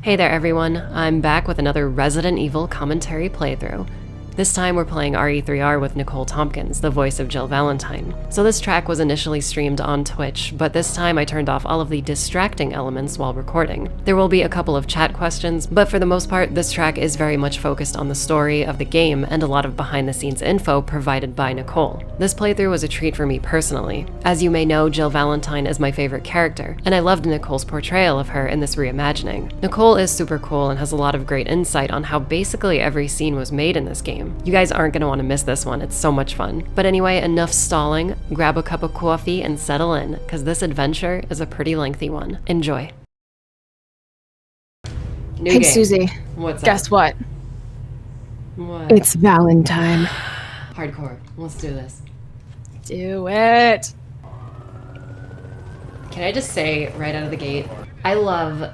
Hey there everyone, I'm back with another Resident Evil commentary playthrough. This time we're playing RE3R with Nicole Tompkins, the voice of Jill Valentine. So this track was initially streamed on Twitch, but this time I turned off all of the distracting elements while recording. There will be a couple of chat questions, but for the most part this track is very much focused on the story of the game and a lot of behind the scenes info provided by Nicole. This playthrough was a treat for me personally. As you may know, Jill Valentine is my favorite character, and I loved Nicole's portrayal of her in this reimagining. Nicole is super cool and has a lot of great insight on how basically every scene was made in this game. You guys aren't going to want to miss this one, it's so much fun. But anyway, enough stalling, grab a cup of coffee and settle in, because this adventure is a pretty lengthy one. Enjoy. Hey Susie, What's up? guess what? What? It's Valentine. Hardcore. Let's do this. Do it! Can I just say right out of the gate, I love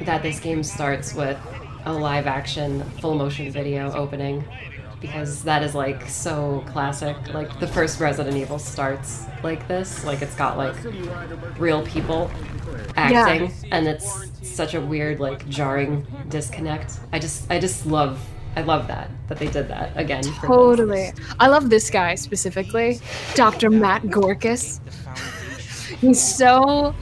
that this game starts with a live action full motion video opening, because that is like so classic. Like the first Resident Evil starts like this, like it's got like real people acting, and it's such a weird like jarring disconnect. I love that they did that again. Totally. I love this guy specifically, Dr. Matt Gorkas. He's so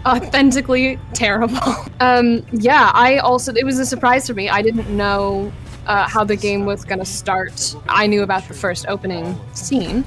authentically terrible. It was a surprise for me. I didn't know how the game was gonna start. I knew about the first opening scene.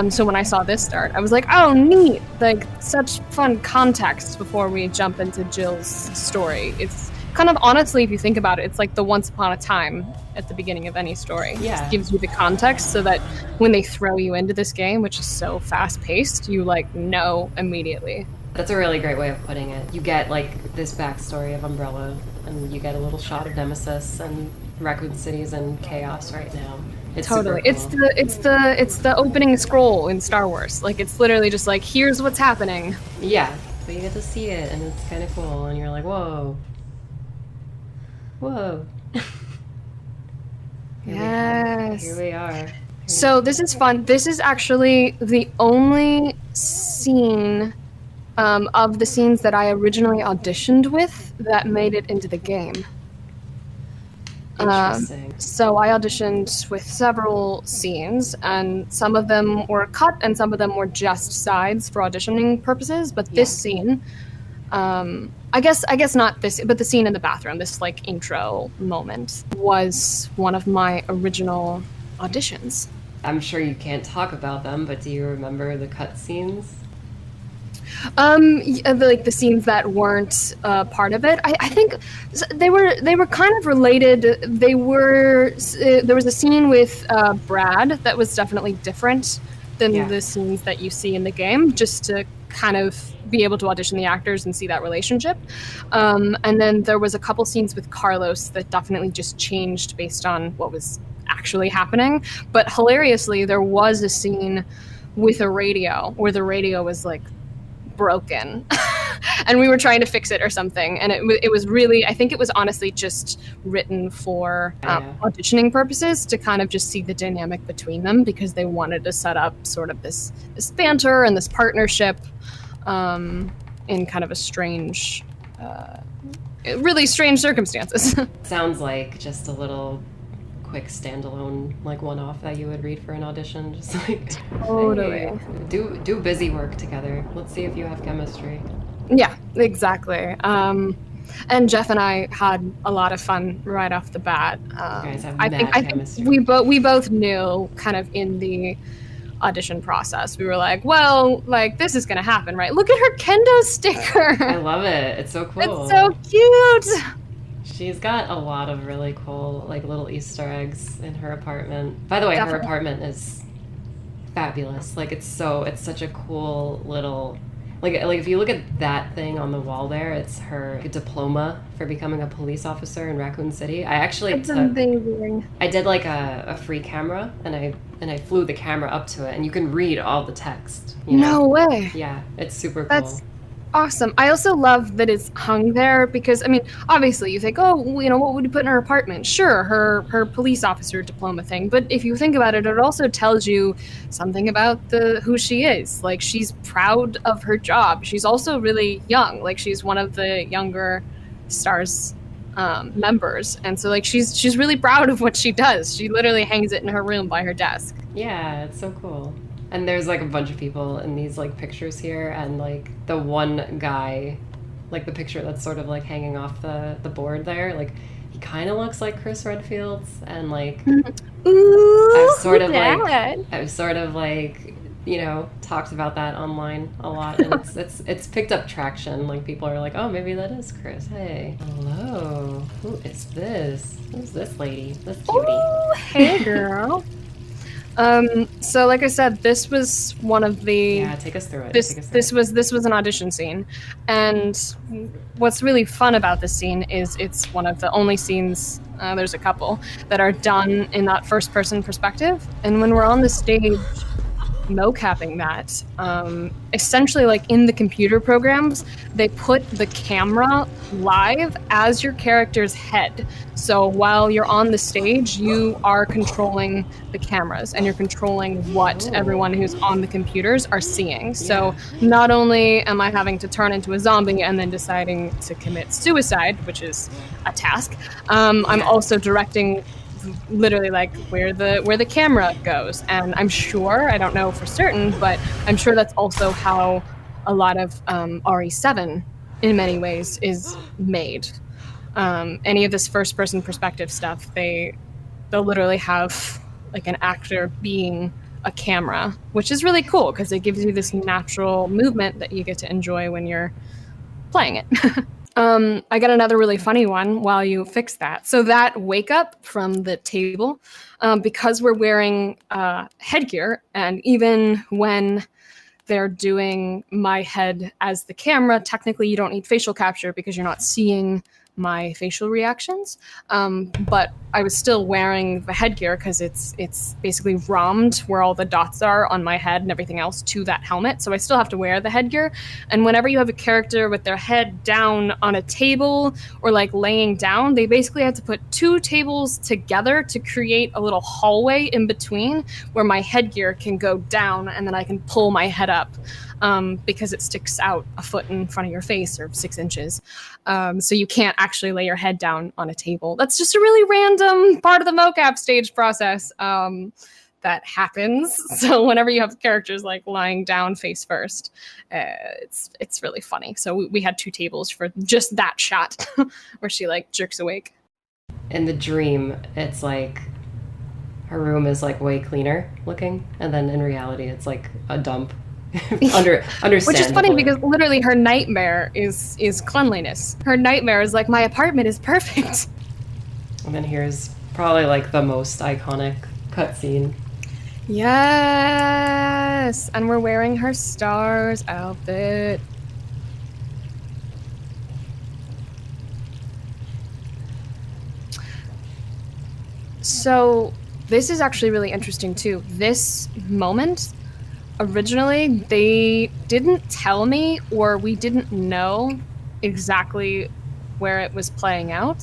So when I saw this start, I was like, oh, neat. Like, such fun context before we jump into Jill's story. It's kind of, honestly, if you think about it, it's like the once upon a time at the beginning of any story. Yeah. It just gives you the context so that when they throw you into this game, which is so fast-paced, you, like, know immediately. That's a really great way of putting it. You get like this backstory of Umbrella, and you get a little shot of Nemesis, and Raccoon City's in chaos right now. It's totally. super cool. It's the opening scroll in Star Wars. Like, it's literally just like, here's what's happening. Yeah, but you get to see it, and it's kind of cool, and you're like, whoa. Whoa. Here we are. So this is fun. This is actually the only scene of the scenes that I originally auditioned with that made it into the game. Interesting. So I auditioned with several scenes, and some of them were cut and some of them were just sides for auditioning purposes, but this scene, I guess not this, but the scene in the bathroom, this like intro moment, was one of my original auditions. I'm sure you can't talk about them, but do you remember the cutscenes? The scenes that weren't part of it, I think they were kind of related. There was a scene with Brad that was definitely different than the scenes that you see in the game, just to kind of be able to audition the actors and see that relationship. And then there was a couple scenes with Carlos that definitely just changed based on what was actually happening. But hilariously, there was a scene with a radio where the radio was like broken and we were trying to fix it or something, and it was really, I think it was honestly just written for auditioning purposes, to kind of just see the dynamic between them, because they wanted to set up sort of this banter and this partnership in kind of a strange really strange circumstances. Sounds like just a little quick standalone, like one-off that you would read for an audition, just like Totally. hey, do busy work together. Let's see if you have chemistry. Yeah, exactly. And Jeff and I had a lot of fun right off the bat. You guys have I mad think chemistry. we both knew kind of in the audition process. We were like, well, like, this is gonna happen, right? Look at her kendo sticker. I love it. It's so cool. It's so cute. She's got a lot of really cool, like, little Easter eggs in her apartment. By the way, her apartment is fabulous. Like, it's such a cool little, like if you look at that thing on the wall there, it's her diploma for becoming a police officer in Raccoon City. I actually Amazing. I did like a free camera, and I flew the camera up to it, and you can read all the text. You know? No way. Yeah, it's super cool. That's awesome. I also love that it's hung there because, I mean, obviously you think, oh, you know, what would you put in her apartment? Sure, her police officer diploma thing. But if you think about it, it also tells you something about who she is. Like, she's proud of her job. She's also really young. Like, she's one of the younger stars members, and so like she's really proud of what she does. She literally hangs it in her room by her desk. Yeah, it's so cool. And there's like a bunch of people in these like pictures here, and like the one guy, like the picture that's sort of like hanging off the board there, like he kind of looks like Chris Redfield's, and like Ooh, I've sort of like you know talked about that online a lot, and it's picked up traction. Like people are like, oh, maybe that is Chris. Hey, hello, who is this? Who's this lady? This cutie. Ooh, hey girl. So like I said, this was one of the Take us through it. This was an audition scene, and what's really fun about this scene is it's one of the only scenes, there's a couple, that are done in that first person perspective. And when we're on the stage mocapping that, essentially like in the computer programs, they put the camera live as your character's head. So while you're on the stage, you are controlling the cameras and you're controlling what everyone who's on the computers are seeing. So not only am I having to turn into a zombie and then deciding to commit suicide, which is a task, I'm also directing literally like where the camera goes. And I'm sure, I don't know for certain, but I'm sure that's also how a lot of RE7 in many ways is made. Any of this first person perspective stuff, they'll literally have like an actor being a camera, which is really cool because it gives you this natural movement that you get to enjoy when you're playing it. I got another really funny one while you fix that. So that wake up from the table, because we're wearing headgear, and even when they're doing my head as the camera, technically you don't need facial capture because you're not seeing my facial reactions. But I was still wearing the headgear because it's basically ROMmed where all the dots are on my head and everything else to that helmet. So I still have to wear the headgear. And whenever you have a character with their head down on a table or like laying down, they basically have to put two tables together to create a little hallway in between where my headgear can go down and then I can pull my head up. Because it sticks out a foot in front of your face or 6 inches. So you can't actually lay your head down on a table. That's just a really random part of the mocap stage process that happens. So whenever you have characters like lying down face first, it's really funny. So we had 2 tables for just that shot where she like jerks awake. In the dream, it's like her room is like way cleaner looking, and then in reality, it's like a dump. Understandable. Which is funny because literally her nightmare is cleanliness. Her nightmare is like, my apartment is perfect. And then here's probably like the most iconic cutscene. Yes, and we're wearing her stars outfit. So this is actually really interesting too. This moment, originally, they didn't tell me, or we didn't know exactly where it was playing out,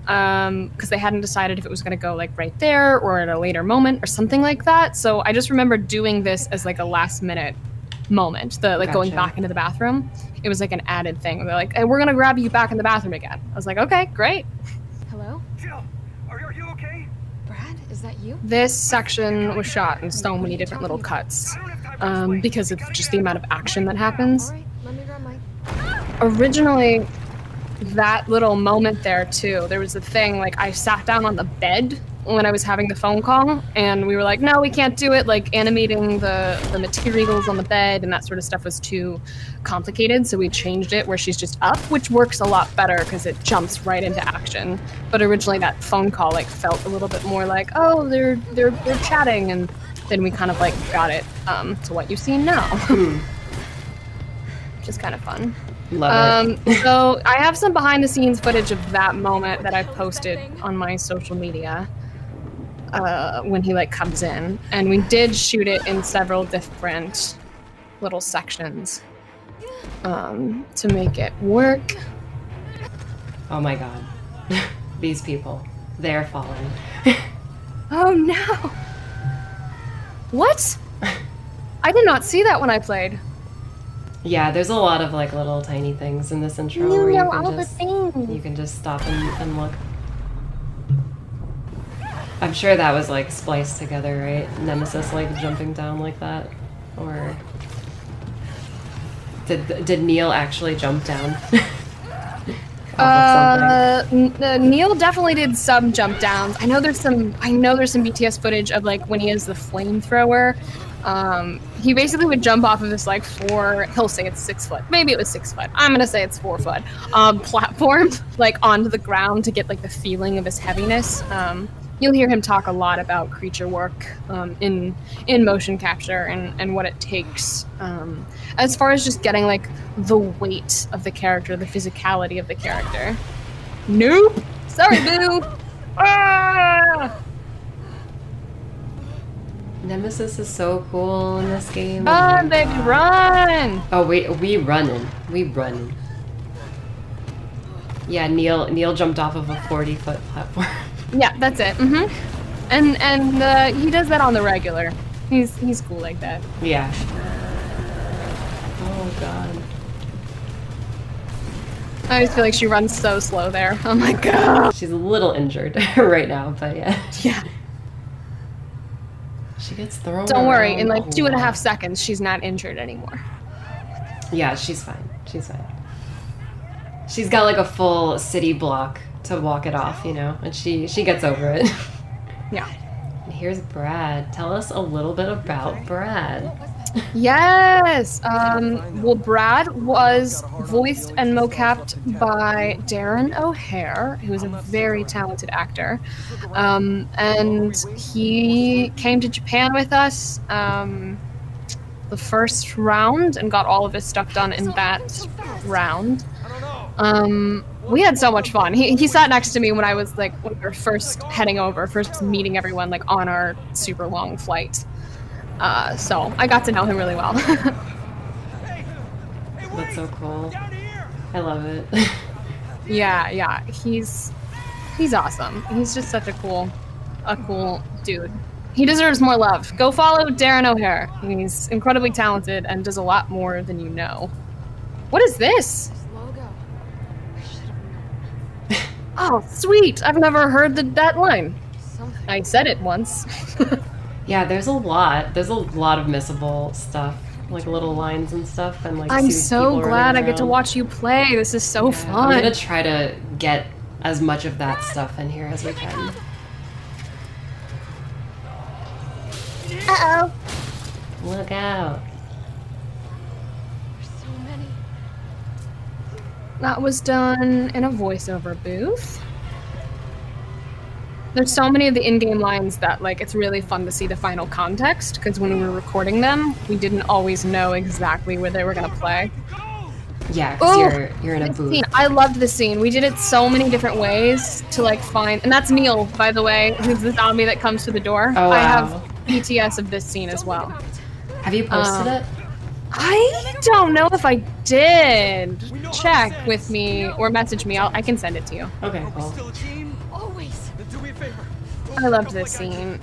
because they hadn't decided if it was going to go like right there or at a later moment or something like that. So I just remember doing this as like a last minute moment, going back into the bathroom. It was like an added thing. They're like, hey, we're going to grab you back in the bathroom again. I was like, okay, great. Hello? Jill, are you okay? Brad, is that you? This section was shot in so many different little cuts. Because of just the amount of action that happens. All right, let me grab my... Originally, that little moment there too, there was a thing, like I sat down on the bed when I was having the phone call, and we were like, no, we can't do it, like animating the materials on the bed and that sort of stuff was too complicated, so we changed it where she's just up, which works a lot better because it jumps right into action. But originally that phone call like felt a little bit more like, oh, they're chatting, and then we kind of like got it to what you see now. Which is kind of fun. Love it. So I have some behind the scenes footage of that moment that I posted on my social media when he like comes in, and we did shoot it in several different little sections to make it work. Oh my god. These people. They're falling. Oh no! What? I did not see that when I played. Yeah, there's a lot of like little tiny things in this intro where you can just stop and look. I'm sure that was like spliced together, right? Nemesis like jumping down like that, or did Neil actually jump down? Neil definitely did some jump downs. I know there's some BTS footage of like when he has the flamethrower. He basically would jump off of this like he'll say it's 6 foot. Maybe it was 6 foot. I'm gonna say it's 4 foot. Platform like onto the ground to get like the feeling of his heaviness. You'll hear him talk a lot about creature work in motion capture and what it takes as far as just getting like the weight of the character, the physicality of the character. Nope. Sorry, boo. Ah! Nemesis is so cool in this game. Run, baby, run! Oh, we running. Yeah, Neil jumped off of a 40-foot platform. Yeah, that's it. And he does that on the regular. He's cool like that. Yeah. Oh god. I always feel like she runs so slow there. Oh my god. She's a little injured right now, but yeah. Yeah. She gets thrown. Don't worry, in around like 2.5 seconds, she's not injured anymore. Yeah, she's fine. She's got like a full city block to walk it off, you know, and she gets over it. Yeah. And here's Brad. Tell us a little bit about Brad. Yes. Well, Brad was voiced and mocapped by Darren O'Hare, who is a very talented actor, and he came to Japan with us the first round and got all of his stuff done in that round. We had so much fun. He sat next to me when I was like when we were first meeting everyone like on our super long flight. So I got to know him really well. That's so cool. I love it. Yeah. He's awesome. He's just such a cool dude. He deserves more love. Go follow Darren O'Hare. He's incredibly talented and does a lot more than you know. What is this? Logo. I should have known. Oh, sweet. I've never heard that line. Something. I said it once. Yeah, there's a lot of missable stuff, like little lines and stuff, and like. I'm see so people glad I running get to around. watch you play. This is so I'm fun. gonna try to get as much of that stuff in here as we can. Uh-oh. Look out. There's so many. That was done in a voiceover booth. There's so many of the in-game lines that, like, it's really fun to see the final context, because when we were recording them, we didn't always know exactly where they were going to play. Yeah, because you're in a This booth. scene. I loved this scene. We did it so many different ways to, like, find... And that's Neil, by the way, who's the zombie that comes to the door. Oh, wow. I have PTS of this scene as well. Have you posted it? I don't know if I did. Check with me or message me. I can send it to you. Okay, cool. Still a team? Always. Then do me a favor. I loved this scene.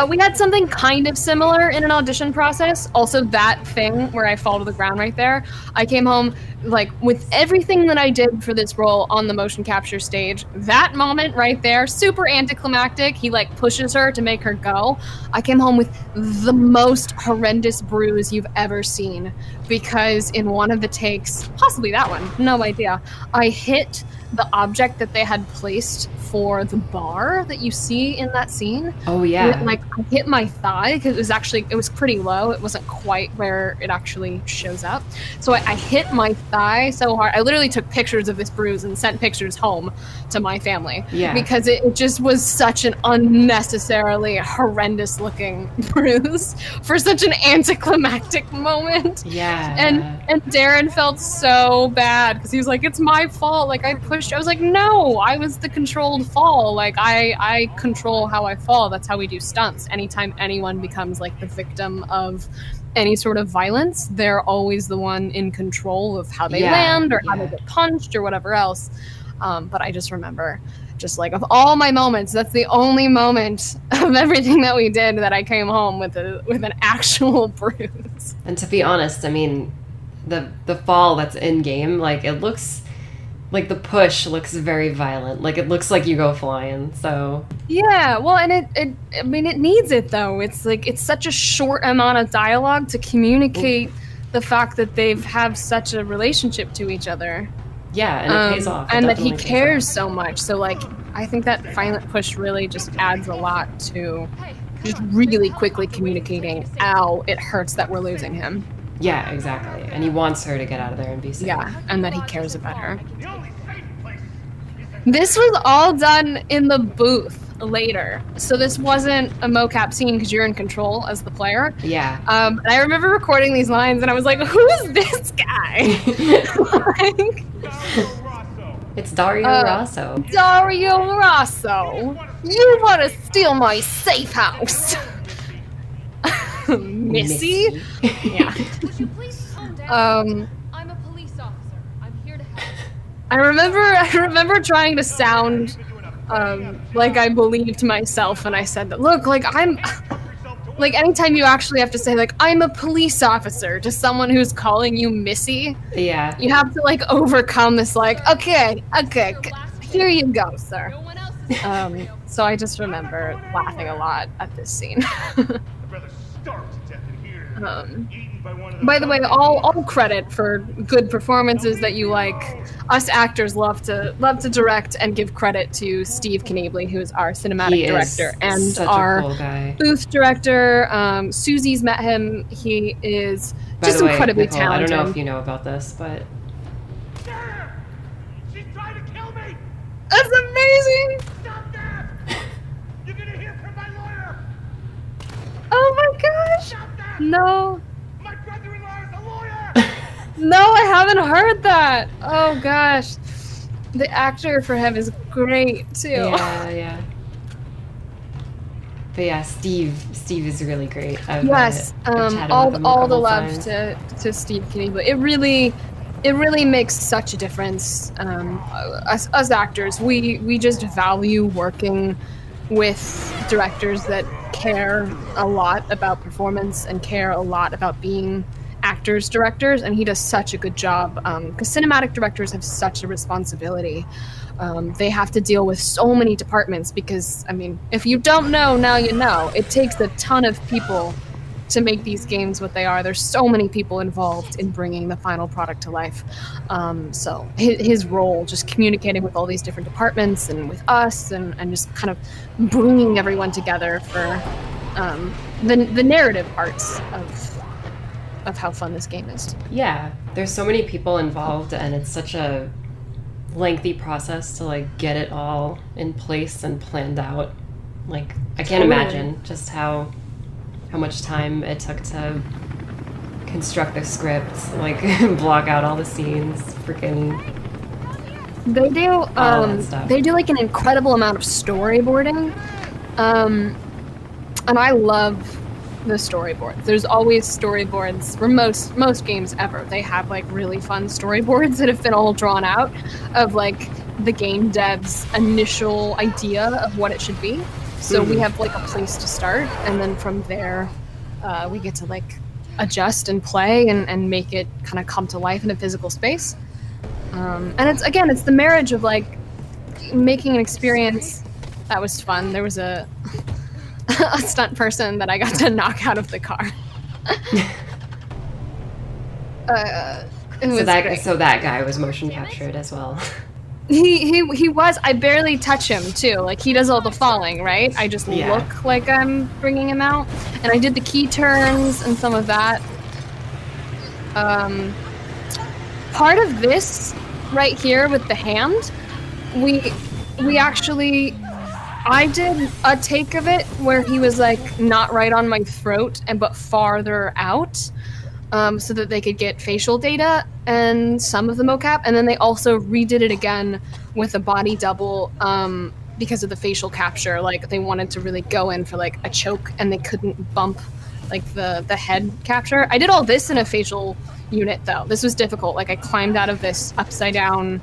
We had something kind of similar in an audition process. Also, that thing where I fall to the ground right there. I came home, like, with everything that I did for this role on the motion capture stage. That moment right there, super anticlimactic. He, like, pushes her to make her go. I came home with the most horrendous bruise you've ever seen. Because in one of the takes, possibly that one, no idea, I hit the object that they had placed for the bar that you see in that scene. Oh yeah. Like, I hit my thigh because it was pretty low. It wasn't quite where it actually shows up. So I hit my thigh so hard. I literally took pictures of this bruise and sent pictures home to my family. Yeah. Because it just was such an unnecessarily horrendous looking bruise for such an anticlimactic moment. Yeah. And Darren felt so bad because he was like, it's my fault. Like, I was like, no, I was the controlled fall. Like, I control how I fall. That's how we do stunts. Anytime anyone becomes like the victim of any sort of violence, they're always the one in control of how they land or how they get punched or whatever else. But I just remember, just like, of all my moments, that's the only moment of everything that we did that I came home with an actual bruise. And to be honest, I mean, the fall that's in game, like it looks like the push looks very violent. Like it looks like you go flying. So Yeah, well, and I mean, it needs it though. It's like it's such a short amount of dialogue to communicate the fact that they've have such a relationship to each other. yeah, and it pays off. It and that he definitely pays cares off. so much. So like, I think that violent push really just adds a lot to just really quickly communicating, ow, it hurts that we're losing him. Yeah, exactly. And he wants her to get out of there and be safe. Yeah, and that he cares about her. This was all done in the booth later. So this wasn't a mocap scene because you're in control as the player. Yeah. And I remember recording these lines and I was like, who is this guy? Like, It's Dario Rosso. Dario Rosso, you want to steal my safe house. Missy? Yeah. Would you please calm down? I'm a police officer. I'm here to help. I remember trying to sound like I believed myself when I said that. Look, like I'm like anytime you actually have to say like I'm a police officer to someone who's calling you Missy, Yeah. you have to like overcome this like okay, here you go, sir. No one else is So I just remember laughing a lot at this scene. By the way, all credit for good performances that you like. Us actors love to direct and give credit to Steve Kniebley, who is our cinematic He director, is and such our a cool guy. booth director. Susie's met him. He is By just the way, incredibly Nicole, talented. I don't know if you know about this, but She's trying to kill me! That's amazing! Stop that! You're gonna hear from my lawyer! Oh my gosh! Stop that! No. My brother-in-law is a lawyer! No, I haven't heard that. Oh gosh, the actor for him is great too. yeah. But yeah, Steve is really great. I've Yes, chatted with him a all the couple love times. to Steve Knievel. It really makes such a difference. Us actors, we just value working with directors that care a lot about performance and care a lot about being actors, directors, and he does such a good job because cinematic directors have such a responsibility. They have to deal with so many departments because, I mean, if you don't know, now you know. It takes a ton of people to make these games what they are. There's so many people involved in bringing the final product to life. So his role, just communicating with all these different departments and with us and just kind of bringing everyone together for the narrative parts of how fun this game is. Yeah, there's so many people involved, and it's such a lengthy process to like get it all in place and planned out. Like I can't imagine just how much time it took to construct the script, like block out all the scenes, freaking. that stuff. They do like an incredible amount of storyboarding, and I love the storyboards. There's always storyboards for most games ever. They have like really fun storyboards that have been all drawn out of like the game dev's initial idea of what it should be. So we have like a place to start, and then from there we get to like adjust and play and make it kind of come to life in a physical space. And it's the marriage of like making an experience that was fun. There was a stunt person that I got to knock out of the car. So that guy was motion captured as well. He was. I barely touch him too. Like he does all the falling, right? I just Yeah. look like I'm bringing him out, and I did the key turns and some of that. Part of this right here with the hand, we actually. I did a take of it where he was like not right on my throat but farther out, so that they could get facial data and some of the mocap, and then they also redid it again with a body double because of the facial capture. Like they wanted to really go in for like a choke, and they couldn't bump like the head capture. I did all this in a facial unit though. This was difficult. Like I climbed out of this upside down.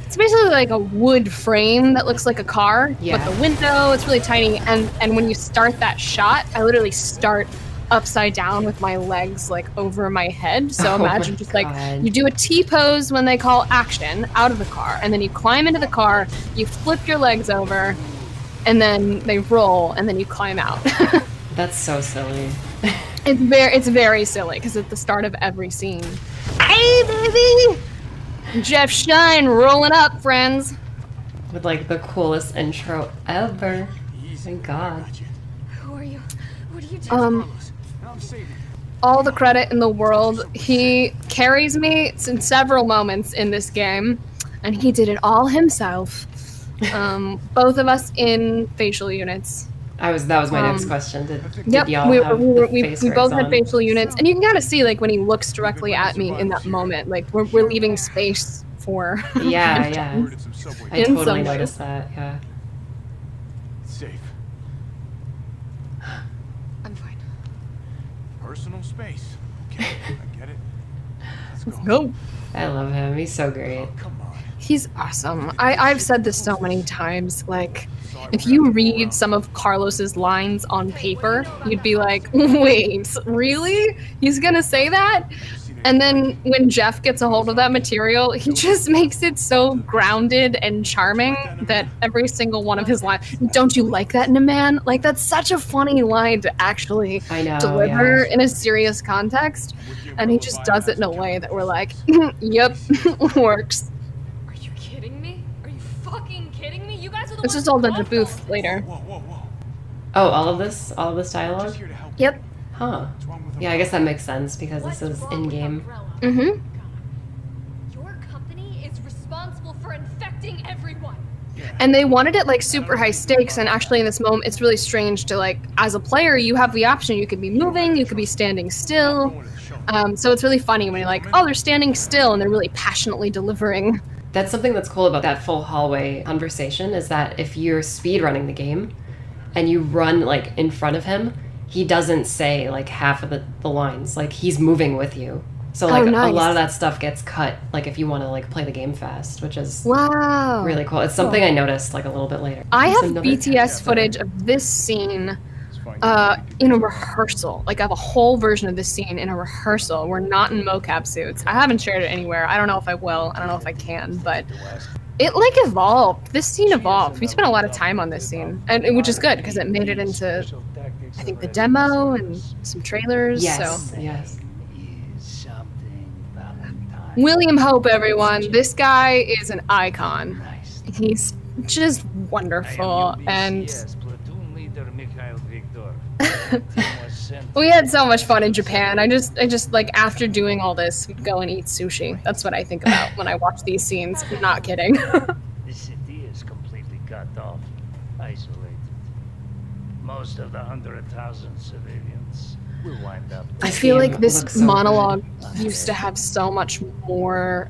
It's basically like a wood frame that looks like a car, Yeah. but the window, it's really tiny. And when you start that shot, I literally start upside down with my legs like over my head. So Oh imagine my just like God. you do a T pose when they call action out of the car, and then you climb into the car, you flip your legs over, and then they roll, and then you climb out. That's so silly. It's very silly because at the start of every scene, hey baby, Jeff Shine rolling up, friends. With like the coolest intro ever. Thank God. Who are you? What are you doing? I'm saving. All the credit in the world. He carries me in several moments in this game, and he did it all himself. Both of us in facial units. That was my next question. Did Yep, y'all we have the we face both rigs had on? facial units, and you can kind of see like when he looks directly at me in that moment, like we're leaving space for. Yeah, yeah. Ordered some subway. I In totally some noticed that, yeah. Safe. I'm fine. Personal space. Okay, I get it. Let's go. Go. I love him. He's so great. Come on. He's awesome. I've said this so many times. Like, if you read some of Carlos's lines on paper, you'd be like, wait, really? He's gonna say that? And then when Jeff gets a hold of that material, he just makes it so grounded and charming that every single one of his lines, don't you like that in a man? Like, that's such a funny line to actually I know, deliver yeah. in a serious context. And he just does it in a way that we're like, yep, works. Are you kidding me? Are you fucking kidding me? You guys are the This ones is all who done to caused Booth this. later. Whoa, whoa, whoa. Oh, all of this dialogue? Just here to help. Yep. Huh. What's wrong with Yeah, I guess that makes sense because this What's is wrong in with game. Umbrella? Mm-hmm. Your company is responsible for infecting everyone. And they wanted it like super high stakes, and actually in this moment it's really strange to like, as a player you have the option, you could be moving, you could be standing still. So it's really funny when you're like, oh, they're standing still, and they're really passionately delivering. That's something that's cool about that full hallway conversation is that if you're speed running the game and you run like in front of him, he doesn't say like half of the lines. Like he's moving with you. So like nice. a lot of that stuff gets cut like if you want to like play the game fast, which is Wow. really cool. It's something I noticed like a little bit later. I It's have another BTS tab. footage of this scene in a rehearsal. Like I have a whole version of this scene in a rehearsal. We're not in mocap suits. I haven't shared it anywhere. I don't know if I will. I don't know if I can, but it like evolved. This scene evolved. We spent a lot of time on this scene, and which is good because it made it into, I think, the demo and some trailers. Yes, So yes. William Hope, everyone. This guy is an icon. He's just wonderful, and we had so much fun in Japan. I just like after doing all this, we'd go and eat sushi. That's what I think about when I watch these scenes. I'm not kidding. The city is completely cut off, isolated. Most of the 100,000 civilians will wind up. I feel like Game this looks so monologue good. used to have so much more.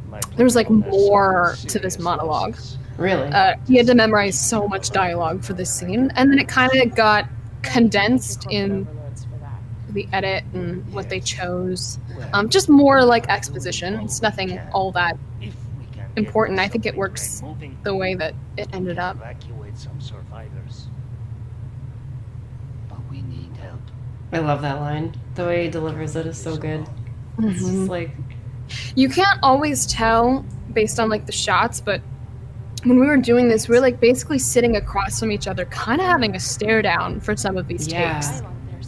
Like There was like there's more some to this serious monologue. losses. Really? He had to memorize so much dialogue for this scene, and then it kind of got condensed in the edit and what they chose. Just more like exposition. It's nothing all that If we can get important. the I think it subway works train moving, the way that it we ended can up. Evacuate some survivors. But we need help. I love that line. The way he delivers it is so good. It's just like You can't always tell based on like the shots, but when we were doing this, we were like basically sitting across from each other, kind of having a stare down for some of these Yeah. takes.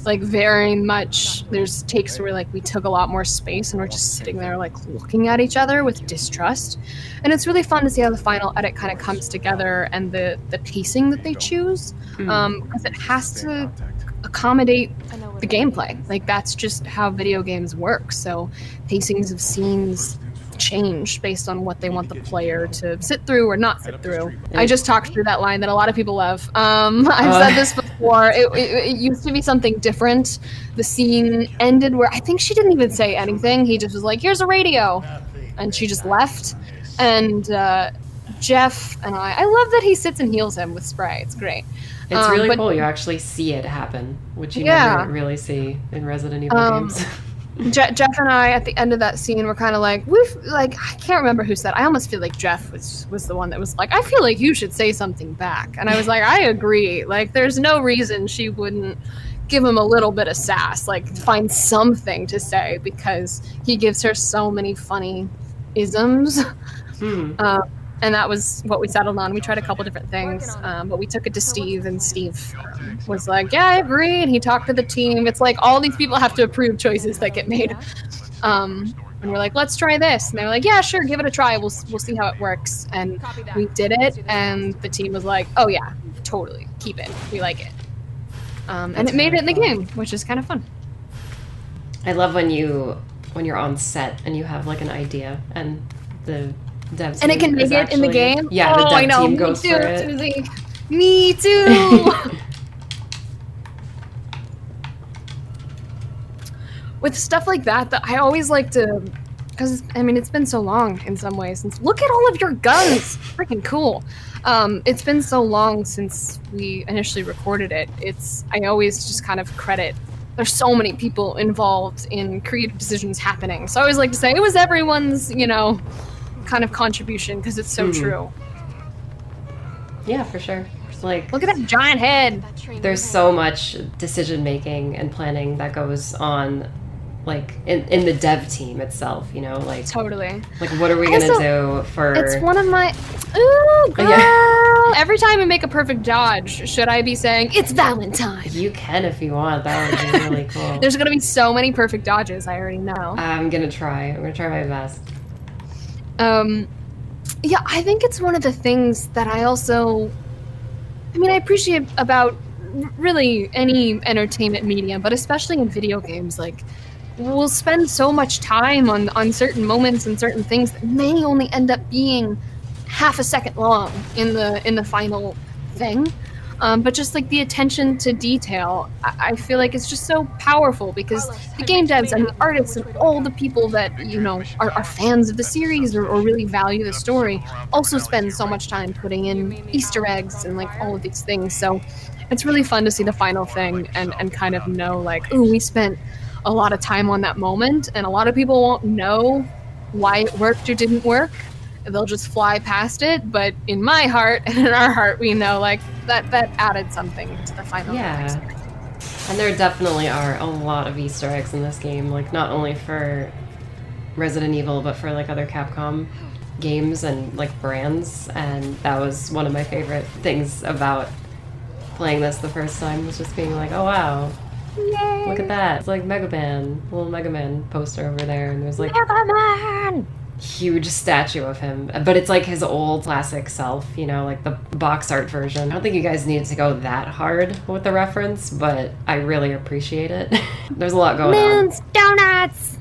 Like very much, there's takes where like we took a lot more space and we're just sitting there like looking at each other with distrust. And it's really fun to see how the final edit kind of comes together and the pacing that they choose, because it has to accommodate the gameplay. Like that's just how video games work. So pacings of scenes change based on what they want the player to sit through or not sit through. I just talked through that line that a lot of people love. I've said this before. It used to be something different. The scene ended where I think she didn't even say anything. He just was like, "Here's a radio," and she just left. And Jeff and I love that he sits and heals him with spray. It's great. it's really but- cool. You actually see it happen, which you Yeah. never really see in Resident Evil games. Jeff and I, at the end of that scene, were kind of like, I can't remember who said. I almost feel like Jeff was the one that was like, I feel like you should say something back, and I was like, I agree. Like, there's no reason she wouldn't give him a little bit of sass, like find something to say, because he gives her so many funny isms. And that was what we settled on. We tried a couple different things, but we took it to Steve, and Steve was like, yeah, I agree. And he talked to the team. It's like all these people have to approve choices that get made. And we're like, let's try this. And they were like, yeah, sure, give it a try. We'll see how it works. And we did it, and the team was like, oh yeah, totally, keep it. We like it. And it made it in the game, which is kind of fun. I love when you're on set and you have like an idea and the dev and it can make it in the game. Yeah, oh, the dev I know. team goes Me too, for it. Susie. Me too. With stuff like that I always like to, because I mean it's been so long in some ways since. Look at all of your guns, freaking cool. It's been so long since we initially recorded it. I always just kind of credit. There's so many people involved in creative decisions happening, so I always like to say it was everyone's, kind of contribution, because it's so true. Yeah, for sure. Like, look at that giant head. There's so much decision making and planning that goes on, like in the dev team itself. Like Totally. Like, what are we gonna do for? It's one of my. Ooh, girl. Yeah. Every time I make a perfect dodge, should I be saying it's Valentine? You can if you want. That would be really cool. There's gonna be so many perfect dodges. I already know. I'm gonna try my best. Yeah, I think it's one of the things that I also. I appreciate about really any entertainment medium, but especially in video games. Like, we'll spend so much time on certain moments and certain things that may only end up being half a second long in the final thing. But just like the attention to detail, I feel like it's just so powerful, because the game devs and the artists and all the people that, are fans of the series or really value the story also spend so much time putting in Easter eggs and like all of these things. So it's really fun to see the final thing and kind of know like, ooh, we spent a lot of time on that moment, and a lot of people won't know why it worked or didn't work. They'll just fly past it, but in my heart and in our heart, we know like that added something to the final experience. And there definitely are a lot of Easter eggs in this game, like not only for Resident Evil, but for like other Capcom games and like brands. And that was one of my favorite things about playing this the first time, was just being like, oh wow, yay, look at that. It's like Mega Man, little Mega Man poster over there, and there's like Mega Man! Huge statue of him, but it's like his old classic self, like the box art version. I don't think you guys need to go that hard with the reference, but I really appreciate it. There's a lot going on. Moons, donuts!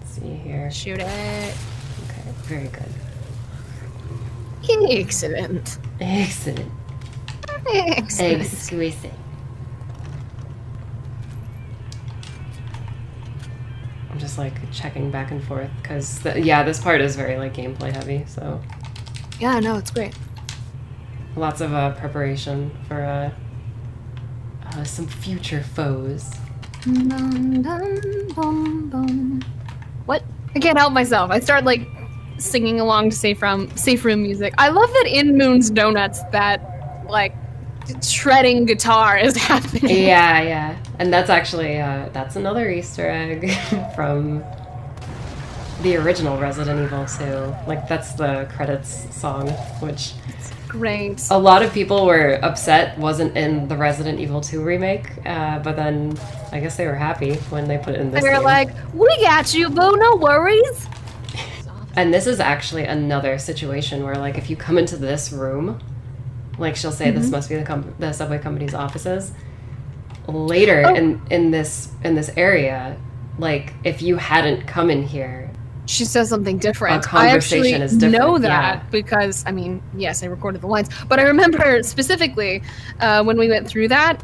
Let's see here. Shoot it. Okay, very good. Excellent. Excellent. Excellent. Exquisite. I'm just like checking back and forth because this part is very like gameplay heavy, so yeah, no, it's great. Lots of preparation for some future foes. Dun, dun, bum, bum. What? I can't help myself. I start like singing along to safe room music. I love that in Moon's Donuts that like shredding guitar is happening. Yeah. And that's actually, that's another Easter egg from the original Resident Evil 2. Like, that's the credits song, which... It's great. A lot of people were upset wasn't in the Resident Evil 2 remake, but then I guess they were happy when they put it in this They were game. like, we got you, boo, no worries. And this is actually another situation where, like, if you come into this room, like, she'll say this must be the subway company's offices. Later in this area, like, if you hadn't come in here, she says something different. A conversation is different. I actually know that because, I mean, yes, I recorded the lines, but I remember specifically when we went through that,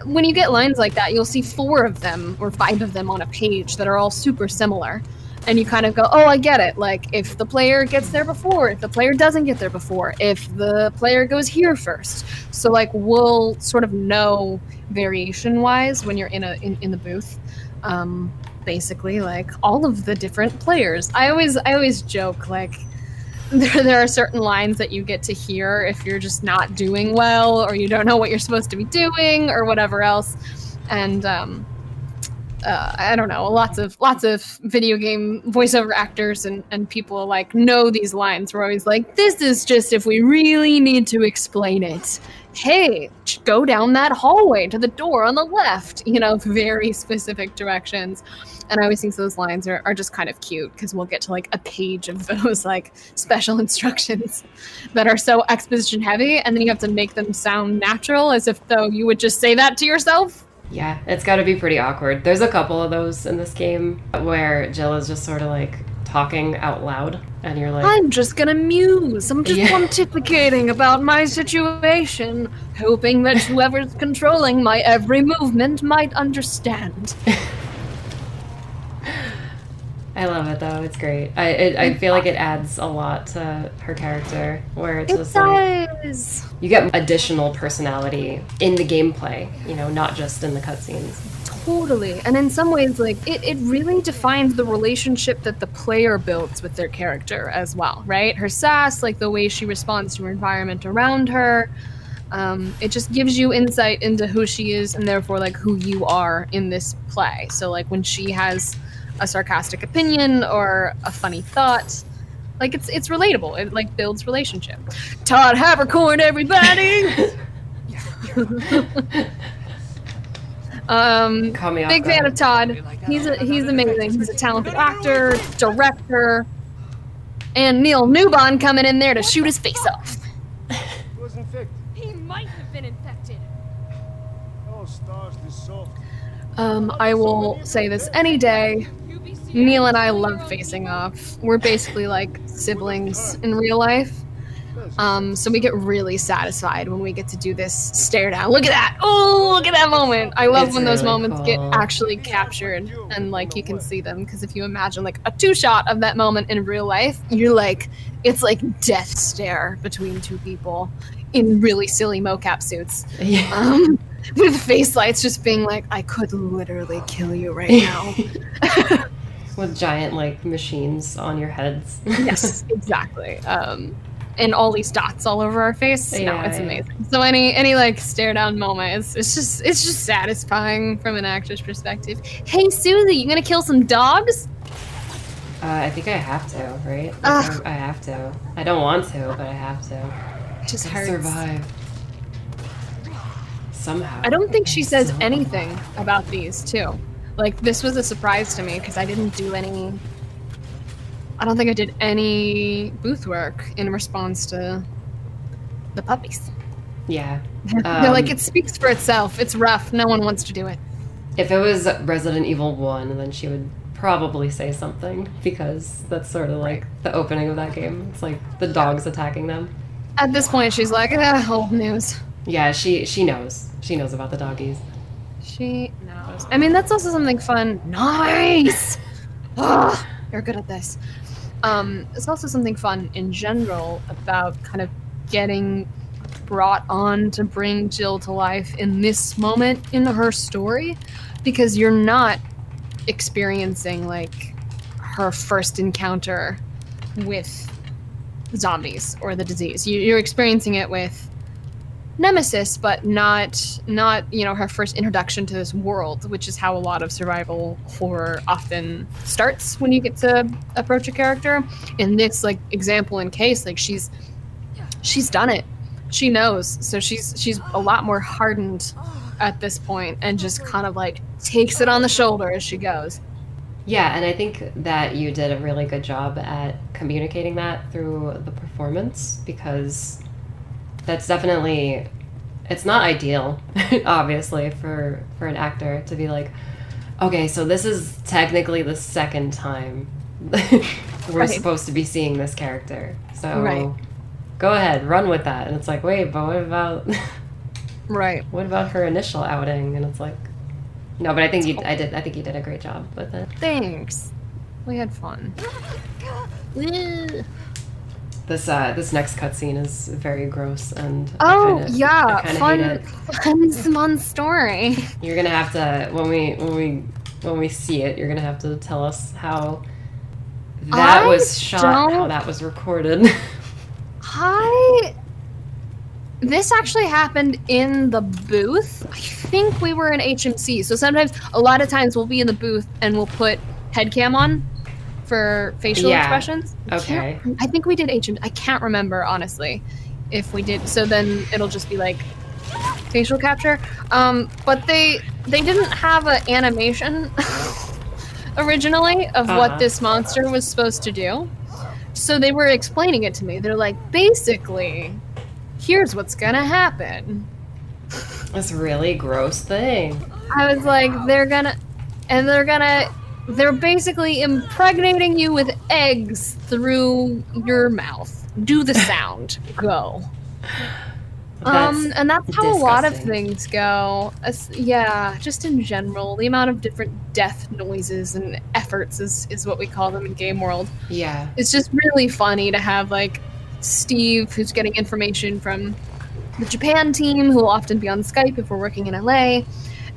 when you get lines like that, you'll see 4 of them or 5 of them on a page that are all super similar. And you kind of go, oh, I get it. Like, if the player gets there before, if the player doesn't get there before, if the player goes here first. So, like, we'll sort of know variation-wise when you're in the booth. Basically, like, all of the different players. I always joke, like, there are certain lines that you get to hear if you're just not doing well or you don't know what you're supposed to be doing or whatever else. And I don't know, lots of video game voiceover actors and people like know these lines. We're always like, this is just if we really need to explain it. Hey, go down that hallway to the door on the left. You know, very specific directions. And I always think those lines are just kind of cute because we'll get to like a page of those like special instructions that are so exposition heavy, and then you have to make them sound natural as if though you would just say that to yourself. Yeah, it's got to be pretty awkward. There's a couple of those in this game where Jill is just sort of like talking out loud, and you're like, I'm just gonna muse. I'm just Yeah. pontificating about my situation, hoping that whoever's controlling my every movement might understand. I love it though. It's great. I feel like it adds a lot to her character, where it's It just like does. you get additional personality in the gameplay, you know, not just in the cutscenes. Totally. And in some ways, like, it really defines the relationship that the player builds with their character as well, right? Her sass, like the way she responds to her environment around her. It just gives you insight into who she is and therefore like who you are in this play. So like when she has a sarcastic opinion or a funny thought, like it's relatable. It like builds relationship. Todd Havercorn, everybody. Call me off Big fan guard. of Todd. He's amazing. He's a talented actor, director, and Neil Newbon coming in there to shoot his face off. He was infected. He might have been infected. Oh, stars, this soft. I will say this any day. Neil and I love facing off. We're basically like siblings in real life. So we get really satisfied when we get to do this stare down. Look at that! Oh, look at that moment! I love It's when those really moments get cool. actually captured and like you can see them. Because if you imagine like a two-shot of that moment in real life, you're like, it's like death stare between two people in really silly mocap suits. Yeah. With face lights just being like, I could literally kill you right now. With giant like machines on your heads. Yes, exactly. And all these dots all over our face. No, Yeah, it's yeah. amazing. So any like stare down moment, it's just satisfying from an actor's perspective. Hey Susie, you gonna kill some dogs? I think I have to, right? Like, Ugh. I have to. I don't want to, but I have to. It just To hurts. survive. Somehow. I don't think she says So- anything about these too. Like this was a surprise to me because I don't think I did any booth work in response to the puppies. Yeah. They're like, it speaks for itself. It's rough. No one wants to do it. If it was Resident Evil 1, then she would probably say something, because that's sort of like the opening of that game. It's like the dogs attacking them. At this point, she's like, old news. Yeah, she knows. She knows about the doggies. She knows. I mean, that's also something fun. Nice! Ugh, you're good at this. It's also something fun in general about kind of getting brought on to bring Jill to life in this moment in her story, because you're not experiencing like her first encounter with zombies or the disease. You're experiencing it with Nemesis, but not her first introduction to this world, which is how a lot of survival horror often starts when you get to approach a character. In this like example and case, like she's done it. She knows. So she's a lot more hardened at this point and just kind of like takes it on the shoulder as she goes. Yeah, and I think that you did a really good job at communicating that through the performance, because that's definitely, it's not ideal, obviously, for an actor to be like, okay, so this is technically the second time we're Right. supposed to be seeing this character. So Right. go ahead, run with that. And it's like, wait, but Right. what about her initial outing? And it's like, no, but I think you did a great job with it. Thanks. We had fun. This next cutscene is very gross, and Oh I yeah, kinda hate fun story. it. You're gonna have to when we see it, you're gonna have to tell us how That I was shot how don't- that was recorded. This actually happened in the booth. I think we were in HMC. So sometimes, a lot of times, we'll be in the booth and we'll put headcam on for facial Yeah. expressions. Okay. I think we did HMC. I can't remember, honestly, if we did. So then it'll just be like facial capture. But they didn't have an animation originally of what this monster was supposed to do. So they were explaining it to me. They're like, basically, here's what's gonna happen. This really gross thing. I was like, they're basically impregnating you with eggs through your mouth. Do the sound. Go. And that's how a lot of disgusting. things go. Yeah, just in general, the amount of different death noises and efforts is what we call them in game world. Yeah. It's just really funny to have like Steve, who's getting information from the Japan team, who will often be on Skype if we're working in LA,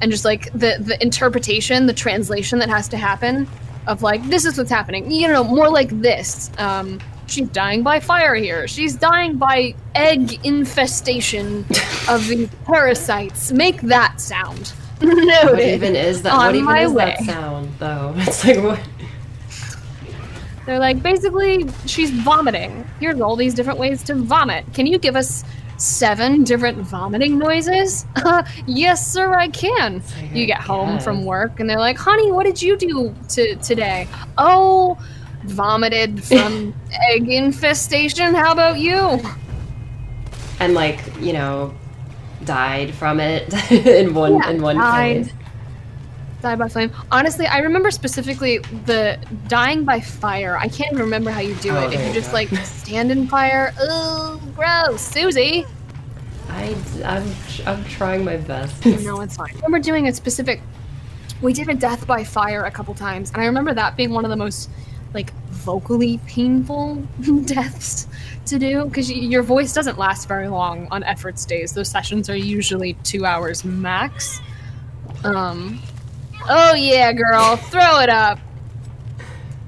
and just like the interpretation, the translation that has to happen of like, this is what's happening. You know, more like this. She's dying by fire here. She's dying by egg infestation of these parasites. Make that sound. Noted. What even is that? On What even my is way. that sound, though? It's like what? They're like, basically, she's vomiting. Here's all these different ways to vomit. Can you give us 7 different vomiting noises? Yes, sir, I can. like, You I get home guess. from work, and they're like, honey, what did you do today? Oh, vomited from egg infestation. How about you? And like, you know, died from it in one died. case. Died by flame. Honestly, I remember specifically the dying by fire. I can't even remember how you do Oh, it. If there you you just go. like stand in fire. Ugh, gross. Susie. I'm trying my best. No, it's fine. I remember doing a specific. We did a death by fire a couple times, and I remember that being one of the most like vocally painful deaths to do because your voice doesn't last very long on efforts days. Those sessions are usually 2 hours max. Oh yeah, girl, throw it up.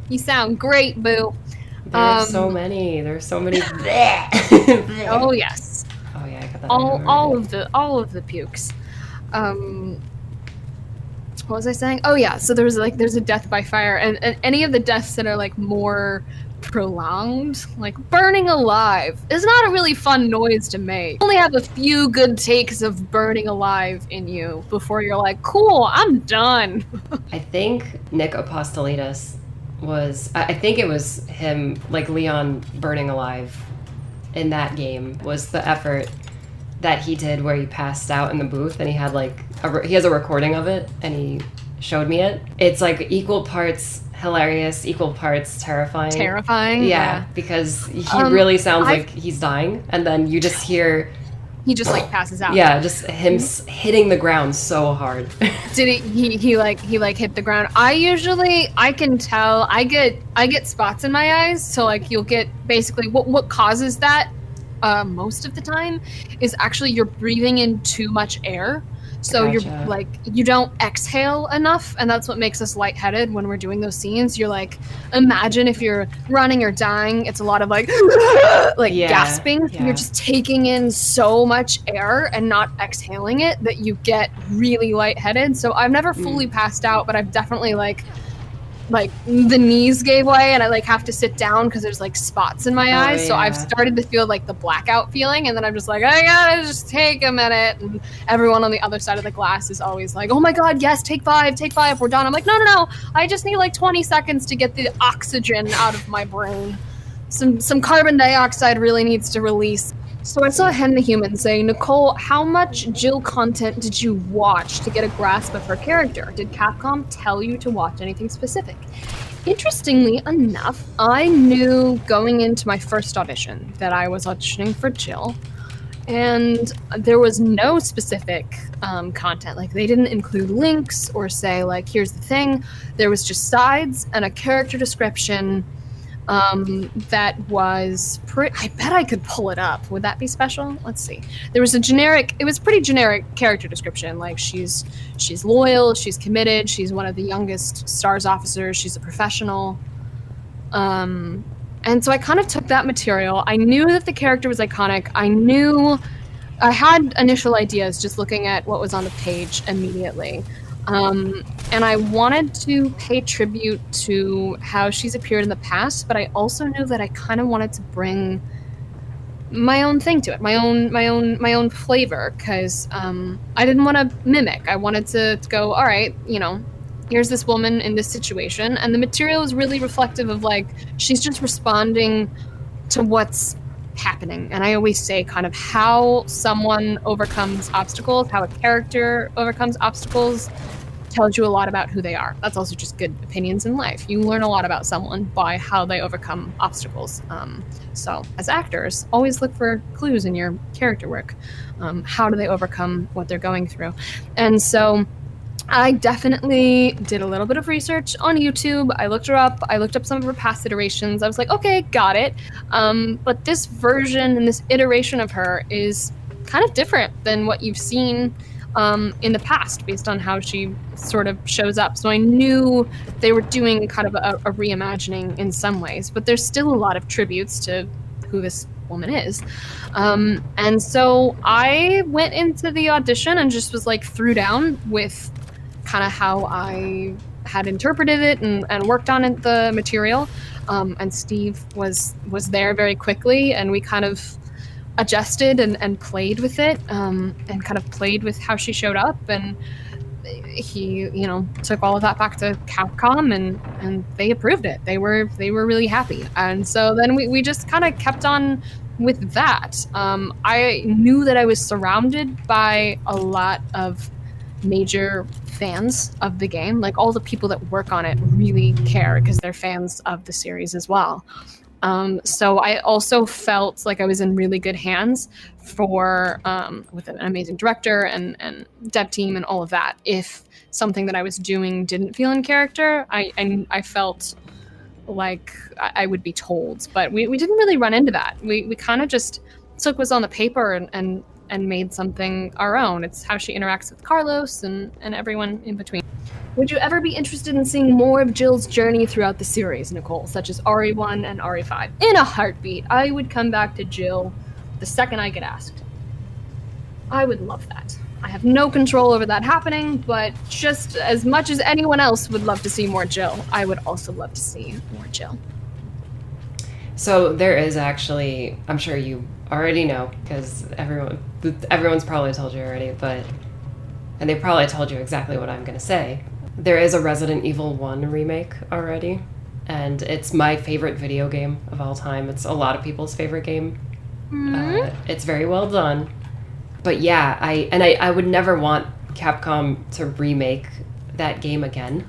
You sound great, boo. There's so many. There's so many. Oh yes. Oh yeah, I got that. All of the pukes. What was I saying? Oh yeah, so there's a death by fire, and any of the deaths that are like more prolonged, like burning alive, is not a really fun noise to make. You only have a few good takes of burning alive in you before you're like, cool, I'm done. I think Nick Apostolides was. I think it was him, like Leon burning alive, in that game was the effort that he did where he passed out in the booth and he had like he has a recording of it and he showed me it. It's like equal parts hilarious, equal parts terrifying. Terrifying. Yeah, because he really sounds I've- like he's dying, and then you just hear, He just like passes out. yeah, just him hitting the ground so hard. Did he like hit the ground? I can tell. I get spots in my eyes, so like you'll get basically what causes that most of the time is actually you're breathing in too much air. So Gotcha. you're like you don't exhale enough, and that's what makes us lightheaded when we're doing those scenes. You're like, imagine if you're running or dying, it's a lot of like Yeah, gasping. yeah. You're just taking in so much air and not exhaling it that you get really lightheaded. So I've never fully passed out, but I've definitely like the knees gave way and I like have to sit down because there's like spots in my eyes. So I've yeah. started to feel like the blackout feeling, and then I'm just like, I gotta just take a minute. And everyone on the other side of the glass is always like, oh my god, yes, take 5, we're done. I'm like, no, I just need like 20 seconds to get the oxygen out of my brain. Some carbon dioxide really needs to release. So I saw Hen the Human saying, Nicole, how much Jill content did you watch to get a grasp of her character? Did Capcom tell you to watch anything specific? Interestingly enough, I knew going into my first audition that I was auditioning for Jill, and there was no specific content. Like, they didn't include links or say, like, here's the thing. There was just sides and a character description that was I bet I could pull it up. Would that be special? Let's see. There was it was pretty generic character description. Like she's loyal, she's committed, she's one of the youngest STARS officers, she's a professional. And so I kind of took that material. I knew that the character was iconic. I knew I had initial ideas just looking at what was on the page immediately. And I wanted to pay tribute to how she's appeared in the past, but I also knew that I kind of wanted to bring my own thing to it, my own flavor, because I didn't want to mimic. I wanted to go, all right, here's this woman in this situation, and the material is really reflective of like she's just responding to what's happening. And I always say kind of how someone overcomes obstacles, how a character overcomes obstacles tells you a lot about who they are. That's also just good opinions in life. You learn a lot about someone by how they overcome obstacles. So as actors, always look for clues in your character work. How do they overcome what they're going through? And so I definitely did a little bit of research on YouTube. I looked her up. I looked up some of her past iterations. I was like, okay, got it. But this version and this iteration of her is kind of different than what you've seen in the past based on how she sort of shows up. So I knew they were doing kind of a reimagining in some ways, but there's still a lot of tributes to who this woman is. And so I went into the audition and just was like threw down with kind of how I had interpreted it and worked on it, the material. And Steve was there very quickly, and we kind of adjusted and played with it, and kind of played with how she showed up, and he took all of that back to Capcom, and they approved it. They were really happy, and so then we just kind of kept on with that. I knew that I was surrounded by a lot of major fans of the game. Like all the people that work on it really care because they're fans of the series as well. So I also felt like I was in really good hands for with an amazing director and dev team and all of that. If something that I was doing didn't feel in character, I felt like I would be told. But we didn't really run into that. We kind of just took what's on the paper and made something our own. It's how she interacts with Carlos and everyone in between. Would you ever be interested in seeing more of Jill's journey throughout the series, Nicole, such as RE1 and RE5? In a heartbeat, I would come back to Jill the second I get asked. I would love that. I have no control over that happening, but just as much as anyone else would love to see more Jill, I would also love to see more Jill. So there is actually, I'm sure you already know, because everyone's probably told you already, and they probably told you exactly what I'm going to say. There is a Resident Evil 1 remake already, and it's my favorite video game of all time. It's a lot of people's favorite game. It's very well done. But yeah, I would never want Capcom to remake that game again,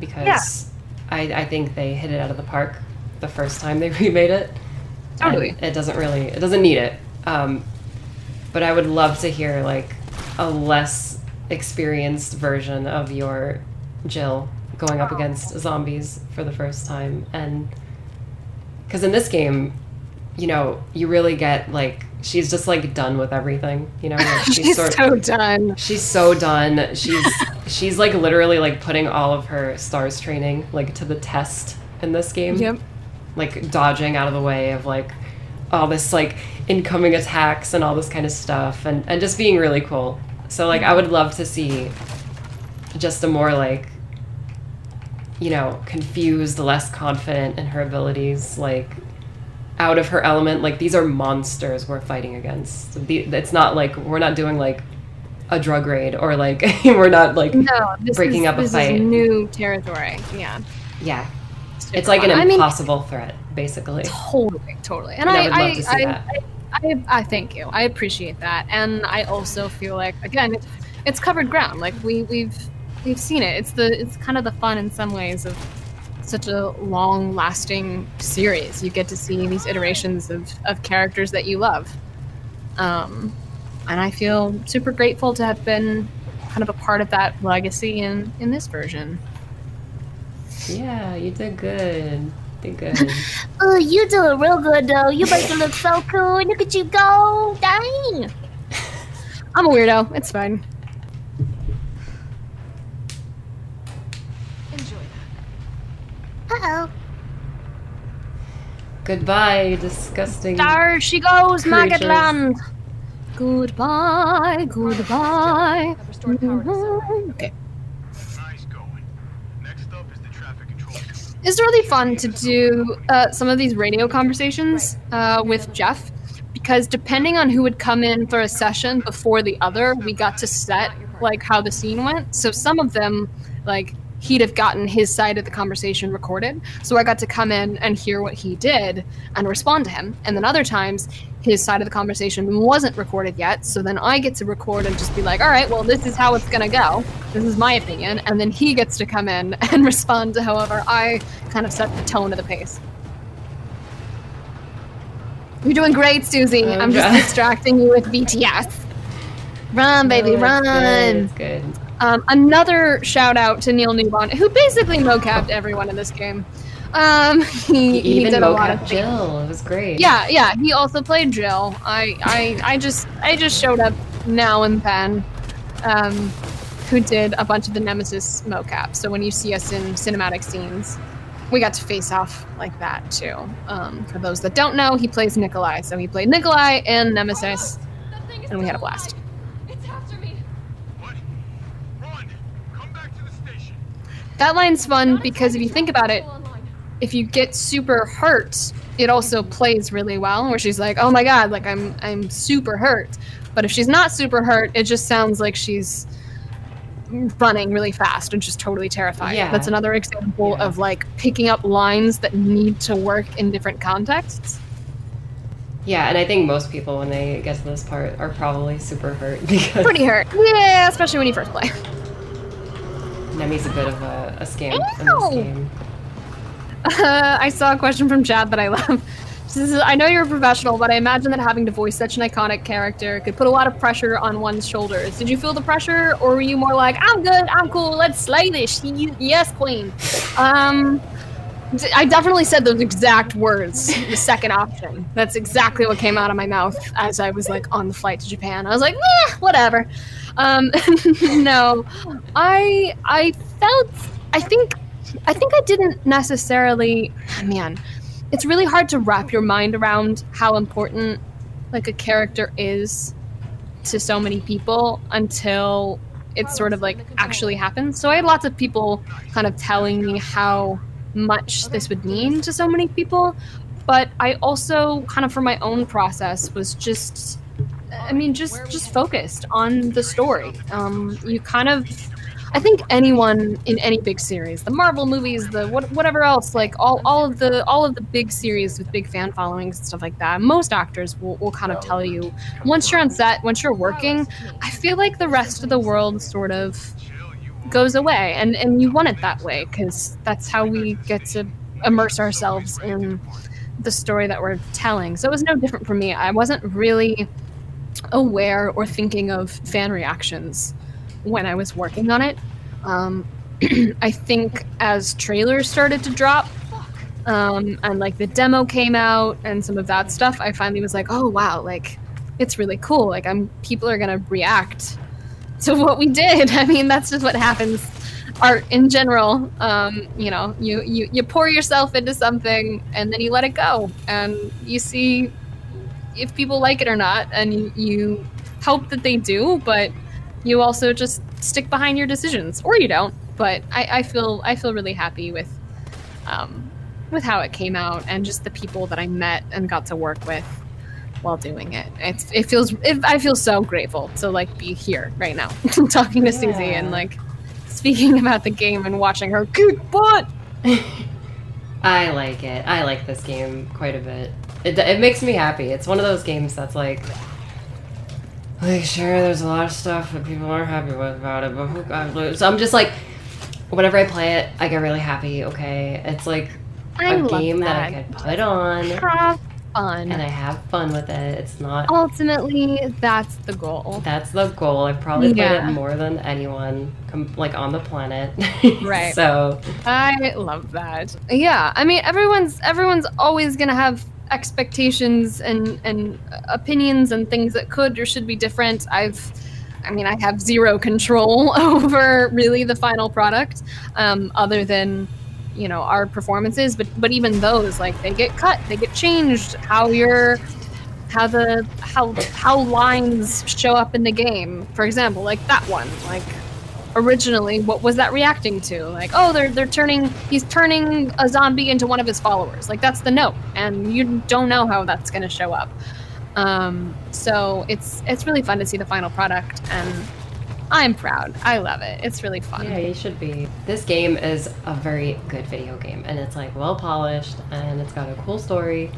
because I think they hit it out of the park the first time they remade it. Totally. It doesn't need it. But I would love to hear like a less experienced version of your Jill going up against zombies for the first time. And because in this game, you really get like, she's just like done with everything, like, she's so done. She's so done. She's like literally like putting all of her STARS training like to the test in this game. Yep. Like dodging out of the way of like all this like incoming attacks and all this kind of stuff, and just being really cool. So like I would love to see just a more like confused, less confident in her abilities, like out of her element. Like these are monsters we're fighting against. It's not like we're not doing like a drug raid or like we're not like breaking up a fight. This is new territory. Yeah. It's like an impossible threat, basically. Totally. And I would love to see that. I thank you. I appreciate that. And I also feel like, again, it's covered ground. Like we've seen it. It's kind of the fun in some ways of such a long-lasting series. You get to see these iterations of characters that you love. And I feel super grateful to have been kind of a part of that legacy in this version. Yeah, you did good. Oh, you doing real good, though. You make it look so cool. Look at you go. Dang. I'm a weirdo. It's fine. Enjoy that. Uh-oh. Goodbye, disgusting. There she goes, creatures. Maggotland. Goodbye, goodbye. I've restored power to server. Okay. Nice going. Next up is the traffic control system. It's really fun to do some of these radio conversations with Jeff, because depending on who would come in for a session before the other, we got to set like how the scene went. So some of them, like, he'd have gotten his side of the conversation recorded, so I got to come in and hear what he did and respond to him. And then other times his side of the conversation wasn't recorded yet, so then I get to record and just be like, all right, well, this is how it's gonna go, this is my opinion, and then he gets to come in and respond to however I kind of set the tone of the pace. You're doing great, Susie. I'm just distracting you with BTS. Run, baby, run. It's good. Another shout out to Neil Newbon, who basically mocapped everyone in this game. He Even did a lot of mocap things. Jill. It was great. Yeah. He also played Jill. I just showed up now and then, who did a bunch of the Nemesis mocap. So when you see us in cinematic scenes, we got to face off like that too. For those that don't know, he plays Nikolai. So he played Nikolai and Nemesis, That thing is and we had a still blast. alive. It's after me. What? Run! Come back to the station. That line's fun because if you think about it, Still online. if you get super hurt, it also plays really well, where she's like, oh my god, like I'm super hurt. But if she's not super hurt, it just sounds like she's running really fast and just totally terrified. Yeah. That's another example of like picking up lines that need to work in different contexts. Yeah, and I think most people, when they get to this part, are probably super hurt because Pretty hurt. Yeah, especially when you first play. Nemi's a bit of a scam in Ow! this game. I saw a question from Chad that I love. This is, I know you're a professional, but I imagine that having to voice such an iconic character could put a lot of pressure on one's shoulders. Did you feel the pressure, or were you more like, I'm good, I'm cool, let's slay this, yes, queen? I definitely said those exact words, the second option. That's exactly what came out of my mouth as I was like on the flight to Japan. I was like, whatever. No, I think I didn't necessarily, man, it's really hard to wrap your mind around how important like a character is to so many people until it sort of like actually happens. So I had lots of people kind of telling me how much this would mean to so many people, but I also kind of for my own process was just focused on the story. You kind of, I think anyone in any big series, the Marvel movies, the whatever else, like all of the big series with big fan followings and stuff like that, most actors will kind of tell you once you're on set, once you're working, I feel like the rest of the world sort of goes away, and you want it that way because that's how we get to immerse ourselves in the story that we're telling. So it was no different for me. I wasn't really aware or thinking of fan reactions when I was working on it. I think as trailers started to drop, and like the demo came out and some of that stuff, I finally was like, oh wow, like it's really cool. Like people are gonna react to what we did. I mean, that's just what happens. Art in general, you know, you pour yourself into something and then you let it go and you see if people like it or not, and you hope that they do, but you also just stick behind your decisions, or you don't. But I feel really happy with how it came out and just the people that I met and got to work with while doing it. I feel so grateful to like be here right now talking to Susie and like speaking about the game and watching her kick butt. I like it. I like this game quite a bit. It makes me happy. It's one of those games that's like sure, there's a lot of stuff that people aren't happy with about it, but who got lose? So I'm just like, whenever I play it, I get really happy. Okay, it's like a game that I could put on, have fun, and I have fun with it. It's not. Ultimately, that's the goal. That's the goal. I've probably played it more than anyone, like on the planet. Right. So I love that. Yeah, I mean, everyone's always gonna have expectations and opinions and things that could or should be different. I have zero control over really the final product, other than our performances, but even those, like, they get cut, they get changed, how lines show up in the game. For example, like that one, like originally, what was that reacting to? Like, oh, he's turning a zombie into one of his followers. Like, that's the note, and you don't know how that's going to show up. So it's really fun to see the final product, and I'm proud. I love it. It's really fun. Yeah, you should be. This game is a very good video game, and it's like well polished, and it's got a cool story.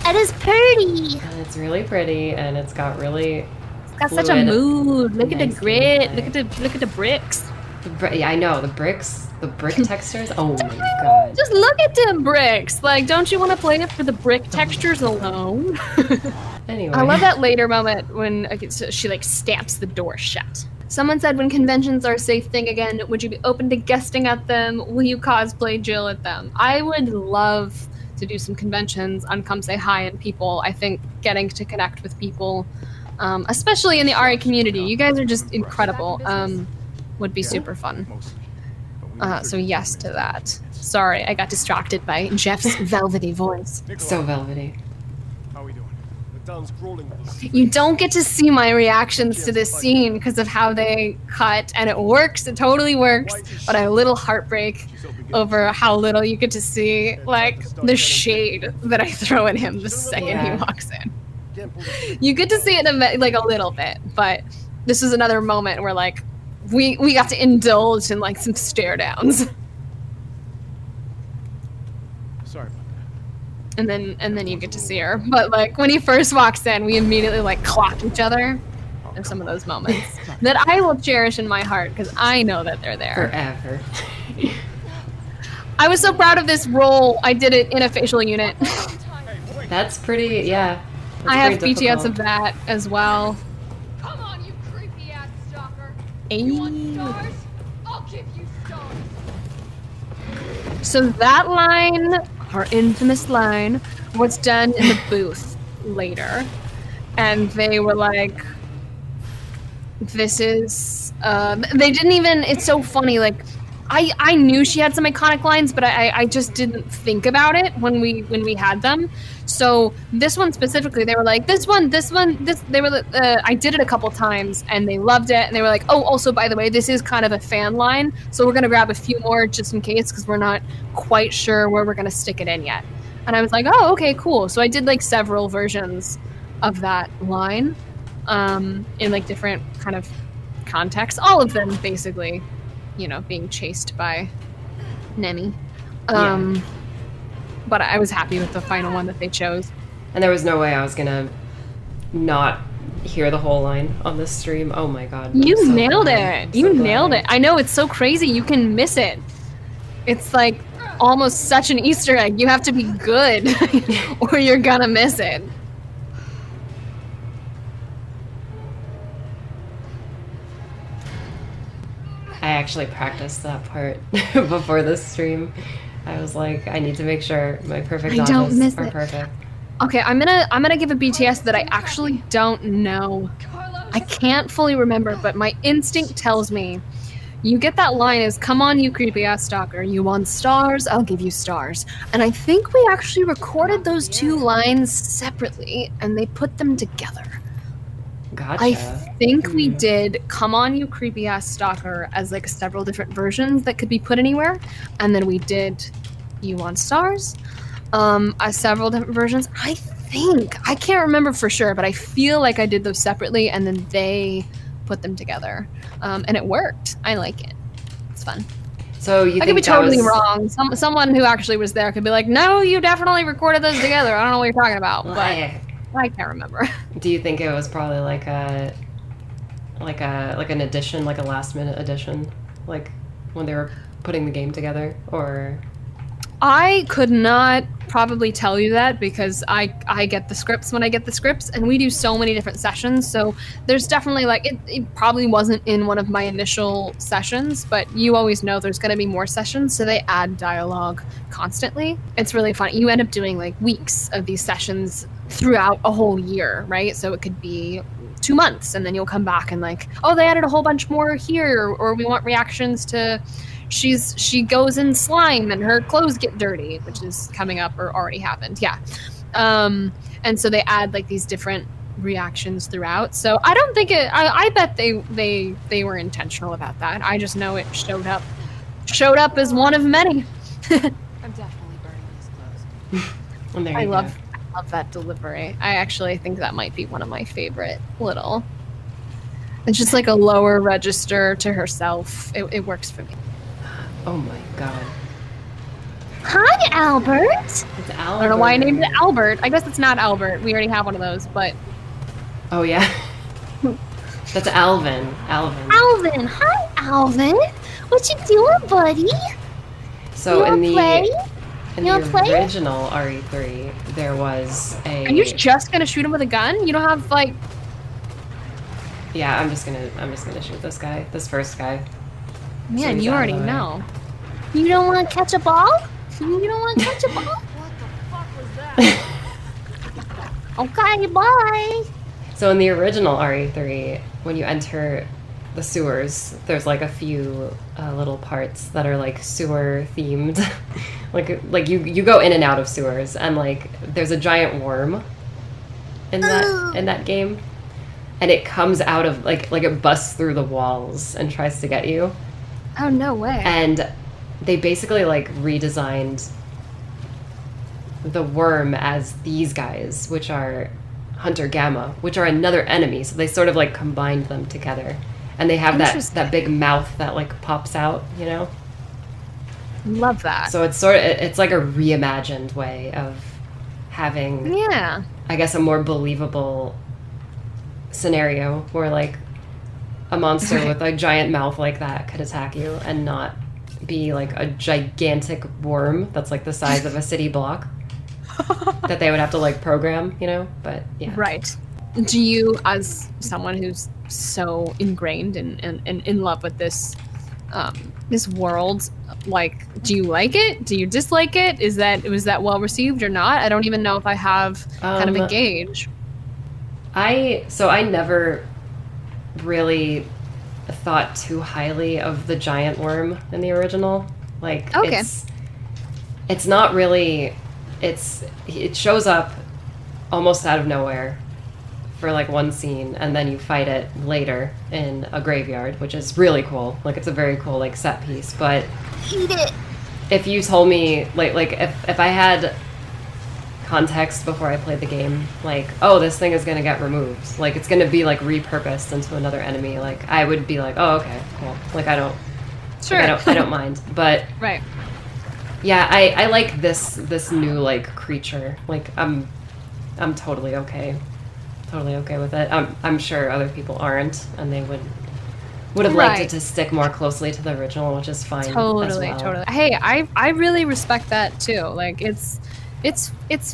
It is pretty. And it's really pretty, and it's got really. It's got such a mood. Look at the nice grit. gameplay. Look at the bricks. Yeah, I know the bricks, the brick textures. Oh my god! Just look at them bricks. Like, don't you want to play it for the brick textures alone? Anyway, I love that later moment when she like stamps the door shut. Someone said, when conventions are a safe thing again, would you be open to guesting at them? Will you cosplay Jill at them? I would love to do some conventions on Come Say Hi and people. I think getting to connect with people, especially in the RA community, you guys are just incredible, would be super fun. So yes to that. Sorry, I got distracted by Jeff's velvety voice. so velvety. How are we doing? The town's crawling with us. You don't get to see my reactions to this scene because of how they cut, and it works, it totally works, but I have a little heartbreak over how little you get to see, like, the shade that I throw at him the second he walks in. You get to see it like a little bit, but this is another moment where, like, we got to indulge in, like, some stare downs. Sorry about that. And then you get to see her. But, like, when he first walks in, we immediately, like, clock each other. There's some of those moments that I will cherish in my heart because I know that they're there. Forever. I was so proud of this role. I did it in a facial unit. That's pretty. Yeah. That's I have pretty BTS difficult. of that as well. Come on, you creepy ass stalker. Ayy. You want stars? I'll give you stars. So that line, our infamous line, was done in the booth later. And they were like, this is, they didn't even, it's so funny, like, I knew she had some iconic lines, but I just didn't think about it when we had them. So this one specifically, they were like, this, they were, I did it a couple times and they loved it. And they were like, oh, also, by the way, this is kind of a fan line. So we're going to grab a few more just in case, because we're not quite sure where we're going to stick it in yet. And I was like, oh, okay, cool. So I did like several versions of that line in like different kind of contexts. All of them basically, you know, being chased by Nemi. But I was happy with the final one that they chose. And there was no way I was gonna not hear the whole line on this stream. Oh my god. You I'm so nailed glad. it. You So glad. nailed it. I know, it's so crazy. You can miss it. It's like almost such an Easter egg. You have to be good or you're gonna miss it. I actually practiced that part before this stream. I was like, I need to make sure my perfect I don't dodges miss are it. perfect. Okay, I'm gonna give a BTS that I actually don't know. I can't fully remember, but my instinct tells me you get that line is, come on, you creepy ass stalker. You want stars? I'll give you stars. And I think we actually recorded those two lines separately and they put them together. Gotcha. I think we did come on, you creepy ass stalker as like several different versions that could be put anywhere. And then we did you want stars as several different versions. I think, I can't remember for sure, but I feel like I did those separately and then they put them together. And it worked. I like it. It's fun. So you I think could be that totally was, wrong. Someone who actually was there could be like, no, you definitely recorded those together. I don't know what you're talking about, Well, but I can't remember. do you think it was probably like an addition, like a last minute addition, like when they were putting the game together, or? I could not probably tell you that because I get the scripts when I get the scripts, and we do so many different sessions, so there's definitely like it probably wasn't in one of my initial sessions, but you always know there's going to be more sessions, so they add dialogue constantly. It's really fun. You end up doing like weeks of these sessions throughout a whole year, right? So it could be 2 months and then you'll come back and like, oh, they added a whole bunch more here, or we want reactions to she goes in slime and her clothes get dirty, which is coming up or already happened. Yeah. And so they add like these different reactions throughout. So I don't think I bet they were intentional about that. I just know it showed up as one of many. I'm definitely burning these clothes. And there I you go. love that delivery. I actually think that might be one of my favorite little. It's just like a lower register to herself. It works for me. Oh my god. Hi, Albert. It's Albert. I don't know why I named it Albert. I guess it's not Albert. We already have one of those, but Oh yeah. That's Alvin. Alvin. Alvin. Hi, Alvin. What you doing, buddy? So You in the wanna play? in You the wanna play? original RE3, there was a. are you just gonna shoot him with a gun? You don't have like. Yeah, I'm just gonna shoot this guy, this first guy. Man, he's you out of already the way. know. You don't want to catch a ball? You don't want to catch a ball? What the fuck was that? Okay, bye. So in the original RE3, when you enter the sewers, there's like a few little parts that are like sewer themed. like you go in and out of sewers, and like there's a giant worm in that game, and it comes out of like it busts through the walls and tries to get you. Oh no way. And they basically like redesigned the worm as these guys, which are Hunter Gamma, which are another enemy. So they sort of like combined them together, and they have that big mouth that like pops out, you know. Love that. So it's like a reimagined way of having, Yeah. I guess, a more believable scenario where like a monster with a giant mouth like that could attack you and not be like a gigantic worm that's like the size of a city block that they would have to like program, you know. But yeah. Right. Do you, as someone who's so ingrained and in love with this this world, like, do you like it? Do you dislike it? Was that well received or not? I don't even know if I have kind of a gauge. I never really thought too highly of the giant worm in the original. Like, Okay. it's not really. It shows up almost out of nowhere for like one scene, and then you fight it later in a graveyard, which is really cool. Like, it's a very cool like set piece. But Eat it. if you told me like if I had context before I played the game, like, oh, this thing is gonna get removed, like it's gonna be like repurposed into another enemy, like I would be like, oh, okay, cool. Like I don't mind. But Right. yeah, I like this new like creature. Like I'm totally okay with it. I'm sure other people aren't, and they would have liked Right. it to stick more closely to the original, which is fine. Totally, as well. totally. Hey, I really respect that too. Like it's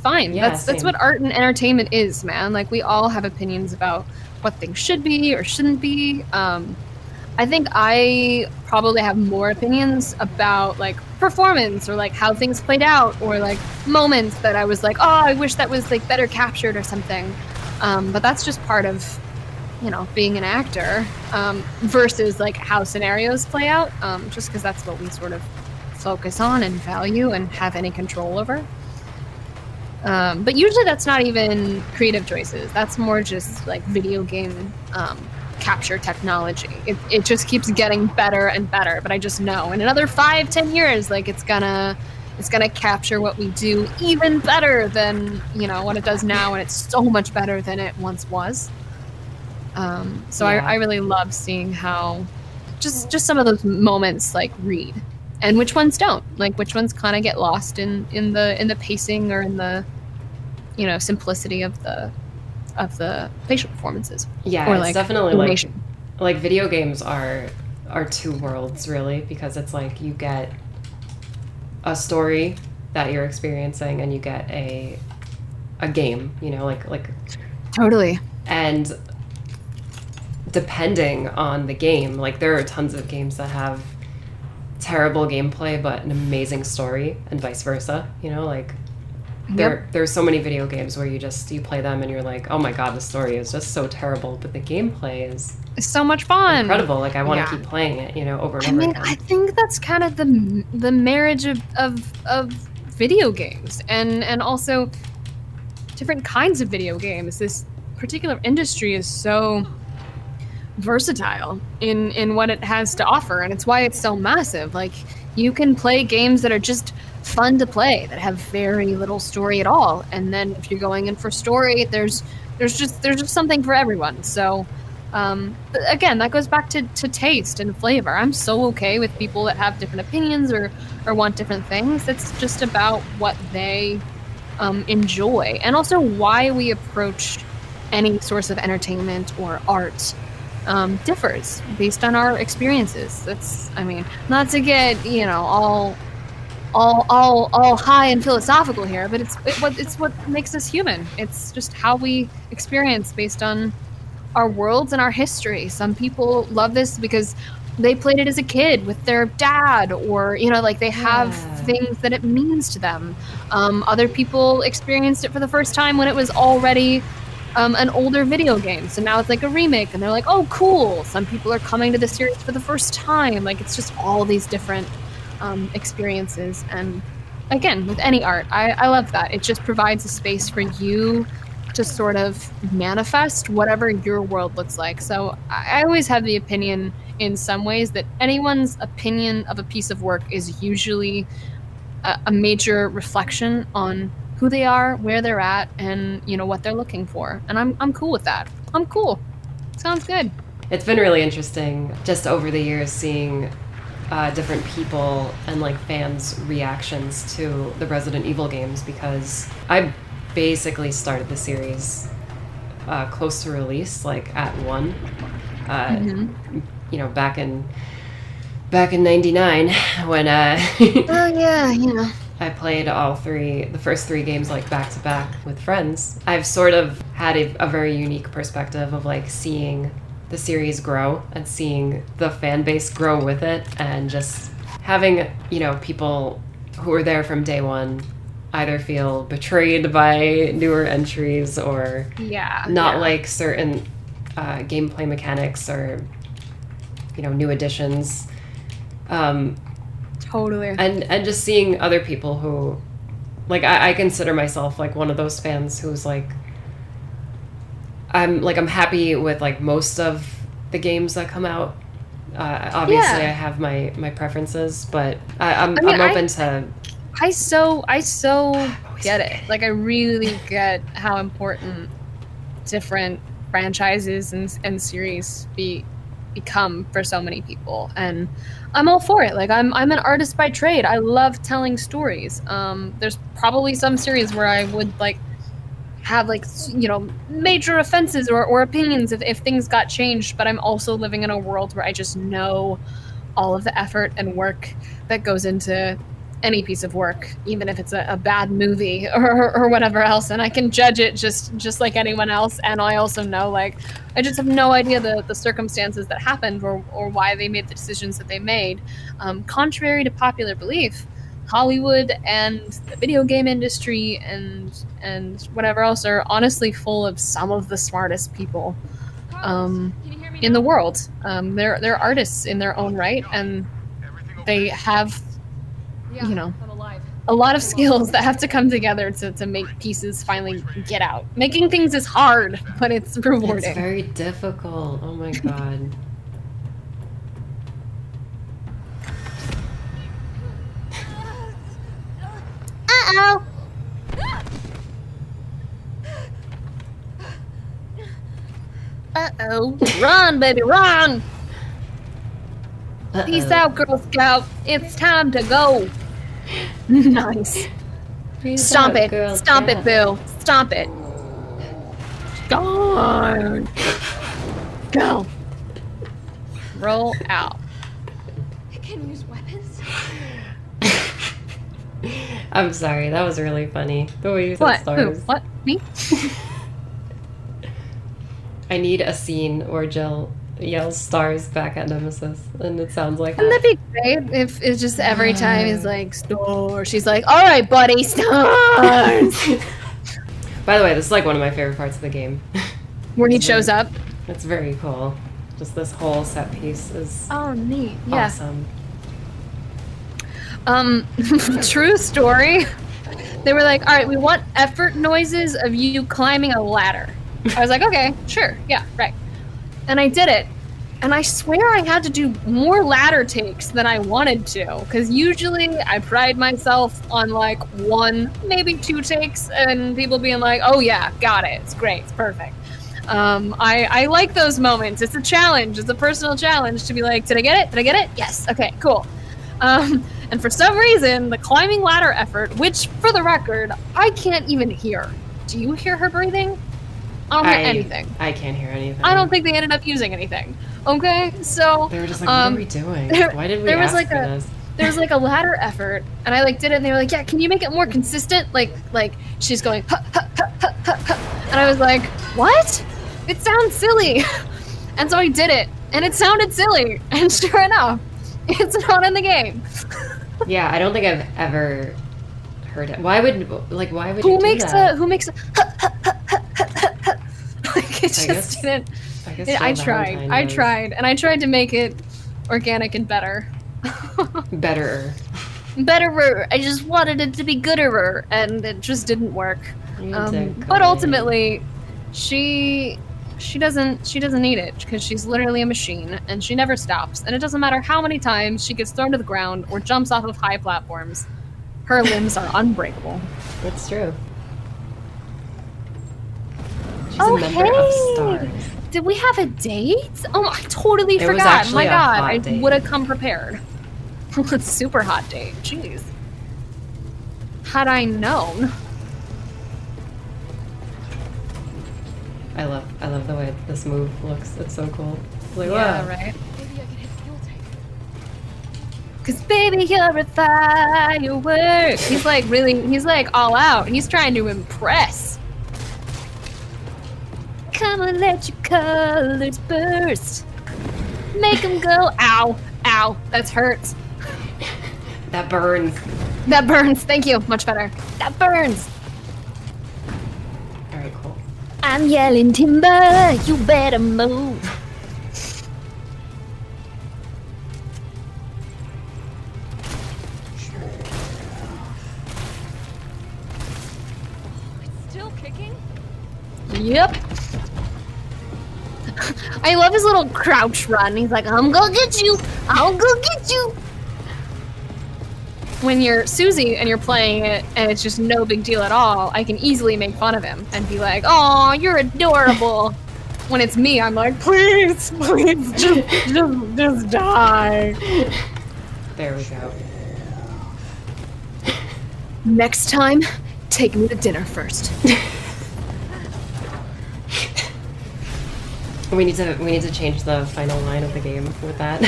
fine. Yeah, That's same. what art and entertainment is, man. Like we all have opinions about what things should be or shouldn't be. I think I probably have more opinions about like performance or like how things played out or like moments that I was like, oh, I wish that was like better captured or something. But that's just part of, you know, being an actor, versus like how scenarios play out, just because that's what we sort of focus on and value and have any control over. But usually that's not even creative choices. That's more just like video game capture technology. It just keeps getting better and better. But I just know in another 5-10 years, like it's gonna capture what we do even better than, you know, what it does now, and it's so much better than it once was. So Yeah. I really love seeing how just some of those moments like read, and which ones don't, like which ones kind of get lost in the pacing or in the, you know, simplicity of the facial performances. Yeah, or it's like definitely animation. like video games are two worlds, really, because it's like you get a story that you're experiencing and you get a game, you know, like Totally. and depending on the game, like there are tons of games that have terrible gameplay but an amazing story, and vice versa, you know, like There's so many video games where you play them and you're like, oh my god, the story is just so terrible, but the gameplay is It's so much fun. incredible. Like I want to Yeah. keep playing it, over and I over mean, again. I think that's kind of the marriage of video games and also different kinds of video games. This particular industry is so versatile in what it has to offer, and it's why it's so massive. Like, you can play games that are just fun to play, that have very little story at all, and then if you're going in for story, there's just something for everyone. So but again, that goes back to taste and flavor. I'm so okay with people that have different opinions or want different things. It's just about what they enjoy, and also why we approach any source of entertainment or art differs based on our experiences. That's, I mean, not to get all high and philosophical here, but it's what makes us human. It's just how we experience based on our worlds and our history. Some people love this because they played it as a kid with their dad, or like they have things that it means to them. Other people experienced it for the first time when it was already an older video game, so now it's like a remake and they're like, oh cool. Some people are coming to the series for the first time. Like, it's just all these different experiences. And again, with any art, I love that it just provides a space for you to sort of manifest whatever your world looks like. So I always have the opinion in some ways that anyone's opinion of a piece of work is usually a major reflection on who they are, where they're at, and what they're looking for. And I'm cool with that. I'm cool. Sounds good. It's been really interesting just over the years seeing different people and like fans' reactions to the Resident Evil games, because I basically started the series close to release, like at 1. Back in '99 when Oh yeah. I played the first 3 games like back to back with friends. I've sort of had a very unique perspective of like seeing the series grow and seeing the fan base grow with it, and just having, people who were there from day one either feel betrayed by newer entries or not like certain gameplay mechanics or, new additions. Totally. And just seeing other people who, like, I consider myself like one of those fans who's like, I'm happy with like most of the games that come out. Obviously, I have my preferences, but I'm open to. I so get it. Like, I really get how important different franchises and series become for so many people, and I'm all for it. Like, I'm an artist by trade. I love telling stories. There's probably some series where I would like have like major offenses or opinions if things got changed, but I'm also living in a world where I just know all of the effort and work that goes into any piece of work, even if it's a bad movie or whatever else, and I can judge it just like anyone else. And I also know, like, I just have no idea the circumstances that happened or why they made the decisions that they made. Contrary to popular belief, Hollywood and the video game industry and whatever else are honestly full of some of the smartest people in the world. They're artists in their own right, and they have I'm alive. a lot of skills that have to come together to make pieces finally get out. Making things is hard, but it's rewarding. It's very difficult. Oh my god. Uh-oh. Uh-oh. Run, baby, run! Uh-oh. Peace out, Girl Scout. It's time to go. Nice. Stomp it. Stomp it, Bill. Stomp it. Gone. Go. Roll out. I can use weapons. I'm sorry, that was really funny. The way you said What? stars. Who? What? Me? I need a scene where Jill yells stars back at Nemesis, and it sounds like Wouldn't that. that be great if it's just every time he's like, star, she's like, all right, buddy, stars. By the way, this is like one of my favorite parts of the game. When he shows up. It's very cool. Just this whole set piece is Oh, neat. Yeah. awesome. True story. They were like, all right, we want effort noises of you climbing a ladder. I was like, okay, sure, yeah, right. And I did it. And I swear I had to do more ladder takes than I wanted to. Because usually I pride myself on like 1, maybe 2 takes, and people being like, oh yeah, got it, it's great, it's perfect. I like those moments. It's a challenge. It's a personal challenge to be like, did I get it? Did I get it? Yes. Okay, cool. And for some reason, the climbing ladder effort, which, for the record, I can't even hear. Do you hear her breathing? I don't hear anything. I can't hear anything. I don't think they ended up using anything. Okay, so... They were just like, what are we doing? Why did we ask for this? There was like a ladder effort, and I like did it, and they were like, yeah, can you make it more consistent? Like she's going, ha, ha, ha, ha, ha, ha. And I was like, what? It sounds silly. And so I did it, and it sounded silly. And sure enough, it's not in the game. Yeah, I don't think I've ever heard it. Why would you do that? Who makes a like it just didn't. I tried, and I tried to make it organic and better. Betterer. I just wanted it to be gooderer, and it just didn't work. But ultimately, she doesn't need it because she's literally a machine, and she never stops. And it doesn't matter how many times she gets thrown to the ground or jumps off of high platforms, her limbs are unbreakable. That's true. She's a member of Stars. Did we have a date? Oh, I totally It was forgot. actually My a God, hot I date. would have come prepared. It's super hot date. Jeez. Had I known. I love the way this move looks. It's so cool. Like, Yeah, wow. right. Maybe I can hit fuel tank. Cause baby, you're a firework. He's like all out. He's trying to impress. Come and let your colors burst. Make them go, ow, ow, that's hurts. That burns. That burns, thank you, much better. That burns. Alright, cool. I'm yelling timber, you better move. It's still kicking? Yep. I love his little crouch run. He's like, I'm gonna get you. I'll go get you. When you're Susie and you're playing it and it's just no big deal at all, I can easily make fun of him and be like, oh, you're adorable. When it's me, I'm like, please, just die. There we go. Next time, take me to dinner first. We need to change the final line of the game with that.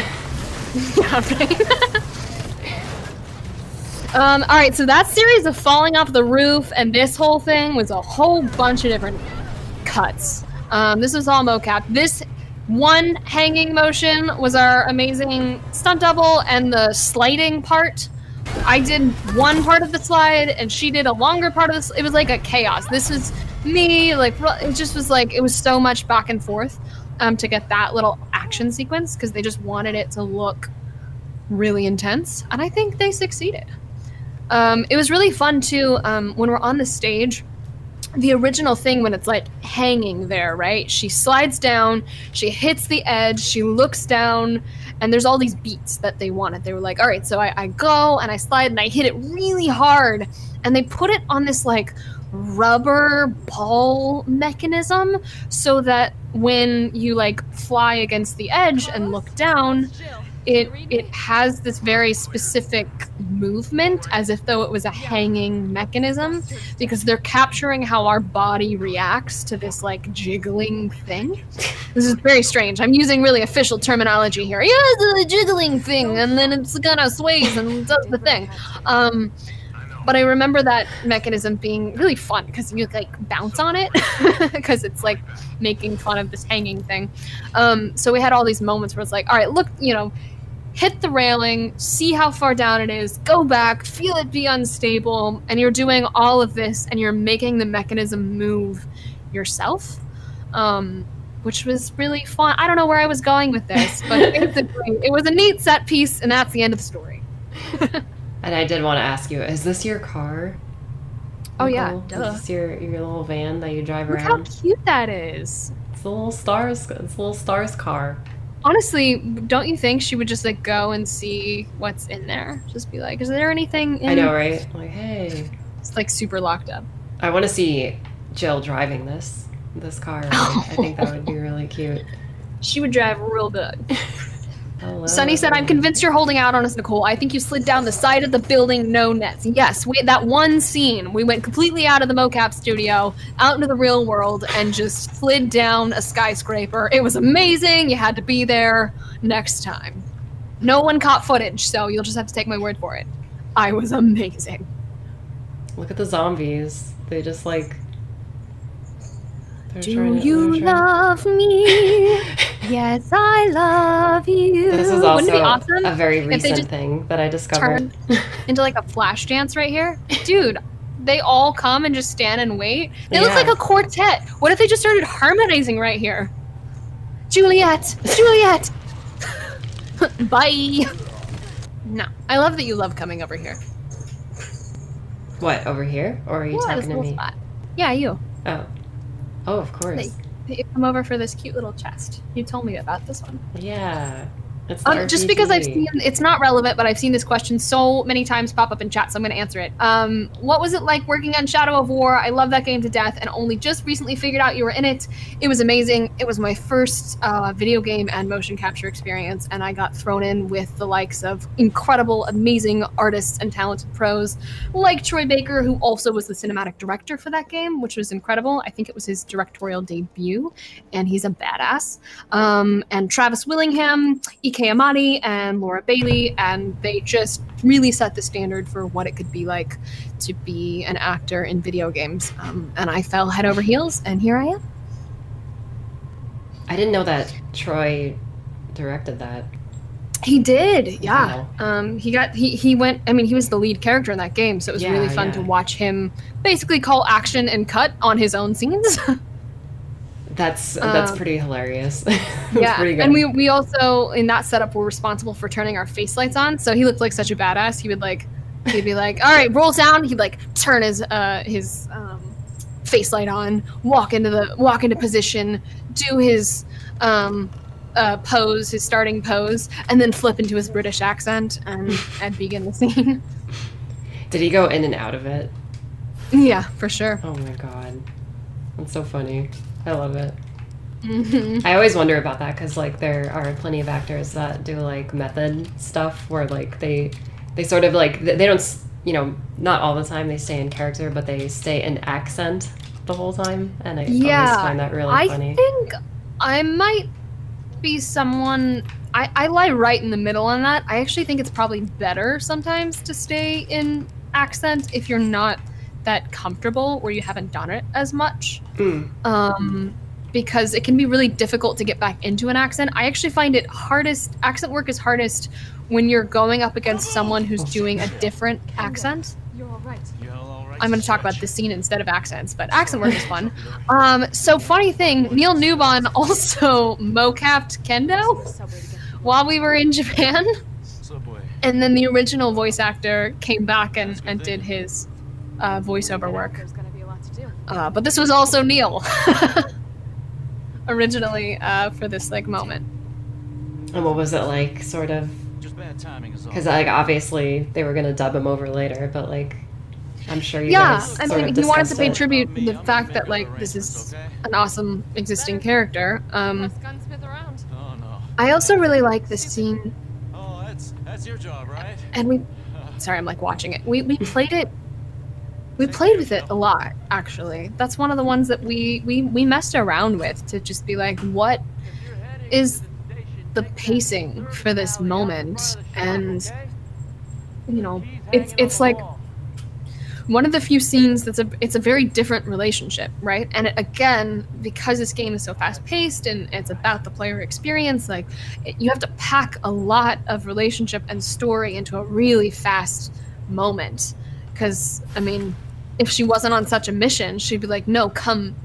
Yeah, right. All right, so that series of falling off the roof and this whole thing was a whole bunch of different cuts. This was all mocap. This one hanging motion was our amazing stunt double, and the sliding part, I did one part of the slide, and she did a longer part of this. It was like a chaos. This was me, like, it just was like, it was so much back and forth to get that little action sequence, because they just wanted it to look really intense, and I think they succeeded. It was really fun too, when we're on the stage, the original thing when it's like hanging there, right? She slides down, she hits the edge, she looks down, and there's all these beats that they wanted. They were like, all right, so I go and I slide and I hit it really hard, and they put it on this like rubber ball mechanism so that when you like fly against the edge and look down, it has this very specific movement as if though it was a hanging mechanism, because they're capturing how our body reacts to this like jiggling thing. This is very strange. I'm using really official terminology here. Yeah, it's a jiggling thing, and then it's gonna sways and does the thing. But I remember that mechanism being really fun because you like bounce on it because it's like making fun of this hanging thing. So we had all these moments where it's like, all right, look, hit the railing, see how far down it is, go back, feel it be unstable, and you're doing all of this and you're making the mechanism move yourself, which was really fun. I don't know where I was going with this, but basically it was a neat set piece, and that's the end of the story. And I did want to ask you, is this your car? Oh yeah, Nicole? duh. Is this your little van that you drive Look how around? cute that is. It's a little stars car. Honestly, don't you think she would just like go and see what's in there? Just be like, is there anything in... I know, right? Like, hey. It's like super locked up. I want to see Jill driving this car. I think that would be really cute. She would drive real good. Hello. Sunny said, I'm convinced you're holding out on us, Nicole. I think you slid down the side of the building, no nets. Yes, that one scene, we went completely out of the mocap studio, out into the real world, and just slid down a skyscraper. It was amazing. You had to be there next time. No one caught footage, so you'll just have to take my word for it. I was amazing. Look at the zombies. They just like... Do you love me? Yes, I love you. This is Wouldn't also it be awesome a very if they recent just thing that I discovered. turned into like a flash dance right here? Dude, they all come and just stand and wait. They look Yeah. like a quartet. What if they just started harmonizing right here? Juliet! Juliet! Bye! No. I love that you love coming over here. What, over here? Or are you Ooh, this talking to little me? spot. Yeah, you. Oh, of course. You come over for this cute little chest. You told me about this one. Yeah. It's the Just because I've RPG. seen, it's not relevant, but I've seen this question so many times pop up in chat, so I'm going to answer it. What was it like working on Shadow of War? I love that game to death, and only just recently figured out you were in it. It was amazing. It was my first video game and motion capture experience, and I got thrown in with the likes of incredible, amazing artists and talented pros, like Troy Baker, who also was the cinematic director for that game, which was incredible. I think it was his directorial debut, and he's a badass. And Travis Willingham, Ike Amati, and Laura Bailey, and they just really set the standard for what it could be like to be an actor in video games. And I fell head over heels, and here I am. I didn't know that Troy directed that. He did, yeah. Wow. He went. I mean, he was the lead character in that game, so it was really fun to watch him basically call action and cut on his own scenes. That's pretty hilarious. Yeah, pretty good. and we also in that setup were responsible for turning our face lights on. So he looked like such a badass. He'd be like, "All right, roll sound." He'd like turn his face light on, walk into position, do his pose, his starting pose, and then flip into his British accent and begin the scene. Did he go in and out of it? Yeah, for sure. Oh my god. That's so funny. I love it. Mm-hmm. I always wonder about that because like there are plenty of actors that do like method stuff where like they sort of like they don't, not all the time they stay in character, but they stay in accent the whole time, and I always find that really funny. I think I might be someone. I lie right in the middle on that. I actually think it's probably better sometimes to stay in accent if you're not that comfortable or you haven't done it as much. Because it can be really difficult to get back into an accent. I actually find it hardest, accent work is hardest when you're going up against someone who's doing a different accent. You're all right. I'm going to talk about this scene instead of accents, but accent work is fun. So funny thing, Neil Newbon also mocapped Kendo while we were in Japan. And then the original voice actor came back and did his voiceover work. There's gonna be a lot to do. But this was also Neil originally for this like moment. And what was it like, sort of? Just bad timing is all. Because like obviously they were gonna dub him over later, but like I'm sure you Yeah, guys I sort mean, of he wanted to discussed pay it. tribute to the fact that like this is an awesome existing character. Best gunsmith around. Oh no. I also really like this scene, Oh, that's your job, right? and sorry, I'm like watching it. We played it. We played with it a lot, actually. That's one of the ones that we messed around with to just be like, what is the pacing for this moment? And it's like one of the few scenes it's a very different relationship, right? And again, because this game is so fast paced and it's about the player experience, like you have to pack a lot of relationship and story into a really fast moment. Because I mean, if she wasn't on such a mission, she'd be like, no, come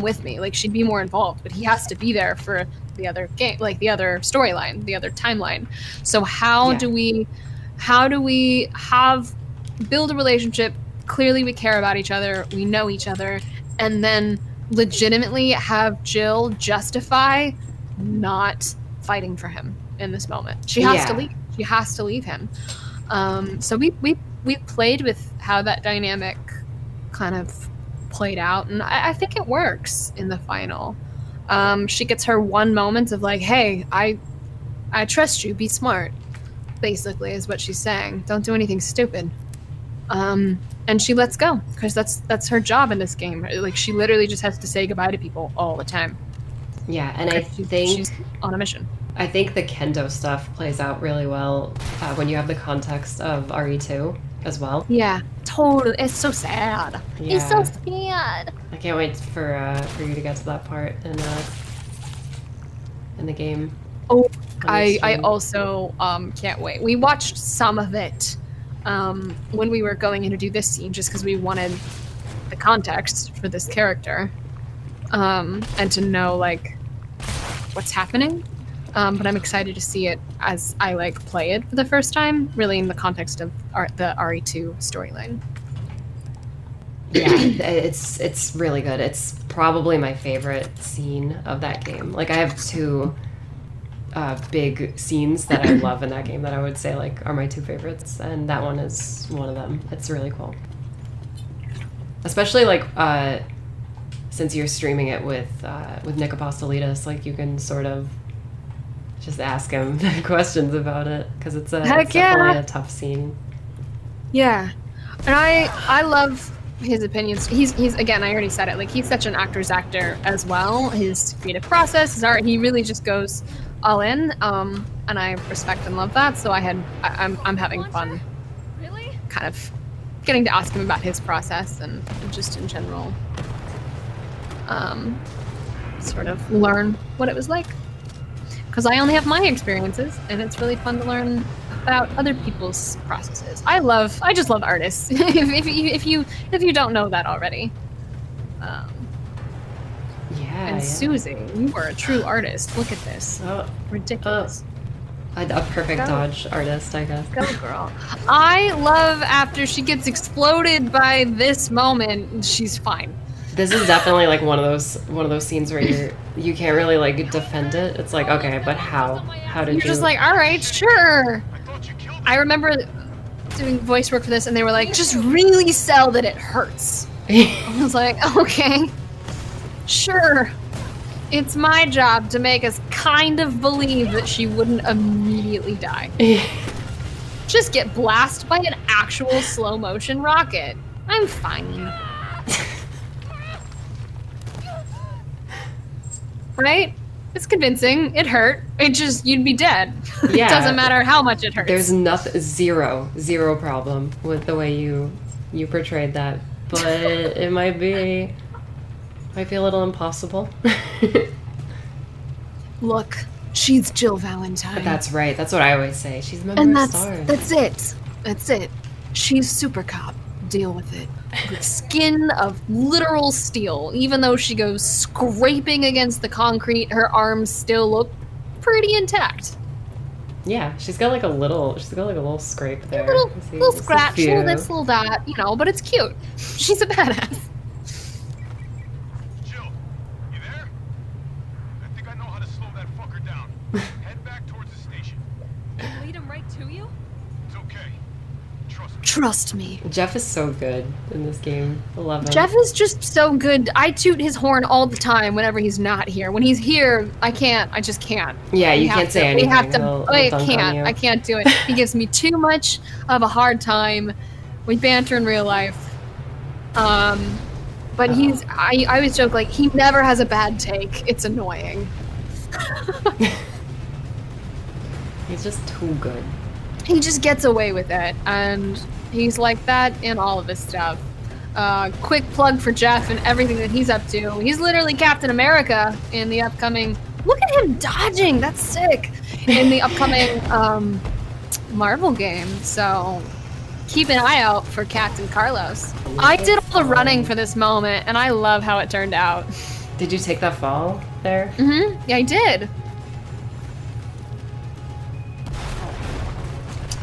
with me. Like, she'd be more involved, but he has to be there for the other game, like the other storyline, the other timeline. So how do we build a relationship? Clearly we care about each other, we know each other, and then legitimately have Jill justify not fighting for him in this moment. She has to leave. She has to leave him. So we played with how that dynamic kind of played out, and I think it works in the final. She gets her one moment of like, hey, I trust you, be smart, basically is what she's saying. Don't do anything stupid. And she lets go, because that's her job in this game. Like, she literally just has to say goodbye to people all the time. Yeah, and I think she's on a mission. I think the kendo stuff plays out really well when you have the context of RE2 as well. Yeah, totally. It's so sad. Yeah. He's so sad. I can't wait for you to get to that part in the game. Oh, I also can't wait. We watched some of it when we were going in to do this scene, just because we wanted the context for this character and to know like what's happening. But I'm excited to see it as I like play it for the first time, really in the context of the RE2 storyline. Yeah, it's really good. It's probably my favorite scene of that game. Like, I have two big scenes that I love in that game that I would say like are my two favorites, and that one is one of them. It's really cool, especially like since you're streaming it with Nick Apostolides, like you can sort of just ask him questions about it, because it's definitely a tough scene. Yeah, and I love his opinions. He's again, I already said it, like he's such an actor's actor as well. His creative process, his art, he really just goes all in, and I respect and love that. So I'm having fun, kind of getting to ask him about his process and just in general, sort of learn what it was like. Because I only have my experiences, and it's really fun to learn about other people's processes. I just love artists. if you don't know that already. And Susie, you are a true artist. Look at this. Ridiculous. A perfect dodge artist, I guess. Go, girl. I love after she gets exploded by this moment, she's fine. This is definitely like one of those scenes where you can't really like defend it. It's like, okay, but how did you're just like, all right, sure. I remember doing voice work for this, and they were like, just really sell that it hurts. I was like, okay, sure. It's my job to make us kind of believe that she wouldn't immediately die. Just get blasted by an actual slow motion rocket. I'm fine. Right? It's convincing. It hurt. It just, you'd be dead. Yeah. It doesn't matter how much it hurts. There's zero problem with the way you portrayed that, but it might be a little impossible. Look, she's Jill Valentine. That's right. That's what I always say. She's a member of STARS. That's it. She's super cop. Deal with it. With skin of literal steel. Even though she goes scraping against the concrete, her arms still look pretty intact. Yeah, she's got like a little scrape there. Little scratch, little this, little that, but it's cute. She's a badass. Jill, you there? I think I know how to slow that fucker down. Head back towards the station. Lead him right to you? It's okay. Trust me. Jeff is so good in this game. I love him. Jeff is just so good. I toot his horn all the time whenever he's not here. When he's here, I just can't. Yeah, you can't say anything. I can't do it. He gives me too much of a hard time. We banter in real life. But I always joke, like, he never has a bad take. It's annoying. He's just too good. He just gets away with it, and he's like that in all of his stuff. Quick plug for Jeff and everything that he's up to. He's literally Captain America in the upcoming. Look at him dodging. That's sick. In the upcoming Marvel game. So keep an eye out for Captain Carlos. I did all the running for this moment, and I love how it turned out. Did you take that fall there? Mm-hmm. Yeah, I did.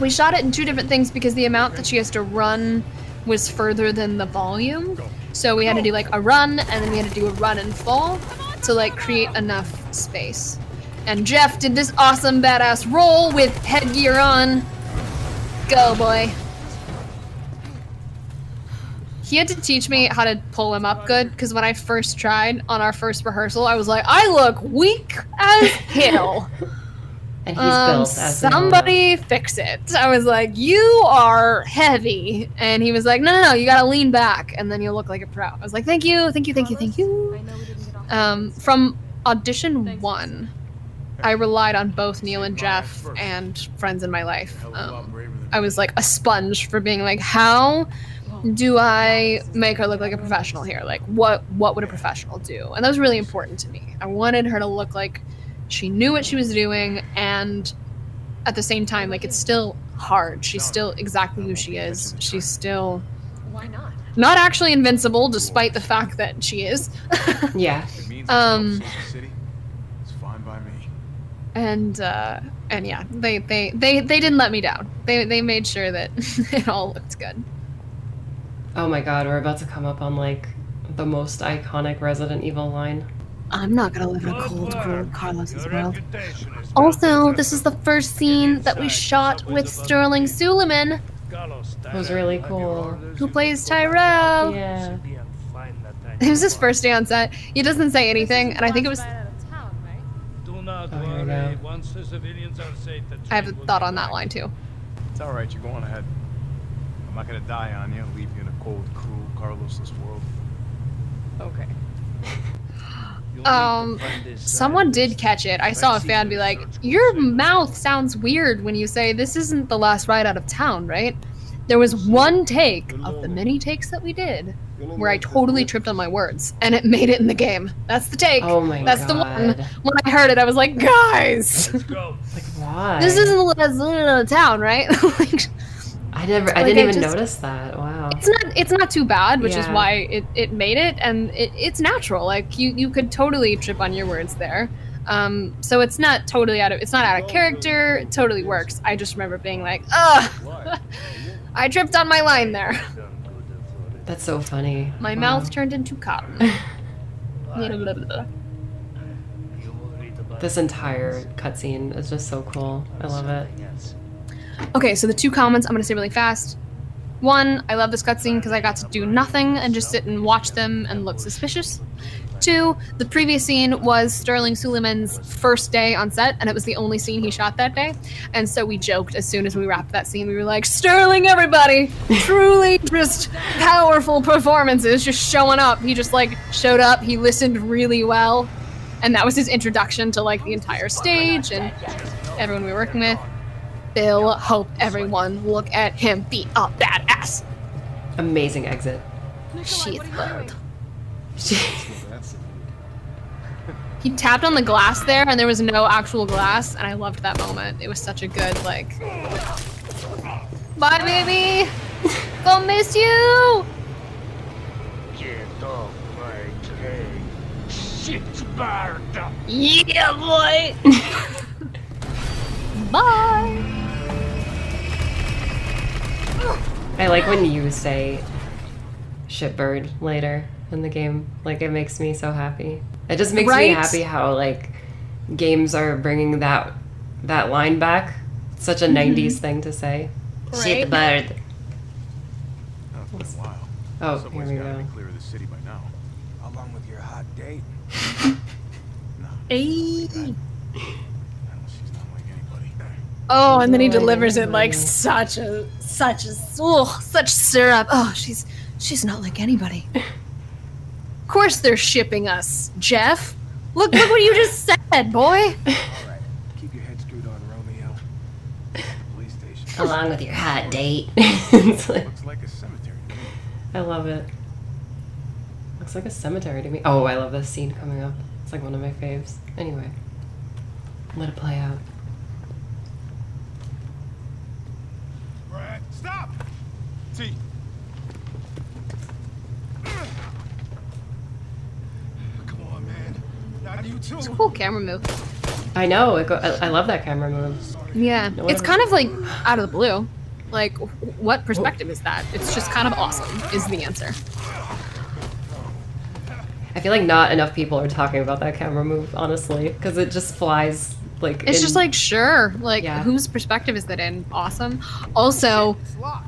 We shot it in 2 different things because the amount that she has to run was further than the volume. So we had to do like a run, and then we had to do a run and fall to like create enough space. And Jeff did this awesome badass roll with headgear on. Go, boy. He had to teach me how to pull him up good, because when I first tried on our first rehearsal, I was like, I look weak as hell. And he's built as somebody fix it. I was like, you are heavy. And he was like, no, you gotta lean back, and then you'll look like a pro. I was like, thank you. From audition 1, I relied on both Neil and Jeff and friends in my life. I was like a sponge for being like, how do I make her look like a professional here? Like, what would a professional do? And that was really important to me. I wanted her to look like she knew what she was doing, and at the same time, like, it's still hard. She's still exactly who she is. She's still not actually invincible, despite the fact that she is. Yeah. It's fine by me. And yeah, they didn't let me down. They made sure that it all looked good. Oh my god, we're about to come up on like the most iconic Resident Evil line. I'm not gonna live in a cold, cruel Carlos's world. Also, this is the first scene that we shot with Sterling Suleiman, It was really cool. who plays Tyrell. Yeah. It was his first day on set. He doesn't say anything, and I think it was. Oh, here we go. I have a thought on that line too. It's all right. You're going ahead. I'm not gonna die on you. Leave you in a cold, cruel, Carlosless world. Okay. Someone did catch it. I saw a fan be like, your mouth sounds weird when you say this isn't the last ride out of town, right? There was one take of the many takes that we did where I totally tripped on my words, and it made it in the game. That's the take. Oh my That's god. the one. When I heard it, I was like, guys, Like, why? this isn't the last ride out of town, right? Like, I didn't I even just- notice that. Wow. it's not too bad, which is Yeah. why it made it, and it's natural. Like you could totally trip on your words there. So it's not totally out of character. It totally works. I just remember being like, ugh, I tripped on my line there. That's so funny. My Wow. mouth turned into cotton. This entire cutscene is just so cool. I love it. Okay, so the 2 comments I'm gonna say really fast. 1, I love this cutscene because I got to do nothing and just sit and watch them and look suspicious. 2, the previous scene was Sterling Suleiman's first day on set, and it was the only scene he shot that day. And so we joked as soon as we wrapped that scene. We were like, Sterling, everybody! Truly just powerful performances just showing up. He just like showed up, he listened really well, and that was his introduction to like the entire stage and everyone we were working with. Bill, hope everyone look at him be a badass. Amazing exit. She's good. He tapped on the glass there, and there was no actual glass, and I loved that moment. It was such a good, like, bye, baby! Gonna miss you! Get off my train. Shit, bird. Yeah, boy! Bye! I like when you say shitbird later in the game. Like, it makes me so happy. It just makes me Right? happy how, like, games are bringing that line back. It's such a 90s thing to say. Right? Shitbird. Oh, it's been a while. Oh, Someone's here we gotta go. be clear of the city by now. Along with your hot date. Hey. No, she's not like anybody. Oh, and then he Boy, delivers it like boy. such syrup. Oh, she's not like anybody. Of course they're shipping us, Jeff. Look what you just said, boy. All right, keep your head screwed on, Romeo. Police station. Along with your hot date. It's like- Looks like a cemetery to me. I love it. Looks like a cemetery to me. Oh, I love this scene coming up. It's like one of my faves. Anyway, let it play out. Brad, stop! T. Come on, man. Not you too. It's a cool camera move. I know. I love that camera move. Yeah, No, it's whatever. kind of like out of the blue. Like, what perspective is that? It's just kind of awesome, is the answer. I feel like not enough people are talking about that camera move, honestly, because it just flies like. It's just like, sure, like, Yeah. whose perspective is that in? Awesome. Also,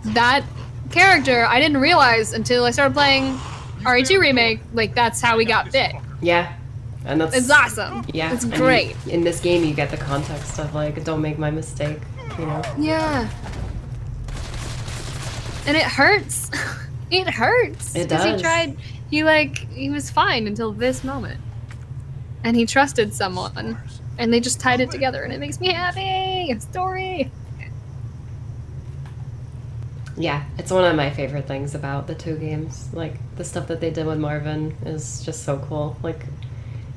that character, I didn't realize until I started playing RE2 Remake, like, that's how he got bit. Yeah, and that's It's awesome. Yeah, It's and great. in this game, you get the context of like, don't make my mistake, you know. Yeah. And it hurts. It hurts. It 'Cause does. he tried, he was fine until this moment. And he trusted someone. And they just tied it together and it makes me happy. Story. Yeah, it's one of my favorite things about the two games. Like the stuff that they did with Marvin is just so cool. Like,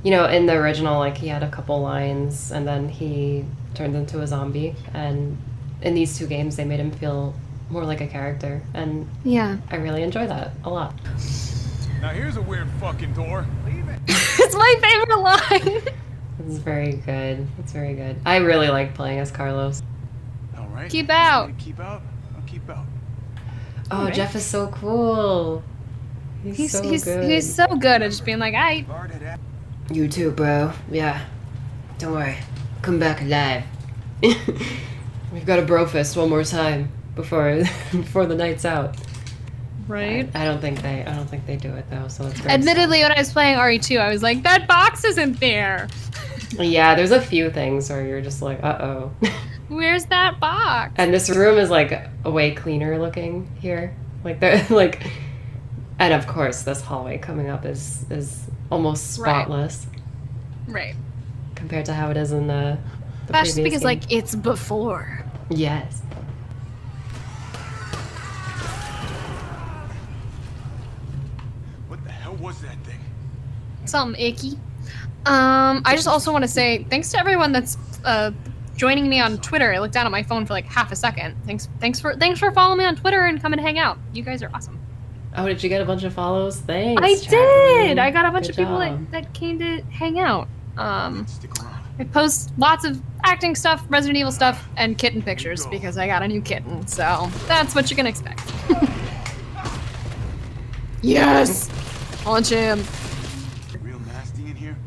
you know, in the original, like he had a couple lines and then he turned into a zombie. And in these two games, they made him feel more like a character, and Yeah. I really enjoy that a lot. Now here's a weird fucking door. Leave it. It's my favorite line. It's very good. It's very good. I really like playing as Carlos. All right. Keep out. Keep out. I'll keep out. Oh, Alright. Jeff is so cool. He's so good. He's so good at just being like, I Guard had asked. You too, bro. Yeah. Don't worry. Come back alive. We've got a bro fist one more time before the night's out. right. I don't think they do it though, so it's very Admittedly, when I was playing RE2, I was like, that box isn't there. sad. Yeah, there's a few things where you're just like, uh-oh. Where's that box? And this room is like way cleaner looking here. Like they're like, and of course this hallway coming up is almost Right. spotless Right. compared to how it is in the That's just previous because, game. like, it's before. Yes. What the hell was that thing? Something icky. I just also want to say thanks to everyone that's joining me on Twitter. I looked down at my phone for like half a second. Thanks for following me on Twitter and coming to hang out. You guys are awesome. Oh, did you get a bunch of follows? Thanks. I Chapman. did. I got a bunch Good of people job. that came to hang out. Stick around. I post lots of acting stuff, Resident Evil stuff, and kitten pictures because I got a new kitten. So that's what you can expect. Yes, punch him. Real nasty in here.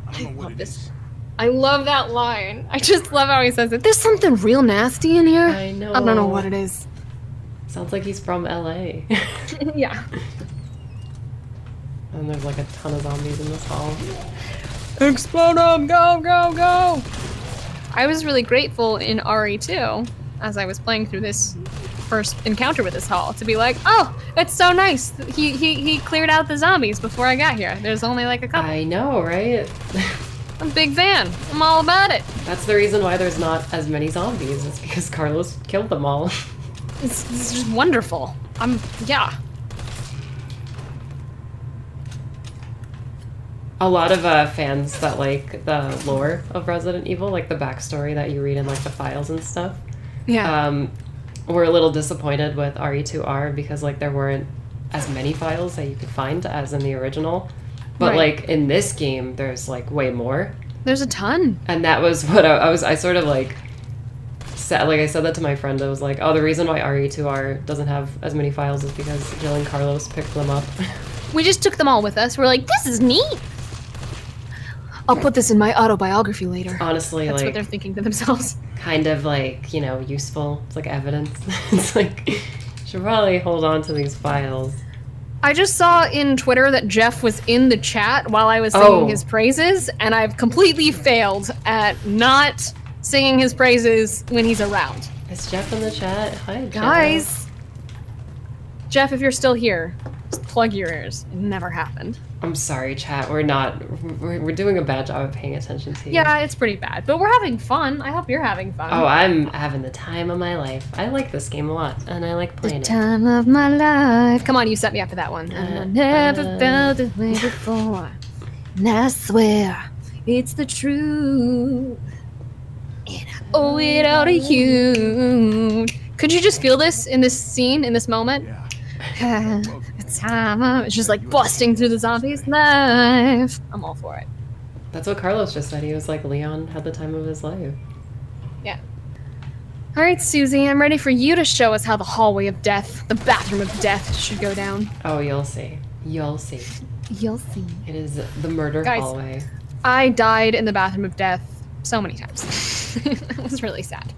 I don't know what love it this. is. I love that line. I just love how he says it. There's something real nasty in here. I know. I don't know what it is. Sounds like he's from LA. Yeah. And there's like a ton of zombies in this hall. Explode them! Go, go, go! I was really grateful in RE2 as I was playing through this first encounter with this hall to be like, oh, it's so nice. He cleared out the zombies before I got here. There's only like a couple. I know, right? I'm a big fan. I'm all about it. That's the reason why there's not as many zombies. It's because Carlos killed them all. It's just wonderful. Yeah. A lot of fans that like the lore of Resident Evil, like the backstory that you read in like the files and stuff, Yeah. were a little disappointed with RE2R because like there weren't as many files that you could find as in the original. But Right. like in this game, there's like way more. There's a ton. And that was what I sort of like said, like I said that to my friend. I was like, oh, the reason why RE2R doesn't have as many files is because Jill and Carlos picked them up. We just took them all with us. We're like, this is neat. I'll put this in my autobiography later. Honestly, That's what like they're thinking to themselves. kind of like, you know, useful. It's like evidence. It's like, should probably hold on to these files. I just saw in Twitter that Jeff was in the chat while I was singing Oh. his praises, and I've completely failed at not singing his praises when he's around. Is Jeff in the chat? Hi, Jeff. Guys! Jeff, if you're still here, just plug your ears. It never happened. I'm sorry, chat. We're doing a bad job of paying attention to you. Yeah, it's pretty bad, but we're having fun. I hope you're having fun. Oh, I'm having the time of my life. I like this game a lot, and I like playing the time of my life. Come on, you set me up for that one. And I never felt this way before. And I swear it's the truth. And I owe it all to you. Could you just feel this in this scene, in this moment? Yeah. It's just like busting through the zombies' life. I'm all for it. That's what Carlos just said. He was like, Leon had the time of his life. Yeah. All right, Susie, I'm ready for you to show us how the hallway of death, the bathroom of death, should go down. Oh, you'll see. You'll see. You'll see. It is the murder Guys. hallway. I died in the bathroom of death so many times. It was really sad.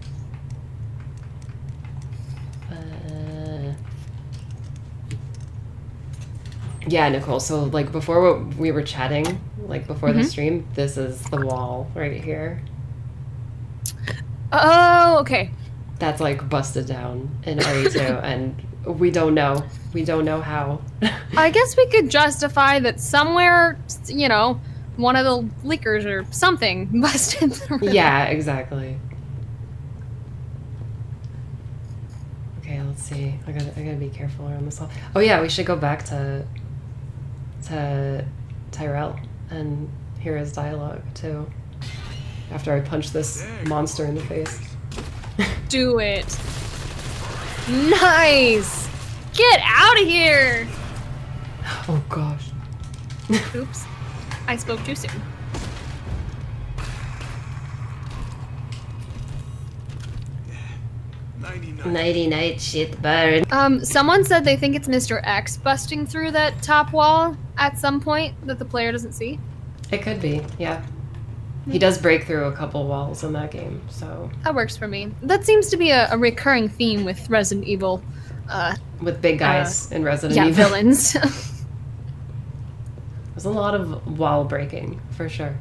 Yeah, Nicole, so like before we were chatting, like before the stream, this is the wall right here. Oh, okay. That's like busted down in RE2 and we don't know how. I guess we could justify that somewhere, you know, one of the leakers or something busted through. Yeah, exactly. Okay, let's see. I gotta be careful around this wall. Oh yeah, we should go back to Tyrell and hear his dialogue too. After I punch this monster in the face. Do it. Nice. Get out of here. Oh gosh. Oops. I spoke too soon. Nighty night shit bird. Someone said they think it's Mr. X busting through that top wall at some point that the player doesn't see. It could be, yeah. He does break through a couple walls in that game, so. That works for me. That seems to be a recurring theme with Resident Evil. With big guys in Resident Yeah, Evil. villains. There's a lot of wall breaking, for sure.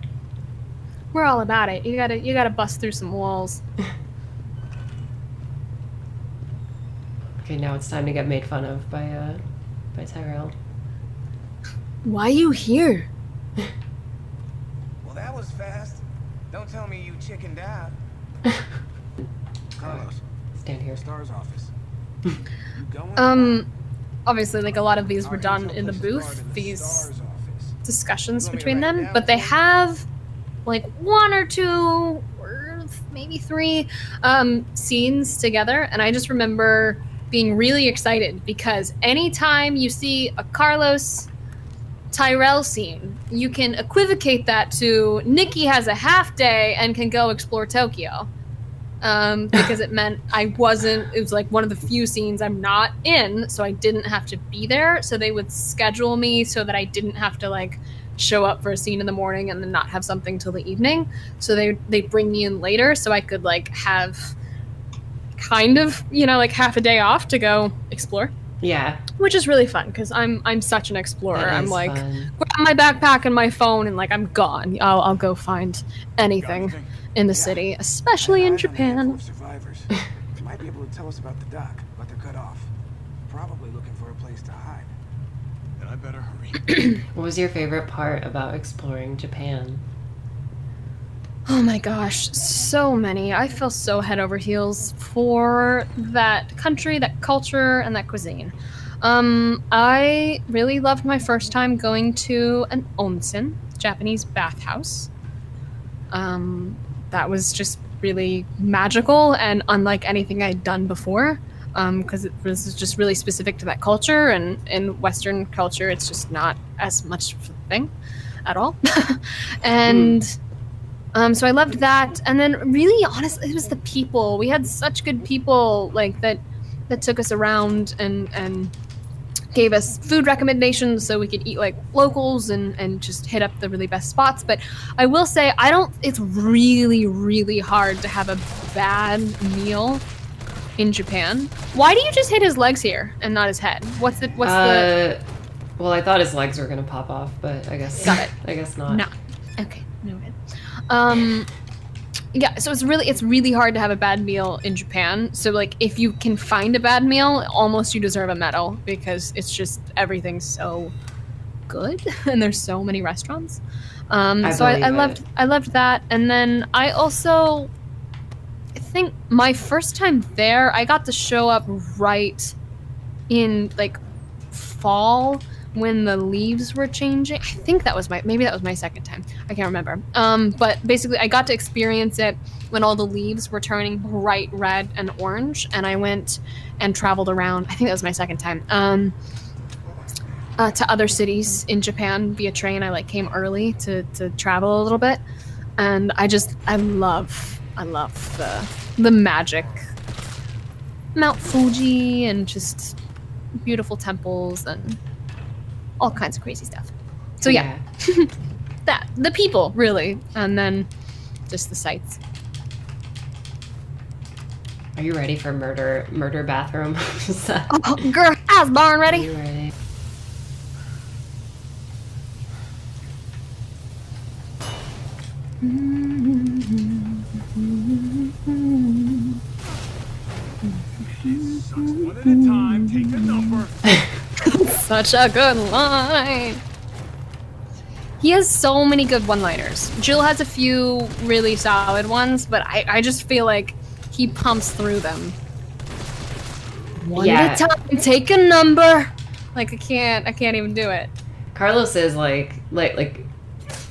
We're all about it. You gotta bust through some walls. Okay, now it's time to get made fun of by Tyrell. Why you here? Well, that was fast. Don't tell me you chickened out. Carlos, Stand here. Star's office. You going? Obviously, like a lot of these were done in the booth, these discussions between them, but they have like one or two, or maybe three scenes together, and I just remember being really excited because anytime you see a Carlos Tyrell scene, you can equivocate that to Nikki has a half day and can go explore Tokyo. Because it meant it was like one of the few scenes I'm not in, so I didn't have to be there. So they would schedule me so that I didn't have to like show up for a scene in the morning and then not have something till the evening. So they'd bring me in later so I could like have kind of, you know, like half a day off to go explore. Yeah. Which is really fun because I'm such an explorer. That I'm is like, fun. grab my backpack and my phone and like I'm gone. I'll go find anything in the city, especially in Japan. Survivors. You might be able to tell us about the dock, but they're cut off. Probably looking for a place to hide. Then I better hurry. What was your favorite part about exploring Japan? Oh my gosh, so many. I feel so head over heels for that country, that culture, and that cuisine. I really loved my first time going to an onsen, Japanese bathhouse. That was just really magical and unlike anything I'd done before, because it was just really specific to that culture, and in Western culture, it's just not as much of a thing at all. And so I loved that. And then really, honestly, it was the people. We had such good people like that took us around and gave us food recommendations so we could eat like locals and just hit up the really best spots. But I will say, it's really, really hard to have a bad meal in Japan. Why do you just hit his legs here and not his head? What's the Well, I thought his legs were gonna pop off, but I guess Got it. I guess not. No. Okay, no good. Yeah, so it's really hard to have a bad meal in Japan. So like if you can find a bad meal, almost you deserve a medal because it's just everything's so good, and there's so many restaurants. I So I believe it. loved that, and then I also think my first time there, I got to show up right in like fall when the leaves were changing. I think that was maybe that was my second time. I can't remember. But basically, I got to experience it when all the leaves were turning bright red and orange, and I went and traveled around. I think that was my second time. To other cities in Japan via train. I like came early to travel a little bit, and I love the magic, Mount Fuji, and just beautiful temples and all kinds of crazy stuff. So yeah. That the people really, and then just the sights. Are you ready for murder bathroom? Oh, girl, I was born Are ready. you ready? Sucks one at a time. Take a number. Such a good line. He has so many good one-liners. Jill has a few really solid ones, but I just feel like he pumps through them. One at a time, take a number. Like I can't even do it. Carlos is like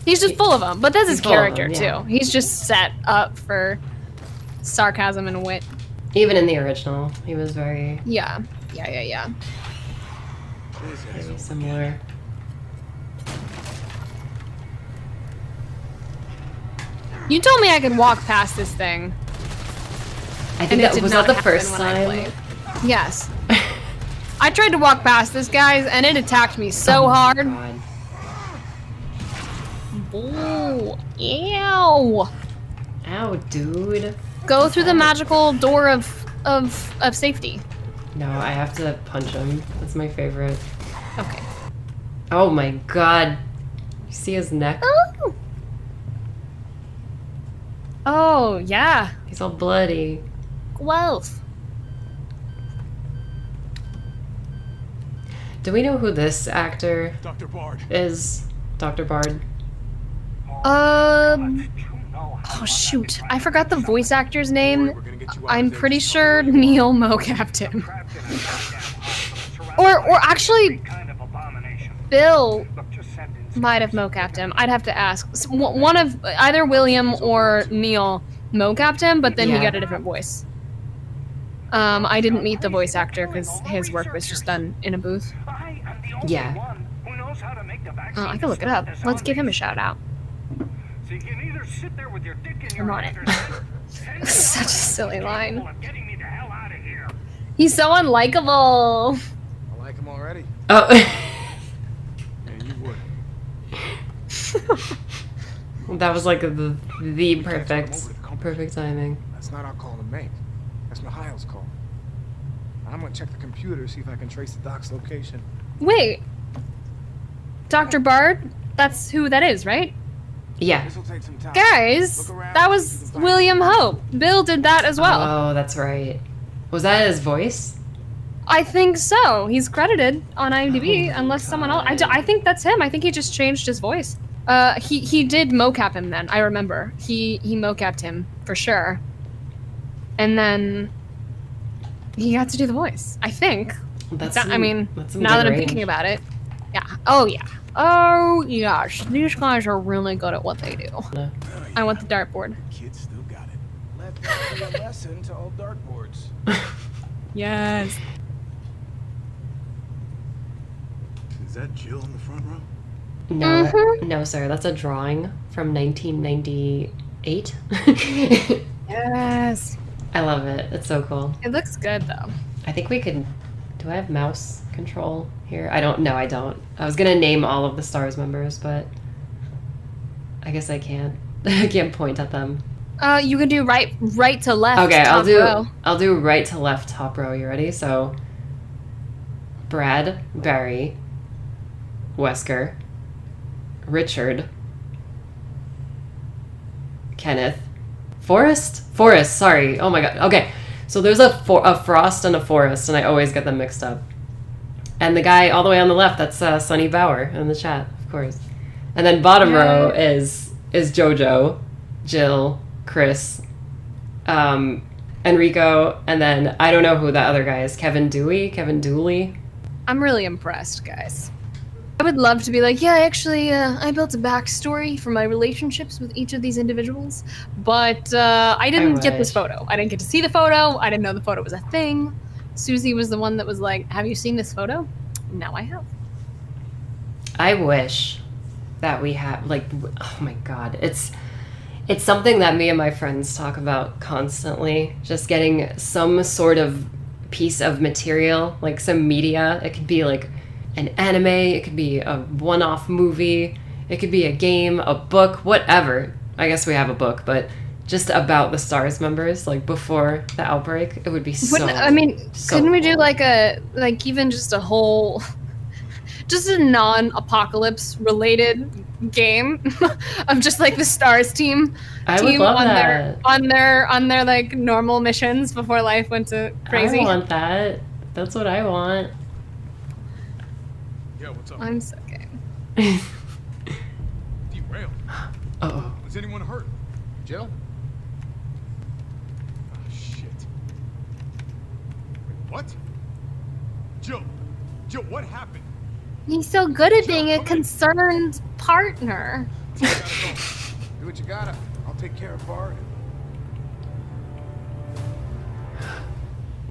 He's just full of them, but that's his He's full of character them, yeah. too. He's just set up for sarcasm and wit. even in the original, he was very Yeah. very similar. You told me I could walk past this thing. I And think it that did was not that the happen first when I time. played. Yes. I tried to walk past this, guys, and it attacked me so hard. God. Ooh, ew. Ow, dude. Go through the magical door of safety. No, I have to punch him. That's my favorite. Okay. Oh my god. You see his neck? Oh, yeah. He's all bloody. Gross. Do we know who this actor Dr. Bard. is? Dr. Bard? Oh shoot. I forgot the voice actor's name. I'm pretty sure Neil mocapped him. Or actually, Bill might have mocapped him. I'd have to ask. One of either William or Neil mocapped him, but then he Yeah. got a different voice. I didn't meet the voice actor because his work was just done in a booth. Yeah. I can look it up. Let's give him a shout out. So you can either sit there with your dick in I'm your on ass it. or Such a silly line. of getting me the hell out of here. He's so unlikable. I like him already. Oh. And you would. That was like the perfect timing. That's not our call to make. That's Mikhail's call. I'm gonna check the computer, see if I can trace the doc's location. Wait. Dr. Bard? That's who that is, right? Yeah. This'll take some time. Guys, Look around, that see was if you can find William Hope. Bill did that as well. Oh, that's right. Was that his voice? I think so. He's credited on IMDb, Oh my unless someone else. God. I think that's him. I think he just changed his voice. He did mocap him then. I remember. He mocapped him for sure. And then he got to do the voice. I think. That's I mean, that's some now that good I'm range. thinking about it. Yeah. Oh yeah. Oh gosh. These guys are really good at what they do. I want the dartboard. Kids still got it. Let that be a lesson to all dartboards. Yes. Is that Jill in the front row? No, Mhm. no, sir. That's a drawing from 1998. Yes. I love it. It's so cool. It looks good though. I think we could. Do I have mouse control here? I don't. No, I don't. I was gonna name all of the stars members, but I guess I can't. I can't point at them. You can do right to left. Okay, top row. I'll do right to left top row. You ready? So Brad, Barry, Wesker, Richard, Kenneth, Forrest, sorry. Oh my god. Okay. So there's a Frost and a Forrest, and I always get them mixed up. And the guy all the way on the left, that's Sonny Bauer in the chat, of course. And then bottom row is JoJo, Jill, Chris, Enrico, and then I don't know who that other guy is. Kevin Dooley. I'm really impressed, guys. I would love to be like, yeah, actually, I built a backstory for my relationships with each of these individuals, but I didn't get this photo. I didn't get to see the photo. I didn't know the photo was a thing. Susie was the one that was like, have you seen this photo? Now I have. I wish that we had, like, oh my god, it's something that me and my friends talk about constantly, just getting some sort of piece of material, like some media. It could be like an anime, it could be a one-off movie, it could be a game, a book, whatever. I guess we have a book, but just about the STARS members, like before the outbreak, it would be so couldn't we do like even just a whole just a non-apocalypse related game of just like the STARS team I would love that. on their like normal missions before life went to crazy. I want that. That's what I want. Yeah, what's up? I'm so game. Derailed. Uh-oh. Was anyone hurt? Jill? Oh, shit. Wait, what? Jill, what happened? He's so good at being a concerned partner. You gotta go. Do what you gotta. I'll take care of Bard.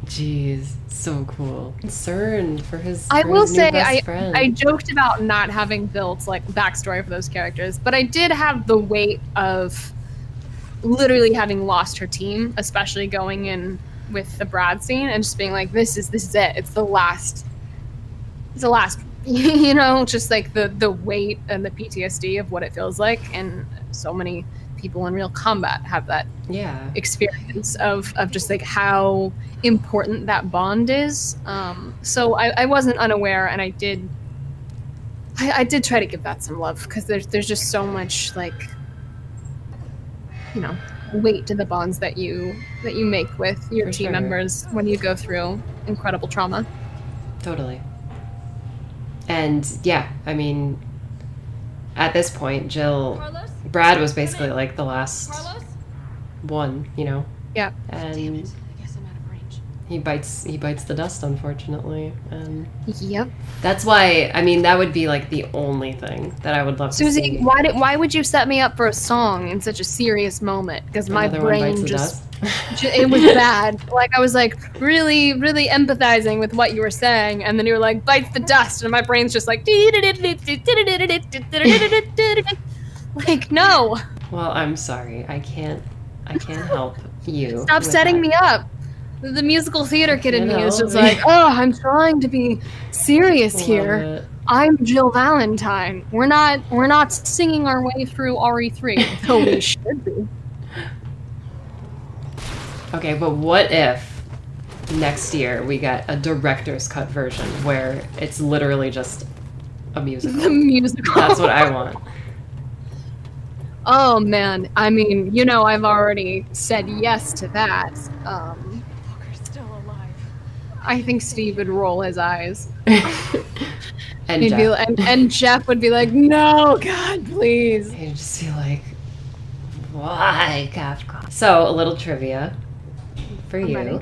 Jeez, so cool. Concerned for his. I for will his new say, best friend. I joked about not having built like backstory for those characters, but I did have the weight of literally having lost her team, especially going in with the Brad scene and just being like, this is it. It's the last. You know, just like the weight and the PTSD of what it feels like, and so many people in real combat have that experience of just like how important that bond is. So I wasn't unaware, and I did try to give that some love, because there's just so much like, you know, weight to the bonds that you make with your team members when you go through incredible trauma. Totally. And yeah, I mean, at this point, Brad was basically like the last one, you know? Yeah. And I guess I'm out of range. he bites the dust, unfortunately. And Yep. that's why, I mean, that would be like the only thing that I would love to see. Susie, why would you set me up for a song in such a serious moment? Because my Another one bites brain the just dust? it was bad. Like I was like really, really empathizing with what you were saying, and then you were like bites the dust, and my brain's just like like no. Well, I'm sorry. I can't help you. Stop with setting that. me up. The musical theater kid in You me is know, just like, oh, I'm trying to be serious Love here. it. I'm Jill Valentine. We're not singing our way through RE3, though we should be. Okay, but what if next year we get a director's cut version where it's literally just a musical? The musical. That's what I want. Oh man, I mean, you know, I've already said yes to that. Walker's still alive. I think Steve would roll his eyes. And He'd Jeff. be like, and Jeff would be like, no, God, please. He'd just be like, why, Kafka? So, a little trivia for I'm you. ready.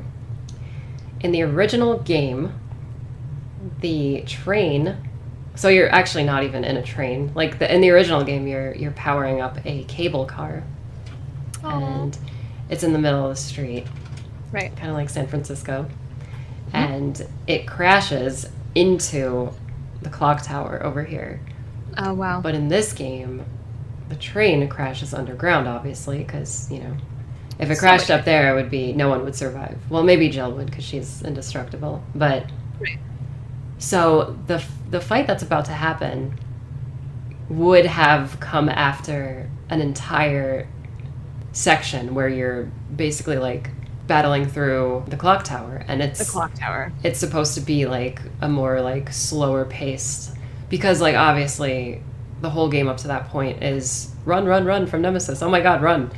In the original game, the train... So you're actually not even in a train. Like, in the original game, you're powering up a cable car. And it's in the middle of the street. Right. Kind of like San Francisco. And it crashes into the clock tower over here. Oh, wow. But in this game, the train crashes underground, obviously, because, you know, if it crashed up there, it would be, no one would survive. Well, maybe Jill would, because she's indestructible. But, so the fight that's about to happen would have come after an entire section where you're basically, like, battling through the clock tower, and it's The clock tower. it's supposed to be like a more like slower paced, because like obviously the whole game up to that point is run from Nemesis, oh my god, run.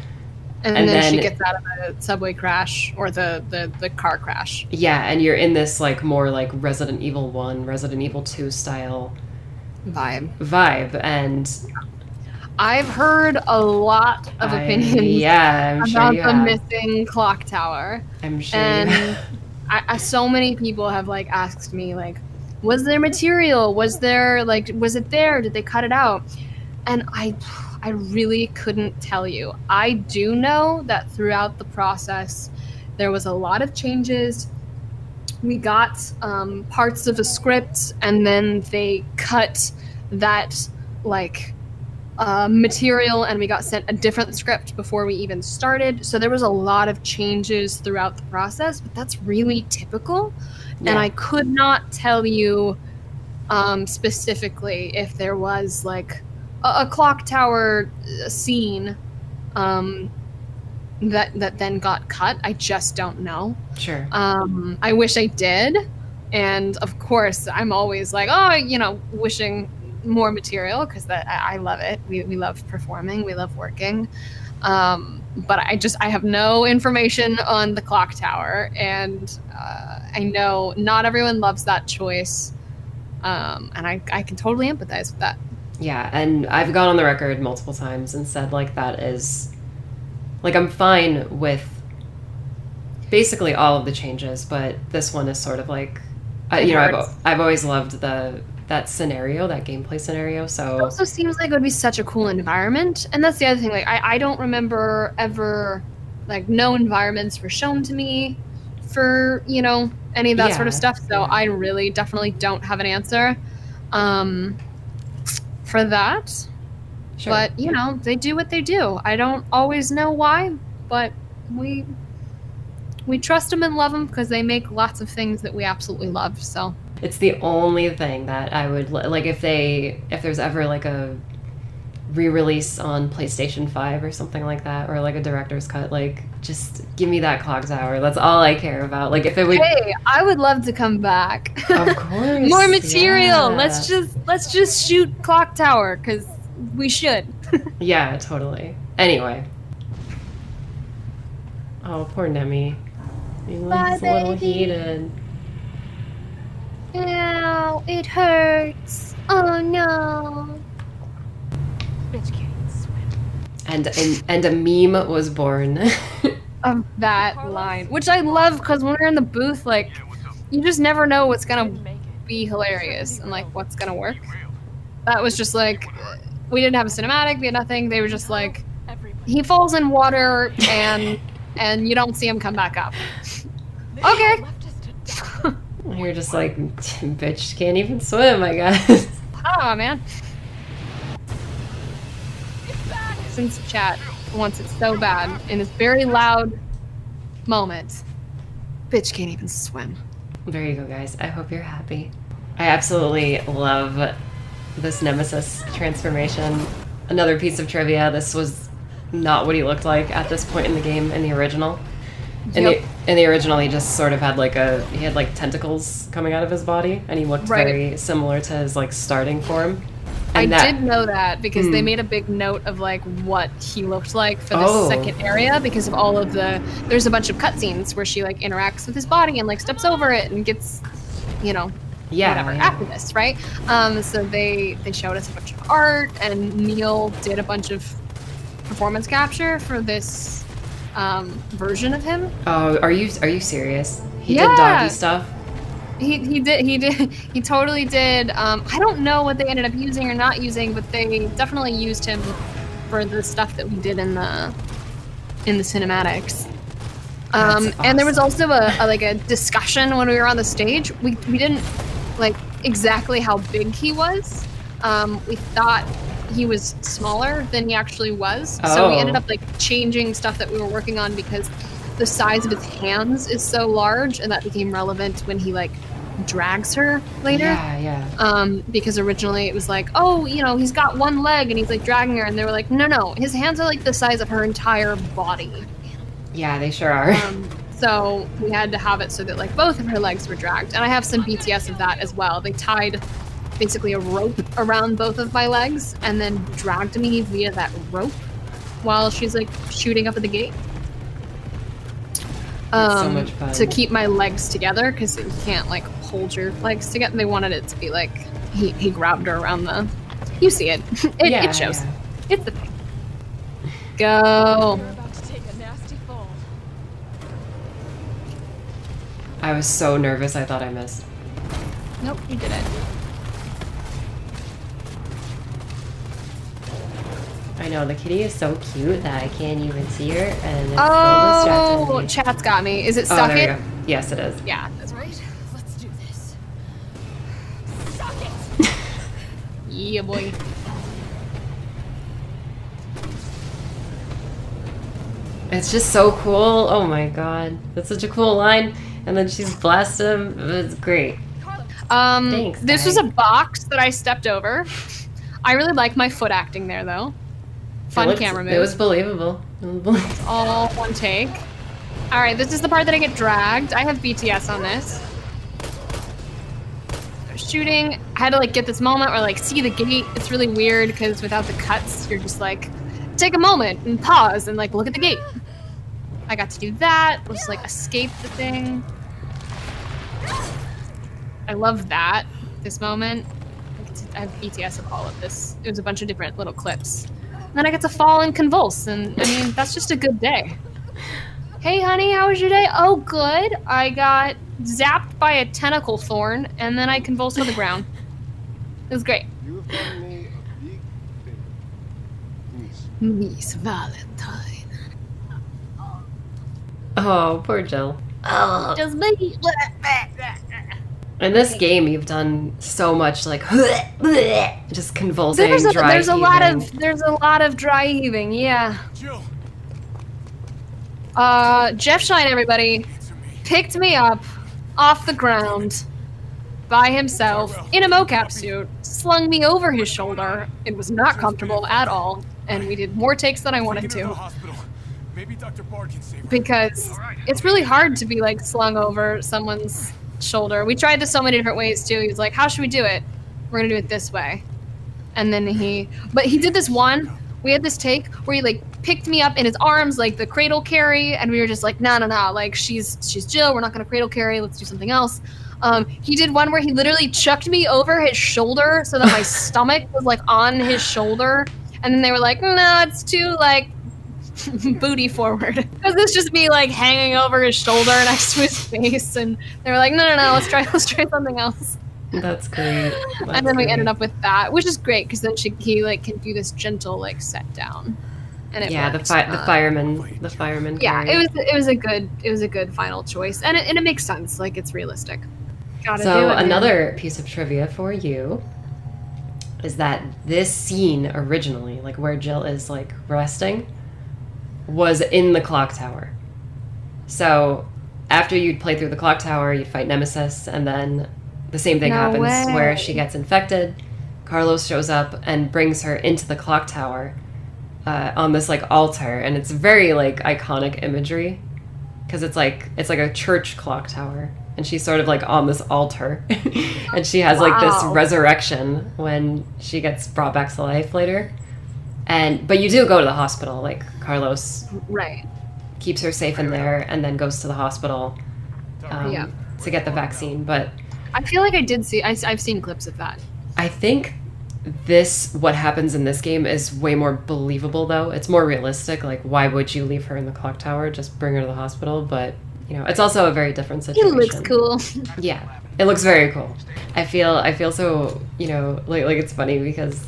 And then she gets out of the subway crash or the car crash. Yeah, and you're in this like more like Resident Evil 1, Resident Evil 2 style vibe, and I've heard a lot of opinions I'm sure about you the have. missing clock tower. I'm sure you And have. so many people have like asked me like, was there material? Was it there? Did they cut it out? And I really couldn't tell you. I do know that throughout the process, there was a lot of changes. We got parts of a script, and then they cut that like material, and we got sent a different script before we even started. So there was a lot of changes throughout the process, but that's really typical. Yeah. And I could not tell you specifically if there was like a clock tower scene that then got cut. I just don't know. Sure. I wish I did. And of course, I'm always like, wishing more material, because I love it. We love performing. We love working. But I have no information on the clock tower. And I know not everyone loves that choice. And I can totally empathize with that. Yeah, and I've gone on the record multiple times and said, like, that is... Like, I'm fine with basically all of the changes, but this one is sort of like... I've always loved that scenario, that gameplay scenario, so... It also seems like it would be such a cool environment, and that's the other thing, like, I don't remember ever, like, no environments were shown to me for, any of that sort of stuff, so I really definitely don't have an answer for that. Sure. But, they do what they do. I don't always know why, but we trust them and love them because they make lots of things that we absolutely love, so... It's the only thing that I would... Like, if there's ever, like, a re-release on PlayStation 5 or something like that, or, like, a director's cut, like, just give me that clock tower. That's all I care about. Like, if it would... Hey, I would love to come back. Of course. More material. Yeah. Let's just shoot clock tower, because we should. Yeah, totally. Anyway. Oh, poor Nemi. He looks a little heated. Ow, it hurts. Oh no. Bitch can't even swim. And a meme was born. Of that line, which I love, because when we're in the booth, like, you just never know what's gonna be hilarious and like what's gonna work. That was just like, we didn't have a cinematic, we had nothing. They were just like, he falls in water and you don't see him come back up. Okay. You're just like, bitch can't even swim, I guess. Oh man. Since chat wants it so bad in this very loud moment. Bitch can't even swim. There you go, guys. I hope you're happy. I absolutely love this Nemesis transformation. Another piece of trivia, this was not what he looked like at this point in the game in the original. In the original, he just sort of had he had like tentacles coming out of his body, and he looked very similar to his like starting form. And I did know that because they made a big note of like what he looked like for the second area, because of all of there's a bunch of cutscenes where she like interacts with his body and like steps over it and gets, whatever after this, right? So they showed us a bunch of art, and Neil did a bunch of performance capture for this version of him. Oh, are you serious? He did doggy stuff? He totally did. I don't know what they ended up using or not using, but they definitely used him for the stuff that we did in the cinematics. Awesome. And there was also a discussion when we were on the stage. We didn't like exactly how big he was. We thought he was smaller than he actually was. So we ended up like changing stuff that we were working on because the size of his hands is so large, and that became relevant when he like drags her later. Yeah. Because originally it was like, he's got one leg and he's like dragging her, and they were like, no, his hands are like the size of her entire body. Yeah, they sure are. So we had to have it so that like both of her legs were dragged, and I have some BTS of that as well. They tied basically a rope around both of my legs and then dragged me via that rope. while she's like shooting up at the gate. So much fun. To keep my legs together, because you can't like hold your legs together. They wanted it to be like he grabbed her around the. You see it. It shows. Yeah. It's the thing. Go. You're about to take a nasty fall. I was so nervous, I thought I missed. Nope, you did it. I know, the kitty is so cute that I can't even see her, and it's so Oh, distracting me. chat's got me. Is it Oh, stuck there it? we go. Yes, it is. Yeah, that's right. Right, let's do this. Suck it! Yeah, boy. It's just so cool. Oh my god. That's such a cool line. And then she's blasted him. It's great. Thanks, This was guy. a box that I stepped over. I really like my foot acting there, though. Fun camera move. It was believable. All one take. All right, this is the part that I get dragged. I have BTS on this. Shooting. I had to like get this moment where like see the gate. It's really weird because without the cuts, you're just like take a moment and pause and like look at the gate. I got to do that. Just like escape the thing. I love that. This moment. I have BTS of all of this. It was a bunch of different little clips. And then I get to fall and convulse, and I mean that's just a good day. Hey honey, how was your day? Oh good. I got zapped by a tentacle thorn, and then I convulsed to the ground. It was great. You've done me a big favor. Miss Valentine. Oh, poor Jill. Just me. In this game, you've done so much like just convulsing, There's a dry lot heaving. of dry heaving, yeah. Jill, Jeff Shine, everybody, answer me. picked me up off the ground by himself in a mocap suit, slung me over his shoulder. It was not comfortable at all, and we did more takes than I wanted Take her to the to. hospital. Maybe Dr. Bard can save her. Because it's really hard to be like slung over someone's shoulder. We tried this so many different ways too. He was like, how should we do it? We're gonna do it this way. And then he did this one. We had this take where he like picked me up in his arms like the cradle carry, and we were just like, no, like she's Jill, we're not gonna cradle carry, let's do something else. He did one where he literally chucked me over his shoulder so that my stomach was like on his shoulder, and then they were like, no, it's too like booty forward. Because it's just me like hanging over his shoulder next to his face, and they were like, no, let's try something else. That's great. And then we ended up with that, which is great because then he like can do this gentle like set down, and it Yeah, worked. the fireman. Yeah, carry. it was a good final choice, and it makes sense. Like it's realistic. Gotta do So it, man. another piece of trivia for you is that this scene originally, like where Jill is like resting, was in the clock tower. So after you'd play through the clock tower, you'd fight Nemesis, and then the same thing No happens way. where she gets infected. Carlos shows up and brings her into the clock tower on this like altar, and it's very like iconic imagery because it's like a church clock tower, and she's sort of like on this altar, and she has like this Wow. resurrection when she gets brought back to life later. But you do go to the hospital. Like Carlos Right. keeps her safe in there, and then goes to the hospital Yeah. to get the vaccine. But I feel like I did see. I've seen clips of that. I think what happens in this game is way more believable, though. It's more realistic. Like, why would you leave her in the clock tower? Just bring her to the hospital. But, you know, it's also a very different He situation. looks cool. Yeah, it looks very cool. I feel so, you know, like it's funny because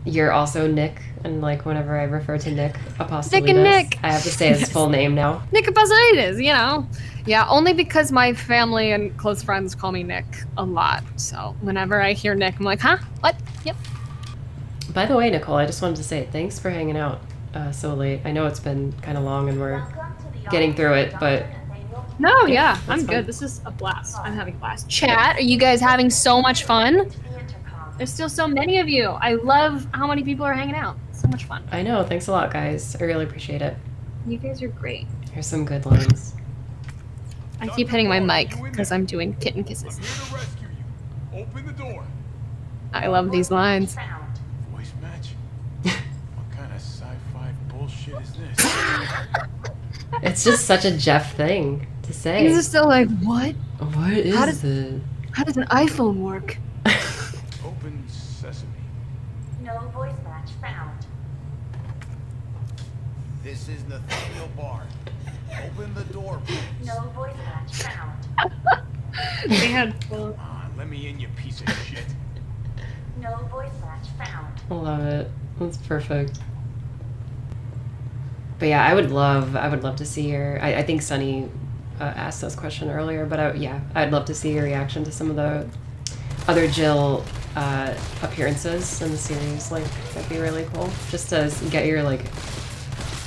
you're also Nick, and like whenever I refer to Nick Apostolides, Nick and Nick. I have to say his full name now. Nick Apostolides, you know. Yeah, only because my family and close friends call me Nick a lot. So whenever I hear Nick, I'm like, huh? What? Yep. By the way, Nicole, I just wanted to say thanks for hanging out so late. I know it's been kind of long and we're getting through it, but No, yeah, I'm that's fine. good. This is a blast. I'm having a blast. Chat, are you guys having so much fun? There's still so many of you. I love how many people are hanging out. So much fun. I know. Thanks a lot, guys. I really appreciate it. You guys are great. Here's some good lines. I keep hitting my mic because I'm doing kitten kisses. I'm here to rescue you. Open the door. I love these lines. Voice match? What kind of sci-fi bullshit shit is this? It's just such a Jeff thing to say. He's just still like, what? What is this? How does an iPhone work? Open sesame. No voice match found. This is Nathaniel Bard. Open the door, please. No voice match found. They had fun. Come on, let me in, you piece of shit. No voice match found. I love it. That's perfect. But yeah, I would love to see your. I think Sunny asked this question earlier, but I'd love to see your reaction to some of the other Jill appearances in the series. Like, that'd be really cool, just to get your like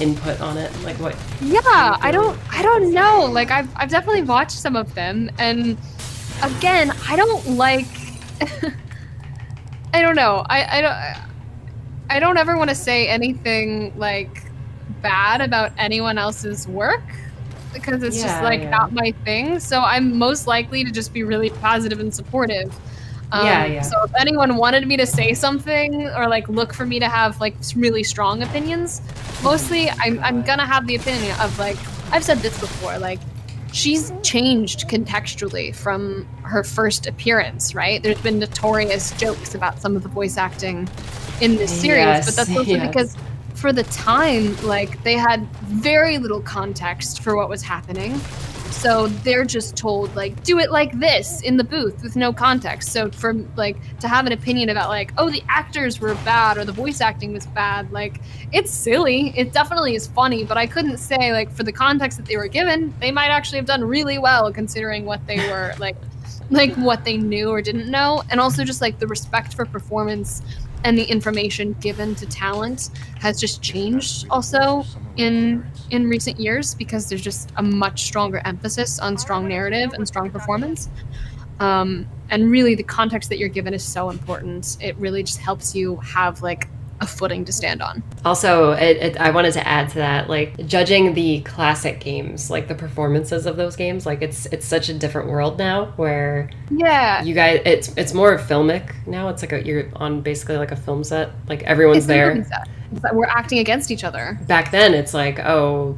input on it. Like, what? Yeah, I don't know. Like, I've definitely watched some of them, and again, I don't like. I don't know. I don't ever want to say anything like bad about anyone else's work, because it's just like not my thing. So I'm most likely to just be really positive and supportive. So if anyone wanted me to say something or like look for me to have like really strong opinions, mostly I'm gonna have the opinion of like, I've said this before, like, she's changed contextually from her first appearance, right? There's been notorious jokes about some of the voice acting in this series, but that's also because for the time, like, they had very little context for what was happening. So they're just told, like, do it like this in the booth with no context. So for, like, to have an opinion about, like, oh, the actors were bad or the voice acting was bad, like, it's silly. It definitely is funny, but I couldn't say, like, for the context that they were given, they might actually have done really well considering what they were, like what they knew or didn't know. And also just, like, the respect for performance and the information given to talent has just changed also in recent years, because there's just a much stronger emphasis on strong narrative and strong performance. And really the context that you're given is so important. It really just helps you have like a footing to stand on. Also, I wanted to add to that, like, judging the classic games, like the performances of those games, like it's such a different world now where you guys, it's more filmic now. It's like you're on basically like a film set, like everyone's there. It's that we're acting against each other. Back then, it's like, oh,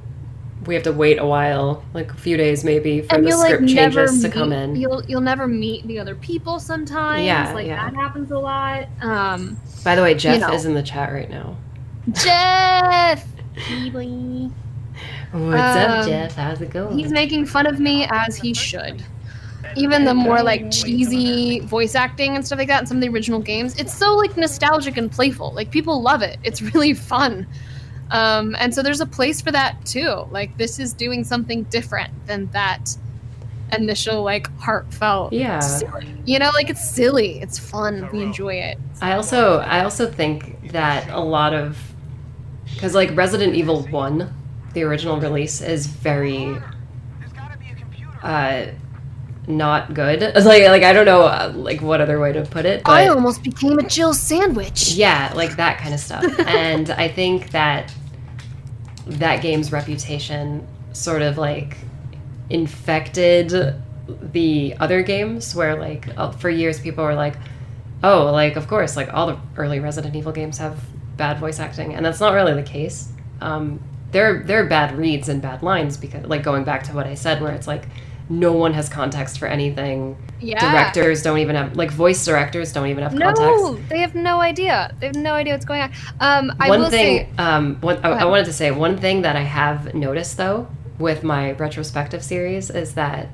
we have to wait a while, like a few days maybe, for the script changes to come in. You'll never meet the other people sometimes. That happens a lot. By the way, Jeff is in the chat right now. Jeff! What's up, Jeff? How's it going? He's making fun of me, as he should. Even the more like cheesy voice acting and stuff like that in some of the original games, it's so like nostalgic and playful. Like, people love it. It's really fun. And so there's a place for that too. Like, this is doing something different than that initial like heartfelt. Silly. You know, like, it's silly. It's fun. We enjoy it. I also think that a lot of, because like Resident Evil 1, the original release, is very not good. Like I don't know like what other way to put it, but I almost became a Jill sandwich. Yeah, like that kind of stuff. And I think that game's reputation sort of like infected the other games, where like for years people were like, oh, like, of course, like all the early Resident Evil games have bad voice acting, and that's not really the case. There are bad reads and bad lines, because like going back to what I said, where it's like no one has context for anything. Directors don't even have, like, voice directors don't even have context. No, they have no idea. They have no idea what's going on. I wanted to say one thing that I have noticed though with my retrospective series is that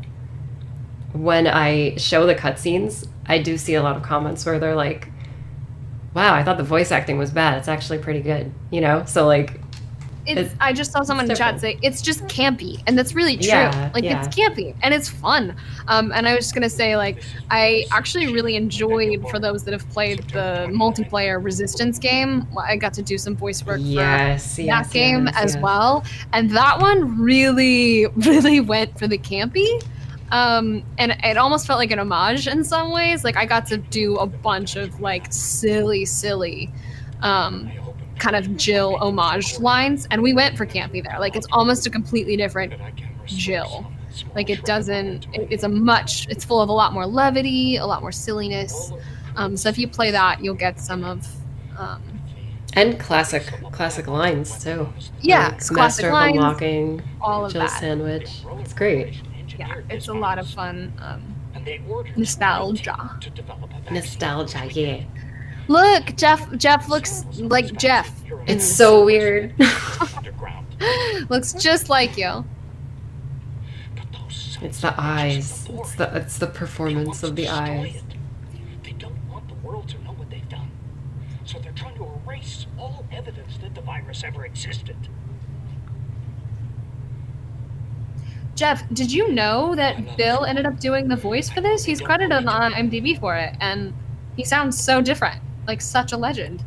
when I show the cutscenes, I do see a lot of comments where they're like, wow, I thought the voice acting was bad. It's actually pretty good, you know? So like, I just saw someone in chat say it's just campy, and that's really true. It's campy and it's fun. And I was just gonna say, like, I actually really enjoyed, for those that have played the multiplayer Resistance game, I got to do some voice work for that game as well, and that one really, really went for the campy. And it almost felt like an homage in some ways. Like, I got to do a bunch of like silly kind of Jill homage lines, and we went for campy there. Like, it's almost a completely different Jill. Like, it's full of a lot more levity, a lot more silliness. So if you play that, you'll get some of And classic lines too. Yeah, Like it's classic Master of lines, Unlocking, all of Jill's that. sandwich. It's great. Yeah, it's a lot of fun. Nostalgia. Nostalgia, yeah. Look, Jeff looks like Jeff. It's so weird. Looks just like you. It's the eyes. It's the performance of the eyes. They don't want the world to know what they've done. So they're trying to erase all evidence that the virus ever existed. Jeff, did you know that Bill ended up doing the voice for this? He's credited on IMDb for it, and he sounds so different. Like such a legend.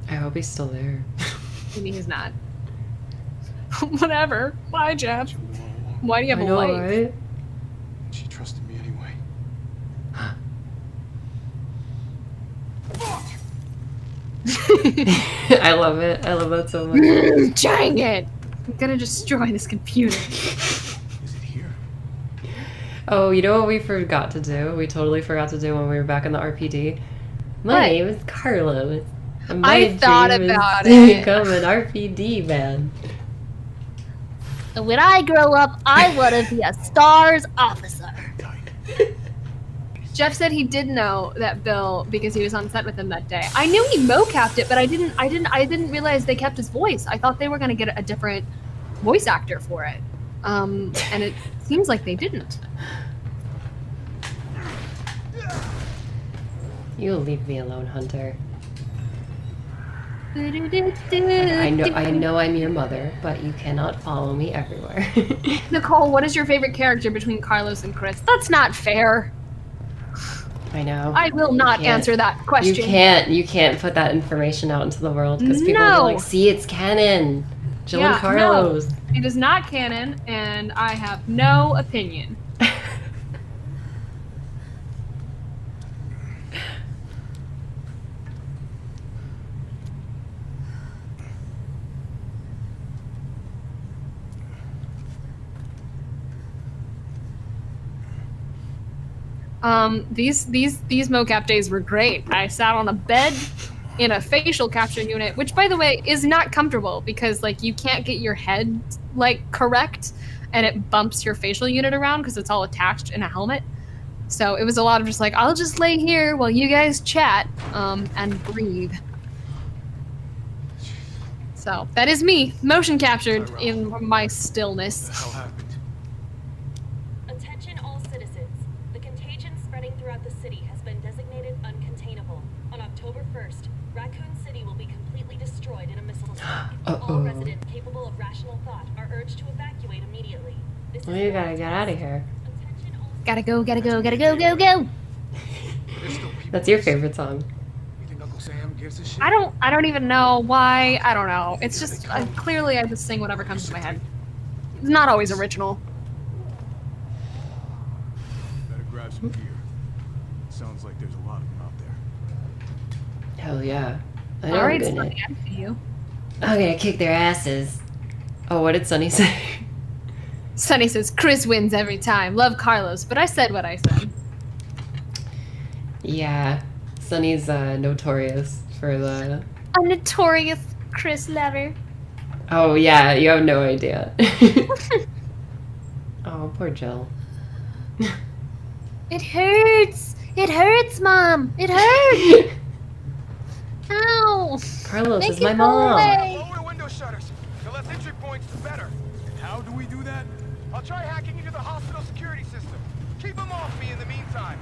I hope he's still there. Maybe he's not. Whatever. Bye, Jeff. Why do you have I a know, life? right? She trusted me anyway. I love it. I love that so much. Dang it! I'm gonna destroy this computer. Is it here? Oh, you know what we forgot to do? We totally forgot to do when we were back in the RPD. My What? name is Carlos. And my I thought dream about is it. to become an RPD man. When I grow up, I want to be a STARS officer. Jeff said he did know that Bill because he was on set with him that day. I knew he mocapped it, but I didn't realize they kept his voice. I thought they were gonna get a different voice actor for it. And it seems like they didn't. You leave me alone, Hunter. I know I'm your mother, but you cannot follow me everywhere. Nicole, what is your favorite character between Carlos and Chris? That's not fair. I know. I will not can't- answer that question. You can't put that information out into the world because people will No. be like, see, it's canon. Jill and Yeah, Carlos. no. It is not canon, and I have no opinion. These mocap days were great. I sat on a bed in a facial capture unit, which by the way is not comfortable because like you can't get your head like correct and it bumps your facial unit around because it's all attached in a helmet. So it was a lot of just like, I'll just lay here while you guys chat and breathe. So that is me, motion captured in my stillness. What the hell happened? Attention all citizens. The contagion spreading throughout the city has been designated uncontainable. On October 1st, Raccoon City will be completely destroyed in a missile strike. All residents capable of rational thought are urged to evacuate immediately. This Well, is you gotta get out of here. Attention all Gotta go, gotta go, gotta go, go, go. There's still people. That's your favorite song. You think Uncle Sam gives a shit? I don't even know why. I don't know. It's just clearly I just sing whatever comes to my head. It's not always original. Better grab some gear. Sounds like there's a lot of them out there. Hell yeah. I know All right, I'm doing Sonny, it. I see you. I'm gonna kick their asses. Oh, what did Sunny say? Sonny says Chris wins every time. Love Carlos, but I said what I said. Yeah. Sunny's notorious for the... A notorious Chris lover. Oh, yeah, you have no idea. Oh, poor Jill. It hurts. It hurts, Mom. It hurts. Ow. Carlos Make is my it go mom. away. Lower the window shutters. The less entry points, the better. How do we do that? I'll try hacking into the hospital security system. Keep them off me in the meantime.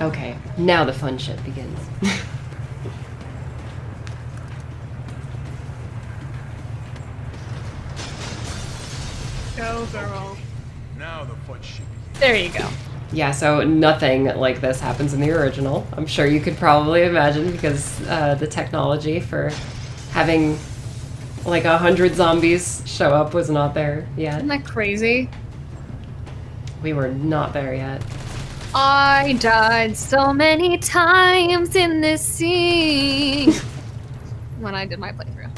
Okay, now the fun shit begins. Go, girl. Now the fun shit begins. There you go. Yeah, so nothing like this happens in the original. I'm sure you could probably imagine because the technology for having like 100 zombies show up was not there yet. Isn't that crazy? We were not there yet. I died so many times in this scene when I did my playthrough.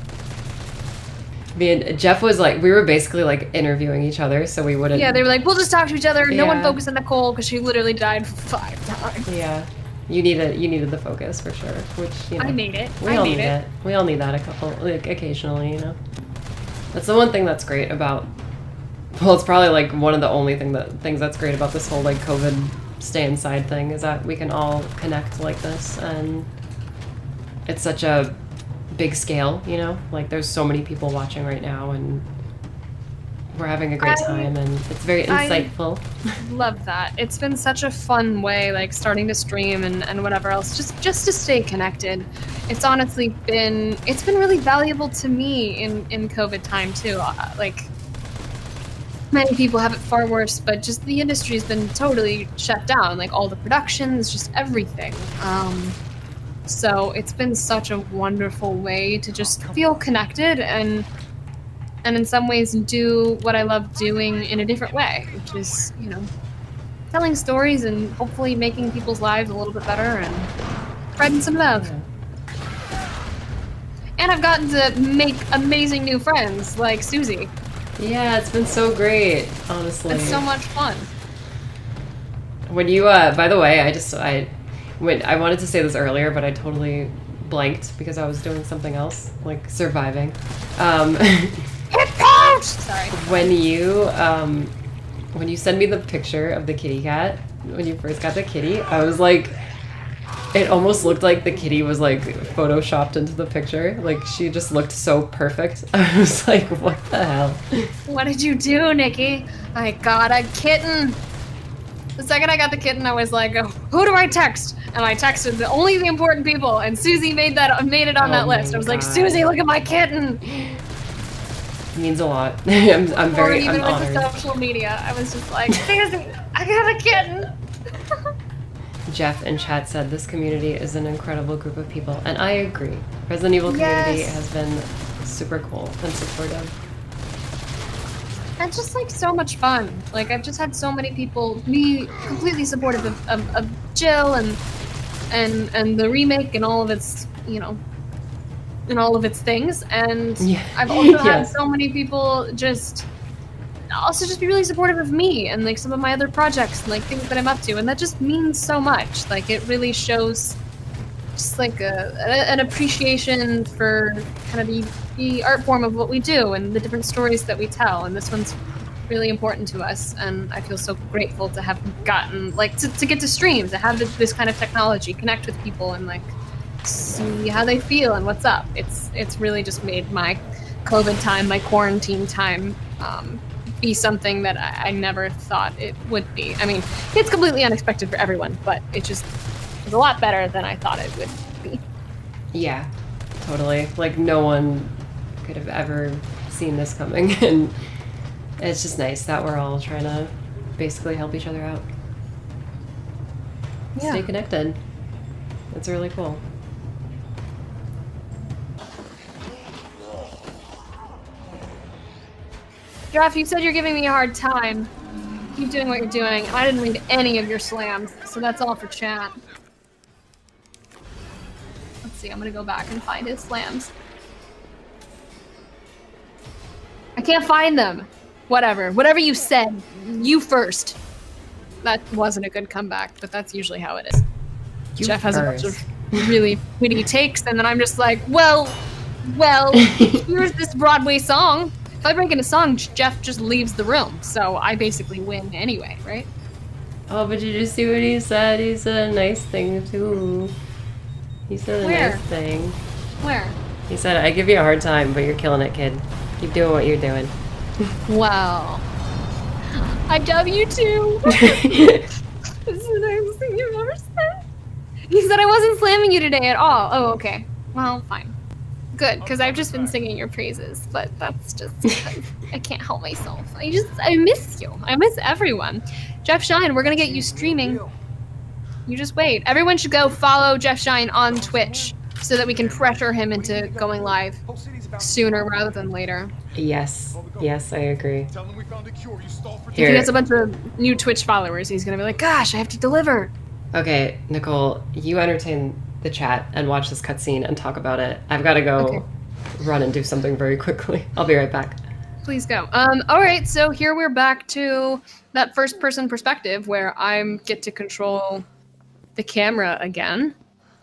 Me and Jeff was like, we were basically like interviewing each other, so we wouldn't. Yeah, they were like, we'll just talk to each other. No one Yeah. focus on Nicole because she literally died 5 times. Yeah, you needed the focus for sure. Which you know, I made it. We I all made need it. it. We all need that occasionally, you know. That's the one thing that's great about. Well, it's probably like one of the only things that's great about this whole like COVID stay inside thing is that we can all connect like this, and it's such a big scale, you know. Like there's so many people watching right now, and we're having a great time, and it's very insightful. Love that. It's been such a fun way, like starting to stream and whatever else, just to stay connected. It's honestly been really valuable to me in COVID time too. Like many people have it far worse, but just the industry's been totally shut down. Like all the productions, just everything. So it's been such a wonderful way to just feel connected and in some ways do what I love doing in a different way, which is, you know, telling stories and hopefully making people's lives a little bit better and spreading some love. And I've gotten to make amazing new friends like Susie. Yeah, it's been so great, honestly. It's so much fun. When you, by the way, I wanted to say this earlier, but I totally blanked because I was doing something else, like surviving. Sorry. When you send me the picture of the kitty cat, when you first got the kitty, I was like, it almost looked like the kitty was like photoshopped into the picture. Like she just looked so perfect. I was like, what the hell? What did you do, Nikki? I got a kitten. The second I got the kitten, I was like, who do I text? And I texted only the important people, and Susie made it on that list. I was like, Susie, look at my kitten. It means a lot. I'm Or very even with honored. the social media, I was just like, Susie, I got a kitten. Jeff in chat said this community is an incredible group of people, and I agree. Resident Evil community Yes. has been super cool and supportive. It's just like so much fun. Like I've just had so many people be completely supportive of Jill and the remake and all of its, you know, and all of its things. And Yeah. I've also had Yes. so many people just be really supportive of me and like some of my other projects and like things that I'm up to, and that just means so much. Like it really shows just like an appreciation for kind of the art form of what we do and the different stories that we tell, and this one's really important to us, and I feel so grateful to have gotten like to get to stream, to have this kind of technology, connect with people and like see how they feel and what's up. It's really just made my COVID time, my quarantine time, be something that I never thought it would be. I mean, it's completely unexpected for everyone, but it just is a lot better than I thought it would be. Yeah, totally. Like no one could have ever seen this coming, and it's just nice that we're all trying to basically help each other out. Yeah. Stay connected. It's really cool. Jeff, you said you're giving me a hard time. Keep doing what you're doing. I didn't read any of your slams, so that's all for chat. Let's see, I'm gonna go back and find his slams. I can't find them. Whatever you said, you first. That wasn't a good comeback, but that's usually how it is. You Jeff has a bunch first. of really witty takes, and then I'm just like, well, here's this Broadway song. If I break into song, Jeff just leaves the room, so I basically win anyway, right? Oh, but did you see what he said? He said a nice thing too. He said a Where? nice thing. Where? He said, I give you a hard time, but you're killing it, kid. Keep doing what you're doing. Wow. I love you too. This is the nicest thing you've ever said. He said I wasn't slamming you today at all. Oh, okay. Well, fine. Good, because I've just been singing your praises, but that's just because I can't help myself. I miss you. I miss everyone. Jeff Shine, we're gonna get you streaming. You just wait. Everyone should go follow Jeff Shine on Twitch so that we can pressure him into going live sooner rather than later. Yes. Yes, I agree. Tell them we found a cure. You stall for If he gets a bunch of new Twitch followers, he's gonna be like, gosh, I have to deliver. Okay, Nicole, you entertain the chat and watch this cutscene and talk about it. I've got to go run and do something very quickly. I'll be right back. Please go. All right, so here we're back to that first-person perspective where I get to control the camera again.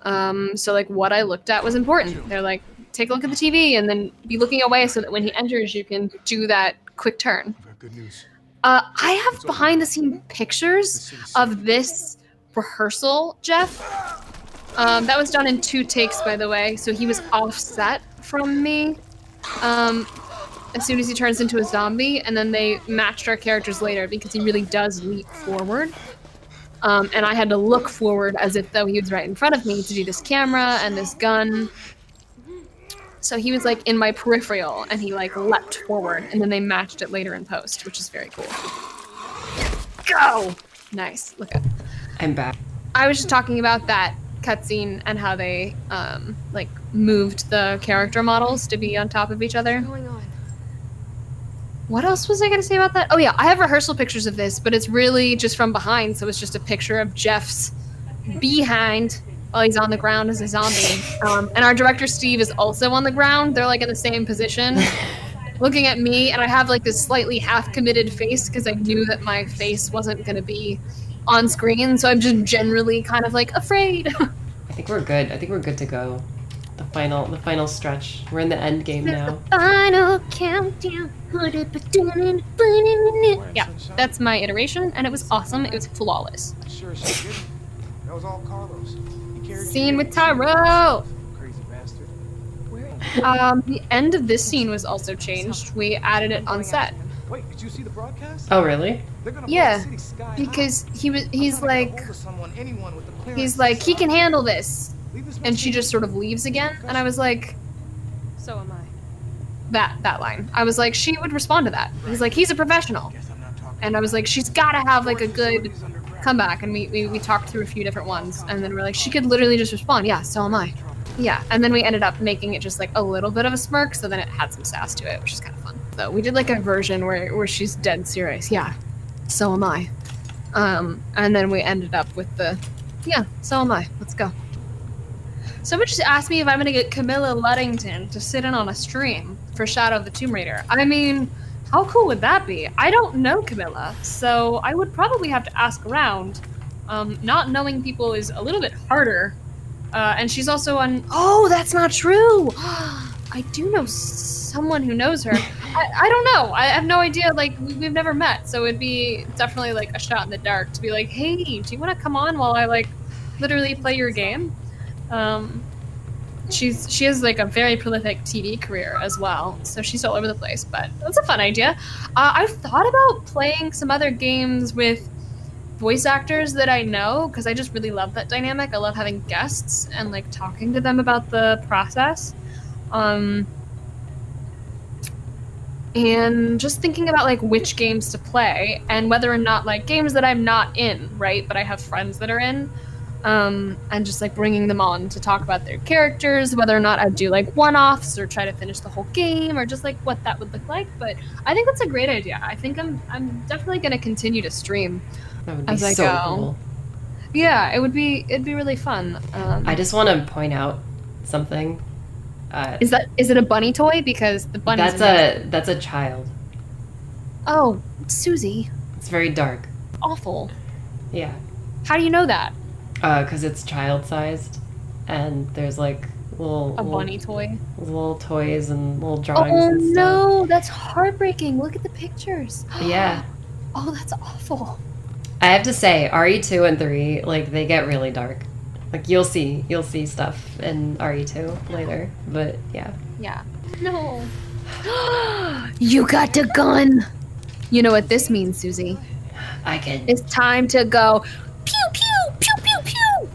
So like what I looked at was important. They're like, take a look at the TV and then be looking away so that when he enters, you can do that quick turn. Good news. I have behind-the-scene pictures of this rehearsal, Jeff. That was done in 2 takes, by the way, so he was offset from me. As soon as he turns into a zombie, and then they matched our characters later because he really does leap forward. And I had to look forward as if though he was right in front of me to do this camera and this gun. So he was like in my peripheral and he like leapt forward, and then they matched it later in post, which is very cool. Go! Nice. Look at. I'm back. I was just talking about that cutscene and how they like moved the character models to be on top of each other. What's going on? What else was I going to say about that? Oh yeah, I have rehearsal pictures of this, but it's really just from behind, so it's just a picture of Jeff's behind while he's on the ground as a zombie. And our director Steve is also on the ground. They're like in the same position, looking at me, and I have like this slightly half-committed face because I knew that my face wasn't going to be on screen, so I'm just generally kind of like afraid. I think we're good. I think we're good to go. The final stretch. We're in the end game now. Final countdown. Yeah, that's my iteration, and it was awesome. It was flawless. Sure she did. That was all Carlos. He carried Scene you with in. Tyro! Crazy bastard. The end of this scene was also changed. We added it on set. Wait, did you see the broadcast? Oh, really? They're gonna blow Yeah, the city sky high. because he's I'm like, gonna get hold of someone, anyone with the clearance he's to like, he decide. can handle this. Leave this And message she just sort of leaves again, and I was like, So am I. that line. I was like, she would respond to that. He's like, he's a professional. Guess I'm not talking And I was like, she's gotta have like a good comeback. And we talked through a few different ones, and then we're like, she could literally just respond, yeah, so am I. Yeah, and then we ended up making it just like a little bit of a smirk, so then it had some sass to it, which is kind of fun. So we did like a version where she's dead serious. Yeah, so am I. And then we ended up with the, yeah, so am I. Let's go. Someone just asked me if I'm gonna get Camilla Luddington to sit in on a stream for Shadow of the Tomb Raider. I mean, how cool would that be? I don't know Camilla, so I would probably have to ask around. Not knowing people is a little bit harder. And she's also on... Oh, that's not true! I do know someone who knows her. I don't know. I have no idea. Like, we've never met, so it'd be definitely like a shot in the dark to be like, hey, do you want to come on while I like literally play your game? She has like a very prolific TV career as well, so she's all over the place, but that's a fun idea. I've thought about playing some other games with voice actors that I know, because I just really love that dynamic. I love having guests and like talking to them about the process. And just thinking about like which games to play and whether or not like games that I'm not in, right, but I have friends that are in. And just like bringing them on to talk about their characters, whether or not I'd do like one-offs or try to finish the whole game, or just like what that would look like. But I think that's a great idea. I think I'm definitely going to continue to stream That would be as I so go. cool. Yeah, it'd be really fun. I just want to point out something. Is it a bunny toy? Because the bunny. That's a child. Oh, Susie, It's very dark. awful. Yeah. How do you know that? Because it's child-sized, and there's like little Bunny toy. little toys and little drawings Oh and stuff. no, that's heartbreaking. Look at the pictures. Yeah. Oh, that's awful. I have to say, RE2 and 3, like, they get really dark. Like, you'll see stuff in RE2 later, but yeah. Yeah. No. You got the gun. You know what this means, Susie? I can. It's time to go. Pew pew pew pew pew.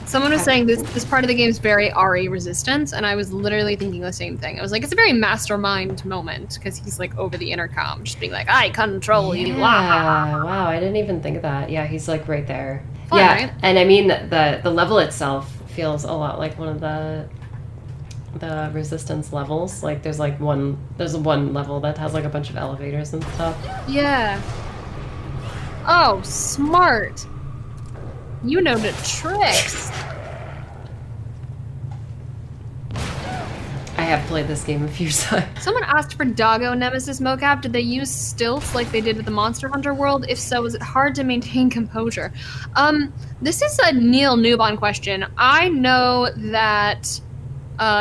Someone was saying this part of the game is very RE resistant, and I was literally thinking the same thing. I was like, it's a very mastermind moment because he's like over the intercom, just being like, "I control you." Yeah. Wow, I didn't even think of that. Yeah, he's like right there. Fun, yeah, right? and I mean the level itself feels a lot like one of the resistance levels. Like there's one level that has like a bunch of elevators and stuff. Yeah. Oh, smart. You know the tricks. I have played this game a few times. Someone asked for Doggo Nemesis mocap. Did they use stilts like they did with the Monster Hunter world? If so, is it hard to maintain composure? This is a Neil Newbon question. I know that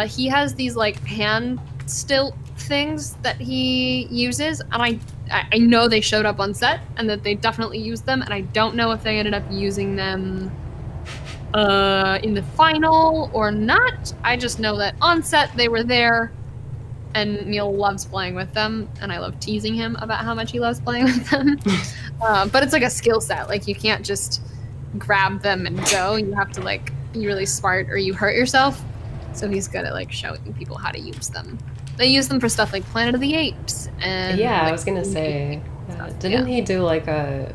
he has these like hand stilt things that he uses, and I know they showed up on set and that they definitely used them, and I don't know if they ended up using them in the final or not. I just know that on set they were there, and Neil loves playing with them, and I love teasing him about how much he loves playing with them. But it's like a skill set. Like, you can't just grab them and go. You have to like be really smart or you hurt yourself. So he's good at like showing people how to use them. They use them for stuff like Planet of the Apes and Yeah, like, I was gonna say, didn't he do like a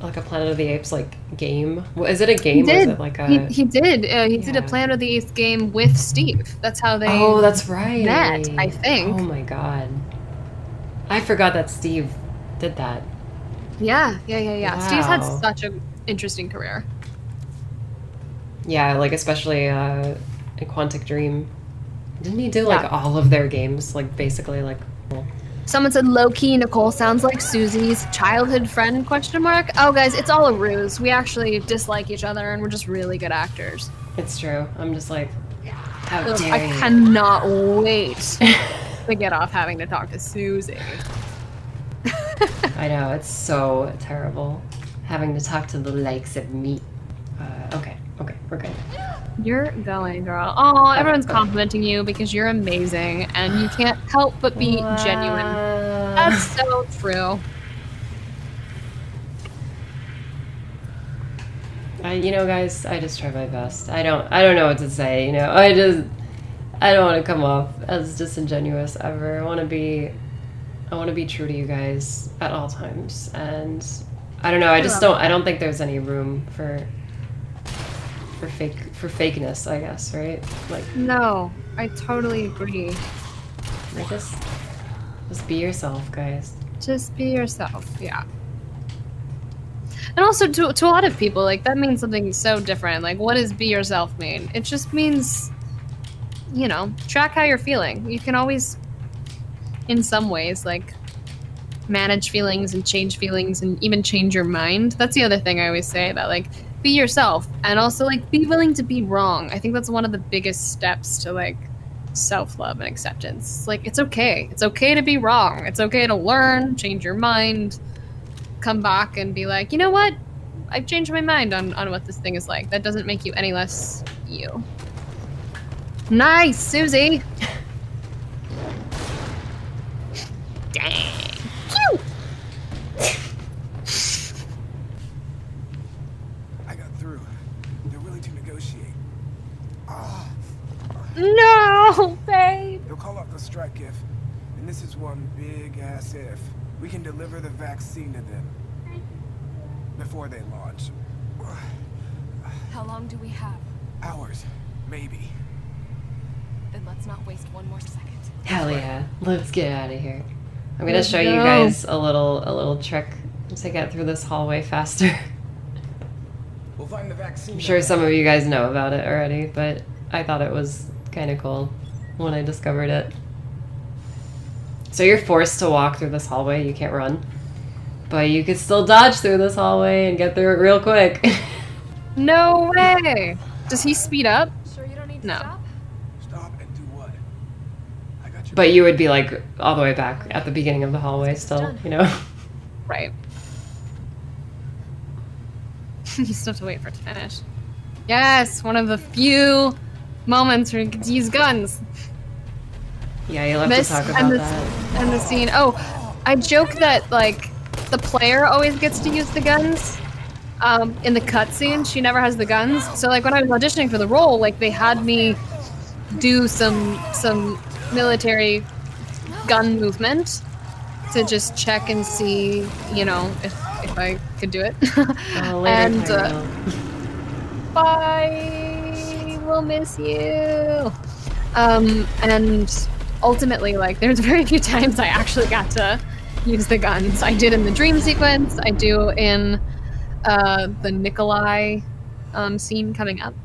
Planet of the Apes like game? Is it a game? He or is did. it like a? He did. He did a Planet of the Apes game with Steve. That's how they. Oh, that's right. Met, I think. Oh my god, I forgot that Steve did that. Yeah. Steve's had Wow. such an interesting career. Yeah, like especially in Quantic Dream. Didn't he do like all of their games? Like basically like. Well, Someone said low-key Nicole sounds like Susie's childhood friend, ? Oh, guys, it's all a ruse. We actually dislike each other, and we're just really good actors. it's true. I'm just like, how Ugh, dare I you? cannot wait to get off having to talk to Susie. I know, it's so terrible having to talk to the likes of me. Okay, we're good. You're going, girl. Oh, everyone's complimenting you because you're amazing, and you can't help but be genuine. That's so true. You know, guys, I just try my best. I don't know what to say. You know, I don't want to come off as disingenuous ever. I want to be true to you guys at all times, and I don't know. I don't think there's any room for fakeness, I guess, right? Like, No, I totally agree. like just be yourself, guys. Just be yourself, yeah. And also, to a lot of people, like, that means something so different. Like, what does be yourself mean? It just means, you know, track how you're feeling. You can always, in some ways, like, manage feelings and even change your mind. That's the other thing I always say about, like, be yourself, and also like be willing to be wrong. I think that's one of the biggest steps to like self-love and acceptance. Like, it's okay to be wrong. It's okay to learn, change your mind, come back and be like, you know what, I've changed my mind on what this thing is like. That doesn't make you any less you. Nice, Susie. Dang. Cute. No, babe. They'll call off the strike if, and this is one big ass if, we can deliver the vaccine to them before they launch. How long do we have? Hours, maybe. Then let's not waste one more second. Hell yeah, let's get out of here. I'm gonna Let's show you go. guys a little trick to get through this hallway faster. We'll find the vaccine. I'm sure some of you guys know about it already, but I thought it was kind of cool when I discovered it. So you're forced to walk through this hallway, you can't run. But you can still dodge through this hallway and get through it real quick. No way. Does he speed up? Sure you don't need to No. stop? Stop and do what? I got you. But you would be like all the way back at the beginning of the hallway still, you know? Right. You still have to wait for it to finish. Yes, one of the few moments where you get to use guns. Yeah, you'll have This to talk and about the, that. and the scene. Oh, I joke that like the player always gets to use the guns. In the cutscene, she never has the guns. So like when I was auditioning for the role, like they had me do some military gun movement to just check and see, you know, if I could do it. Oh, later, And Tyrell. bye. We'll miss you. And ultimately, like, there's very few times I actually got to use the guns. I did in the dream sequence. I do in the Nikolai scene coming up.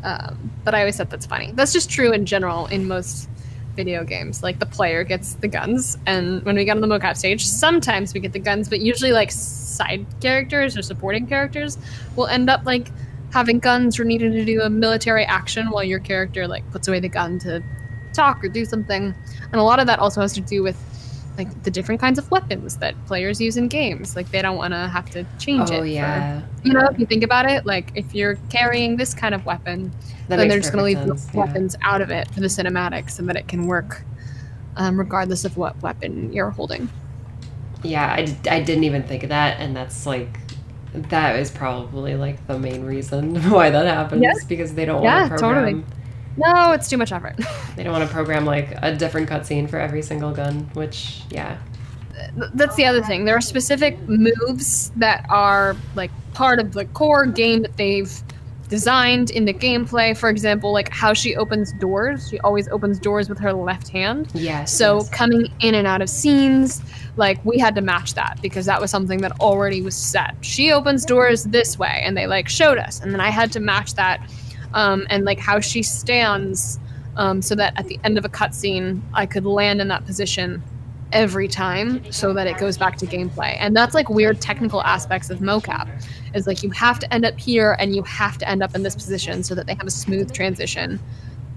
But I always thought that's funny. That's just true in general in most video games. Like the player gets the guns, and when we get on the mocap stage, sometimes we get the guns, but usually like side characters or supporting characters will end up like having guns or needing to do a military action while your character like puts away the gun to talk or do something. And a lot of that also has to do with like the different kinds of weapons that players use in games. Like they don't want to have to change it. Oh yeah. You know, if you think about it, like if you're carrying this kind of weapon, then they're just going to leave the weapons out of it for the cinematics so that it can work regardless of what weapon you're holding. Yeah, I didn't even think of that, and that's like, that is probably like the main reason why that happens, because they don't want to program. Totally. No, it's too much effort. They don't want to program like a different cutscene for every single gun, which, yeah. That's the other thing. There are specific moves that are like part of the core game that they've designed in the gameplay. For example, like how she opens doors. She always opens doors with her left hand. Yes. So coming in and out of scenes, like we had to match that because that was something that already was set. She opens doors this way, and they like showed us, and then I had to match that. And like how she stands, so that at the end of a cutscene, I could land in that position every time, so that it goes back to gameplay. And that's like weird technical aspects of mocap. Is like you have to end up here, and you have to end up in this position, so that they have a smooth transition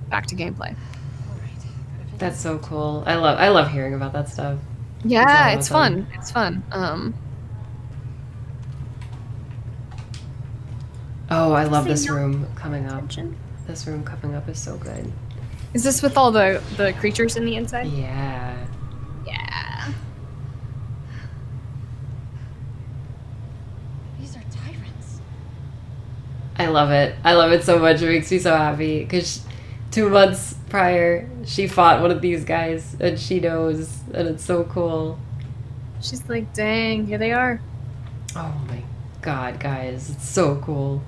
back to gameplay. That's so cool. I love hearing about that stuff. Yeah, it's fun. It's fun. Oh, I love this room coming up. This room coming up is so good. Is this with all the creatures in the inside? Yeah. Yeah. These are tyrants. I love it. I love it so much. It makes me so happy because 2 months prior, she fought one of these guys, and she knows, and it's so cool. She's like, dang, here they are. Oh my god, guys, it's so cool.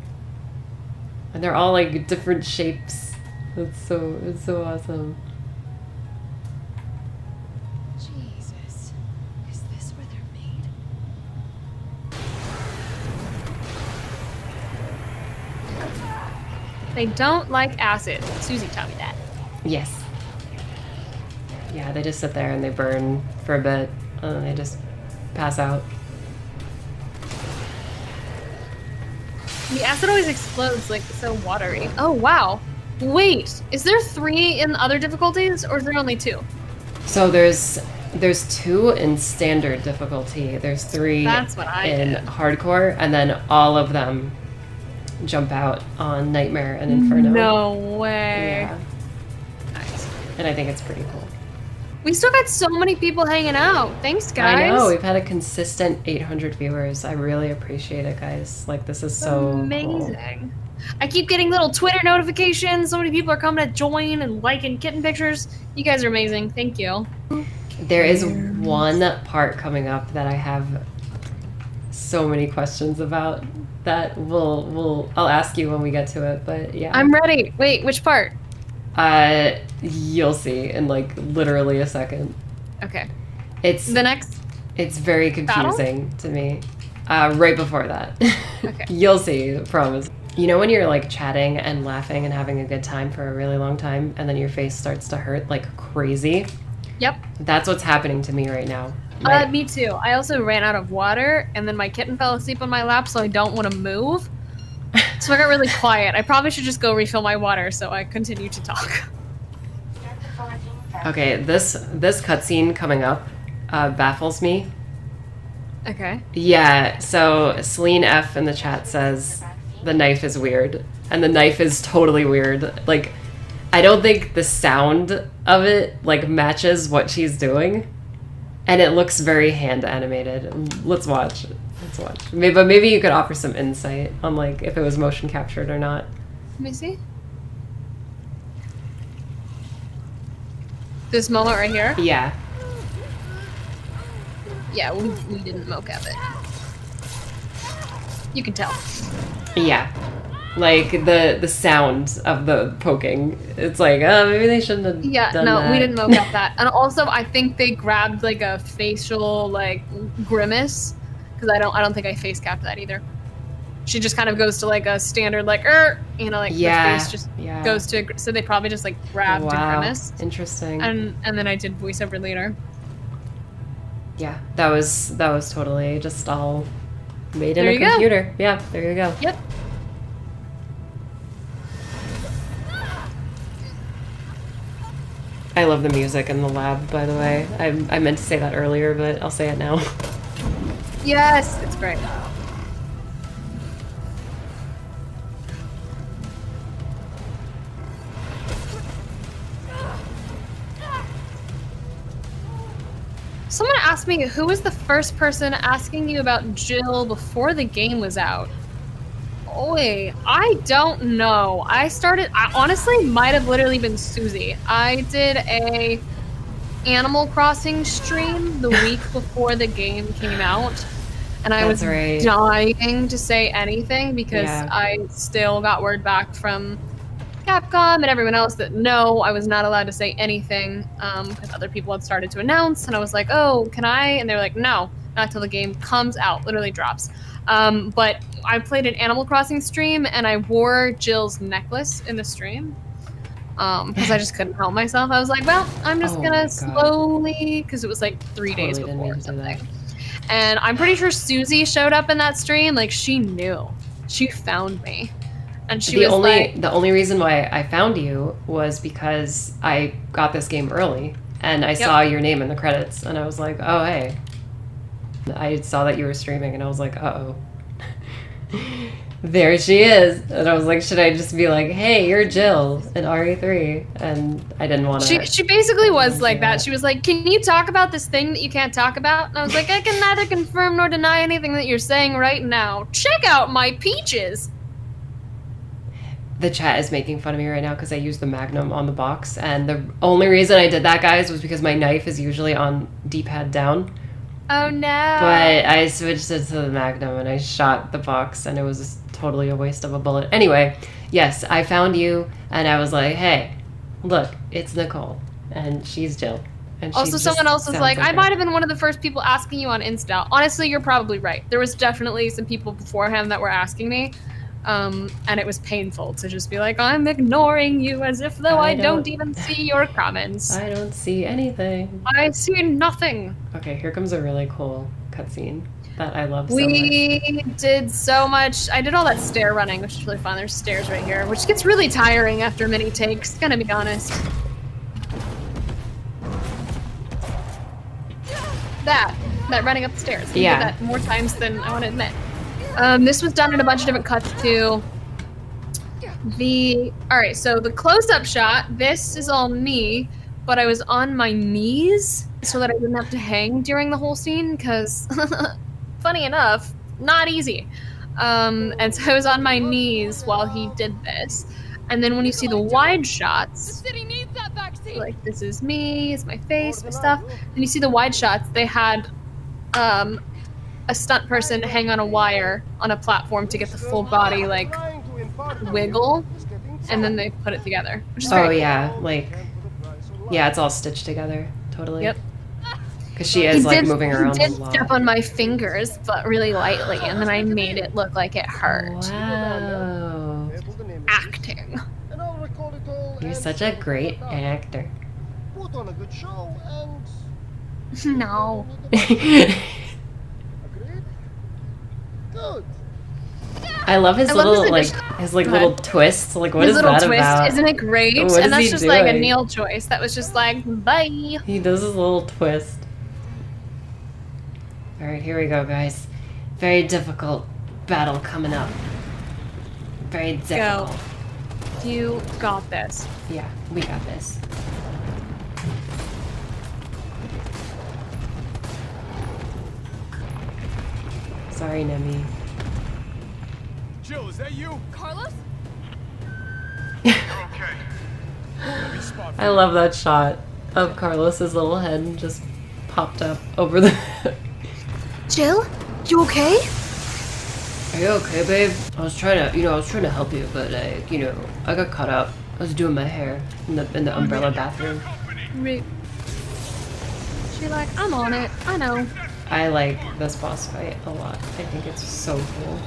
And they're all like different shapes. It's so awesome. Jesus. Is this where they're made? They don't like acid. Susie taught me that. Yes. Yeah, they just sit there and they burn for a bit, and then they just pass out. The acid always explodes, like, so watery. Oh, wow. Wait, is there 3 in other difficulties, or is there only 2? So there's 2 in standard difficulty. There's 3 That's what I in did. hardcore, and then all of them jump out on Nightmare and Inferno. No way. Yeah. Nice. And I think it's pretty cool. We still got so many people hanging out. Thanks, guys. I know, we've had a consistent 800 viewers. I really appreciate it, guys. Like, this is so amazing. Cool. I keep getting little Twitter notifications. So many people are coming to join and liking kitten pictures. You guys are amazing. Thank you. There is one part coming up that I have so many questions about that I'll ask you when we get to it, but yeah. I'm ready. Wait, which part? You'll see in like literally a second. Okay. It's very confusing to me. Right before that. Okay. You'll see, promise. You know when you're like chatting and laughing and having a good time for a really long time, and then your face starts to hurt like crazy? Yep. That's what's happening to me right now. Me too. I also ran out of water, and then my kitten fell asleep on my lap, so I don't want to move. So I got really quiet. I probably should just go refill my water, so I continue to talk. Okay, this cutscene coming up baffles me. Okay. Yeah, so Celine F in the chat says the knife is weird, and the knife is totally weird. Like, I don't think the sound of it like matches what she's doing, and it looks very hand animated. Let's watch. Maybe you could offer some insight on like if it was motion captured or not. Let me see. This moment right here? Yeah. Yeah, we didn't mocap it. You can tell. Yeah. Like the sound of the poking. It's like, oh, maybe they shouldn't have done that. We didn't mocap that. And also I think they grabbed like a facial like grimace. Because I don't think I face capped that either. she just kind of goes to like a standard like you know, like Yeah, the face just yeah. goes to, so they probably just like grabbed and Wow, grimaced. interesting. And then I did voiceover later. Yeah, that was totally just all made in There a you go. computer. Yeah, there you go. Yep. I love the music in the lab, by the way. I meant to say that earlier, but I'll say it now. Yes, it's great. Someone asked me who was the first person asking you about Jill before the game was out. Oi, I don't know. I honestly might have literally been Susie. I did a Animal Crossing stream the week before the game came out, and I was dying to say anything because I still got word back from Capcom and everyone else that no, I was not allowed to say anything because other people had started to announce, and I was like, oh, can I? And they were like, no, not till the game comes out, literally drops. But I played an Animal Crossing stream, and I wore Jill's necklace in the stream because I just couldn't help myself. I was like, well, I'm just gonna slowly, because it was like 3 days before or something. And I'm pretty sure Susie showed up in that stream. Like, she knew. She found me. And she the only reason why I found you was because I got this game early and I saw your name in the credits and I was like, oh hey. I saw that you were streaming and I was like, uh-oh. There she is. And I was like, should I just be like, hey, you're Jill in RE3? And I didn't want to. She basically was like that. She was like, can you talk about this thing that you can't talk about? And I was like, I can neither confirm nor deny anything that you're saying right now. Check out my peaches. The chat is making fun of me right now because I used the Magnum on the box. And the only reason I did that, guys, was because my knife is usually on D-pad down. Oh, no. But I switched it to the Magnum and I shot the box and it was just totally a waste of a bullet. Anyway, yes, I found you and I was like, hey, look, it's Nicole and she's Jill. And also, someone else was like, I might have been one of the first people asking you on Insta. Honestly, you're probably right. There was definitely some people beforehand that were asking me. And it was painful to just be like, I'm ignoring you as if though I don't even see your comments. I don't see anything. I see nothing. Okay, here comes a really cool cutscene that I love so much. We did so much. I did all that stair running, which is really fun. There's stairs right here, which gets really tiring after many takes, gonna be honest. That running up the stairs. We did that more times than I want to admit. This was done in a bunch of different cuts too. Alright, so the close-up shot, this is all me, but I was on my knees so that I didn't have to hang during the whole scene, because, funny enough, not easy. And so I was on my knees while he did this. And then when you see the wide shots, like this is me, it's my face, my stuff. Then you see the wide shots, they had a stunt person hang on a wire on a platform to get the full body like wiggle, and then they put it together, which is very cool. Like it's all stitched together totally. Yep. Because she is like moving around a lot. He did step on my fingers, but really lightly, and then I made it look like it hurt. Wow. Acting. You're such a great actor. No. I love his little little twists. Like, what is that about? Isn't it great? And that's just like a Neil choice. That was just like, bye. He does his little twist. All right, here we go, guys. Very difficult battle coming up. Very difficult. Go. You got this. Yeah, we got this. Sorry, Nemi. Jill, is that you? Carlos? You're okay. Let me spot I love that shot of Carlos's little head just popped up over the... Jill? You okay? Are you okay, babe? I was trying to help you, but I got caught up. I was doing my hair in the umbrella bathroom. She's like, I'm on it. I know. I like this boss fight a lot. I think it's so cool.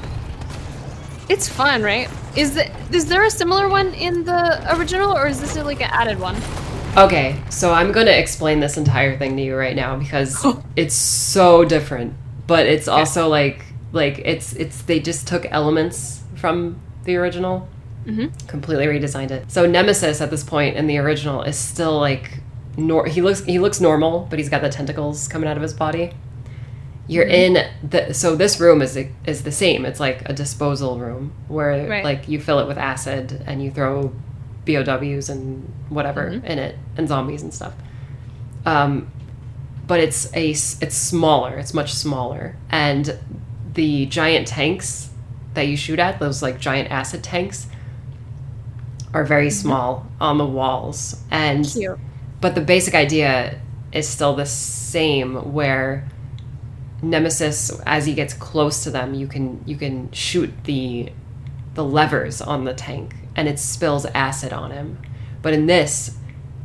It's fun, right? Is there a similar one in the original, or is this like an added one? Okay, so I'm gonna explain this entire thing to you right now because it's so different, but it's also like it's they just took elements from the original, completely redesigned it. So Nemesis at this point in the original is still like he looks normal, but he's got the tentacles coming out of his body. You're in so this room is the same. It's like a disposal room where like you fill it with acid and you throw BOWs and whatever in it and zombies and stuff. But it's smaller. It's much smaller, and the giant tanks that you shoot at, those like giant acid tanks, are very small on the walls. And Cute. but the basic idea is still the same, where Nemesis, as he gets close to them, you can shoot the levers on the tank and it spills acid on him. But in this,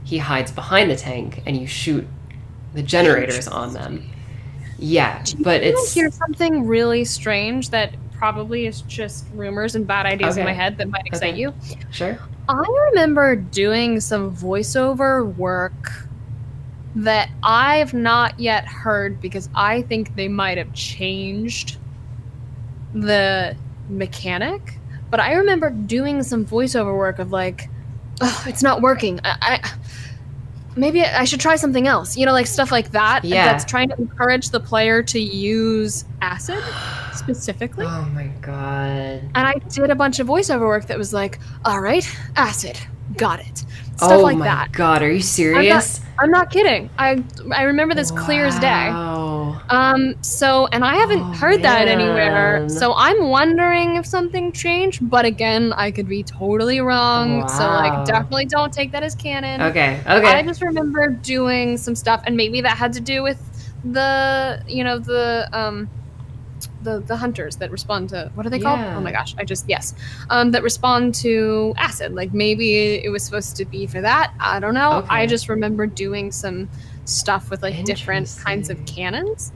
he hides behind the tank and you shoot the generators on them. Yeah, but it's... Here's something really strange that probably is just rumors and bad ideas in my head that might excite you. Sure. I remember doing some voiceover work that I've not yet heard because I think they might have changed the mechanic. But I remember doing some voiceover work of like, oh, it's not working. Maybe I should try something else. You know, like stuff like that. Yeah. That's trying to encourage the player to use acid specifically. Oh my god. And I did a bunch of voiceover work that was like, all right, acid, got it. Stuff like that. Oh my god, are you serious? I'm not kidding. I remember this clear as day. So, and I haven't heard that anywhere. So I'm wondering if something changed, but again, I could be totally wrong. So like, definitely don't take that as canon. Okay. I just remember doing some stuff, and maybe that had to do with the, you know, the hunters that respond to, what are they called? Oh my gosh, that respond to acid. Like maybe it was supposed to be for that. I don't know. Okay. I just remember doing some stuff with like different kinds of cannons.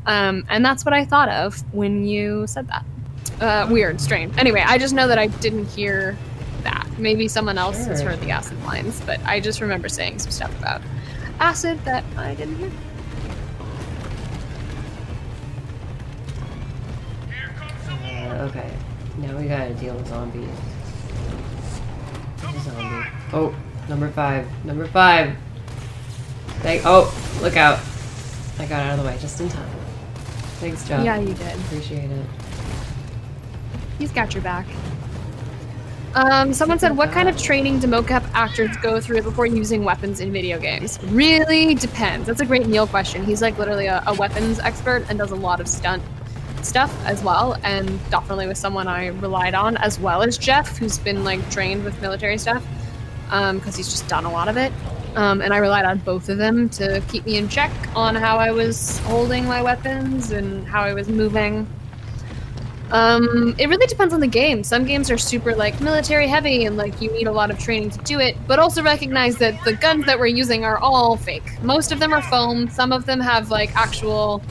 And that's what I thought of when you said that. Weird, strange. Anyway, I just know that I didn't hear that. Maybe someone else has heard the acid lines, but I just remember saying some stuff about acid that I didn't hear. Okay, now we gotta deal with zombies. Zombie. Oh, number 5. Oh, look out. I got out of the way just in time. Thanks, Joe. Yeah, you did. Appreciate it. He's got your back. Someone said, what kind of training do mocap actors go through before using weapons in video games? Really depends. That's a great Neil question. He's like literally a weapons expert and does a lot of stunt stuff as well, and definitely was someone I relied on, as well as Jeff, who's been like trained with military stuff, because he's just done a lot of it. And I relied on both of them to keep me in check on how I was holding my weapons and how I was moving. It really depends on the game. Some games are super like military heavy and like you need a lot of training to do it, but also recognize that the guns that we're using are all fake. Most of them are foam. Some of them have like actual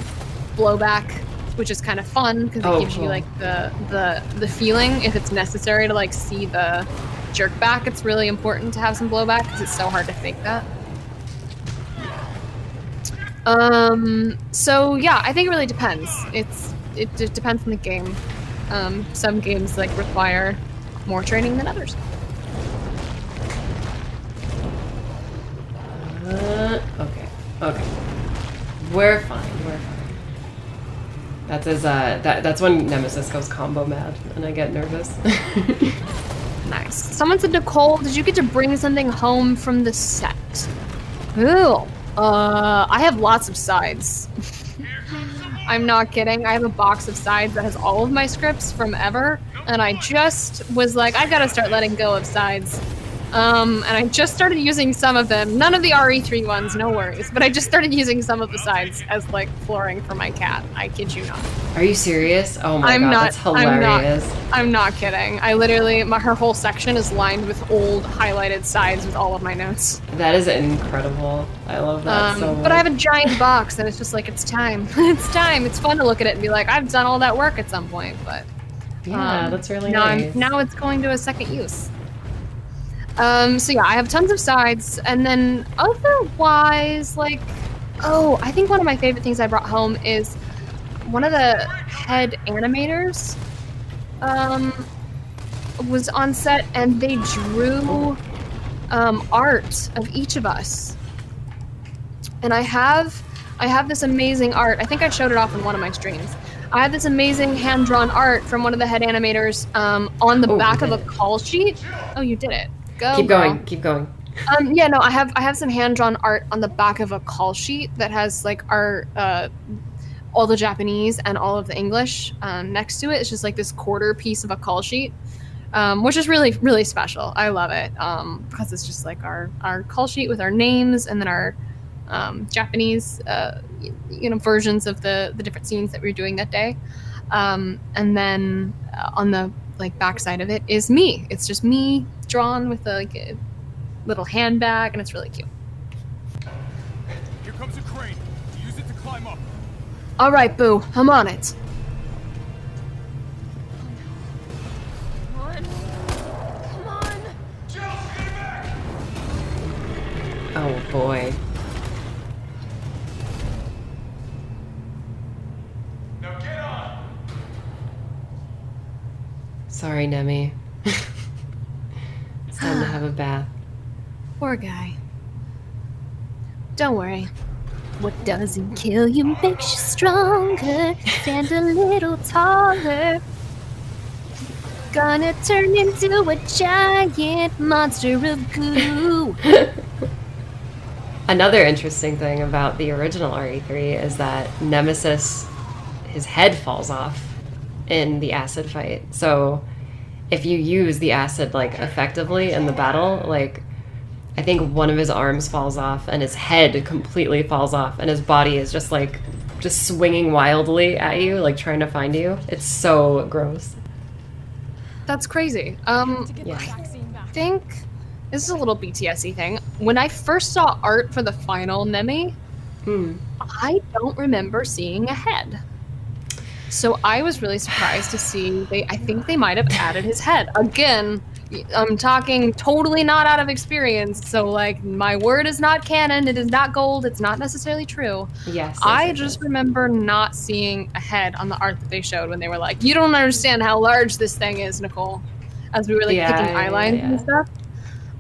blowback, which is kind of fun because it gives you like the feeling if it's necessary to like see the jerk back. It's really important to have some blowback because it's so hard to fake that. So yeah, I think it really depends. It depends on the game. Some games like require more training than others. Okay. We're fine. That's as that's when Nemesis goes combo mad and I get nervous. Nice. Someone said, Nicole, did you get to bring something home from the set? Ooh. I have lots of sides. I'm not kidding. I have a box of sides that has all of my scripts from ever, and I just was like, I gotta start letting go of sides. And I just started using some of them. None of the RE3 ones, no worries. But I just started using some of the sides as like flooring for my cat. I kid you not. Are you serious? Oh my god, that's hilarious. I'm not kidding. I literally, her whole section is lined with old highlighted sides with all of my notes. That is incredible. I love that so much. But I have a giant box and it's just like, it's time. It's time. It's fun to look at it and be like, I've done all that work at some point, but Yeah, that's really now nice. Now it's going to a second use. So yeah, I have tons of sides, and then otherwise, like, oh, I think one of my favorite things I brought home is one of the head animators was on set, and they drew art of each of us. And I have this amazing art. I think I showed it off in one of my streams. I have this amazing hand-drawn art from one of the head animators on the back of a call sheet. Oh, you did it. Go, Keep girl. going. Keep going. Yeah, no, I have some hand-drawn art on the back of a call sheet that has like our all the Japanese and all of the English next to it. It's just like this quarter piece of a call sheet, which is really, really special. I love it because it's just like our call sheet with our names and then our Japanese, versions of the different scenes that we were doing that day. And then on the like backside of it is me. It's just me drawn with a little handbag, and it's really cute. Here comes a crane. Use it to climb up. All right, Boo, I'm on it. Come on. Jill, get back! Oh boy. Now get on. Sorry, Nemi. It's time to have a bath. Poor guy. Don't worry. What doesn't kill you makes you stronger. Stand a little taller. Gonna turn into a giant monster of goo. Another interesting thing about the original RE3 is that Nemesis, his head falls off in the acid fight. So if you use the acid like effectively in the battle, like I think one of his arms falls off and his head completely falls off and his body is just swinging wildly at you, like trying to find you. It's so gross. That's crazy. To get Yeah. the vaccine back. I think this is a little BTS-y thing. When I first saw art for the final Nemi, I don't remember seeing a head. So I was really surprised to see I think they might have added his head. Again, I'm talking totally not out of experience, so like my word is not canon, it is not gold, it's not necessarily true. Yes. I just remember not seeing a head on the art that they showed when they were like, you don't understand how large this thing is, Nicole. As we were like picking eye lines and stuff.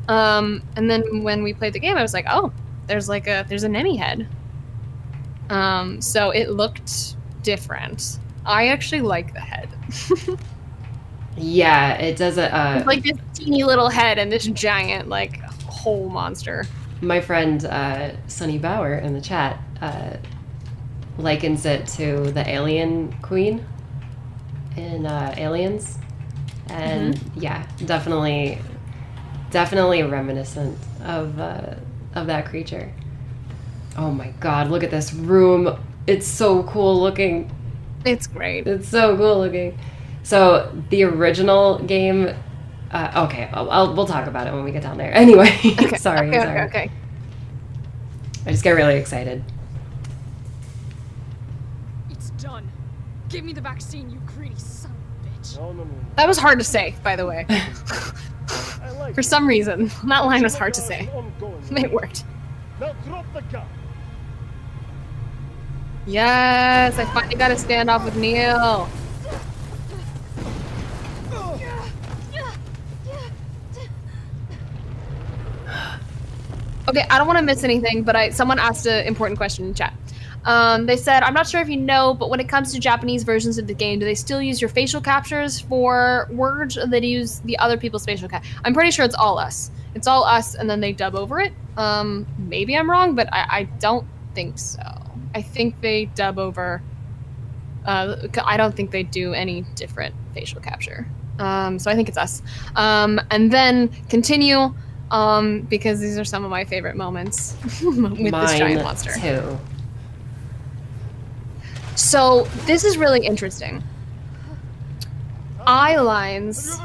And then when we played the game, I was like, oh, there's a Nemi head. So it looked different. I actually like the head. Yeah, it does It's like this teeny little head and this giant like whole monster. My friend Sunny Bauer in the chat likens it to the alien queen in Aliens, and yeah, definitely reminiscent of that creature. Oh my god, look at this room! It's so cool looking. It's great. It's so cool looking. So the original game. Okay, we'll talk about it when we get down there. Anyway, Okay. sorry. Okay. I just get really excited. It's done. Give me the vaccine, you greedy son of a bitch. No. That was hard to say, by the way. I like For some reason, that line was hard to say. It worked. Now drop the gun. Yes, I finally got a standoff with Neil. Okay, I don't want to miss anything, but someone asked an important question in chat. They said, I'm not sure if you know, but when it comes to Japanese versions of the game, do they still use your facial captures for words, or they use the other people's facial cap? I'm pretty sure it's all us. It's all us, and then they dub over it. Maybe I'm wrong, but I don't think so. I think they dub over. I don't think they do any different facial capture. So I think it's us. And then continue, because these are some of my favorite moments with this giant monster. Too. So this is really interesting. Eye lines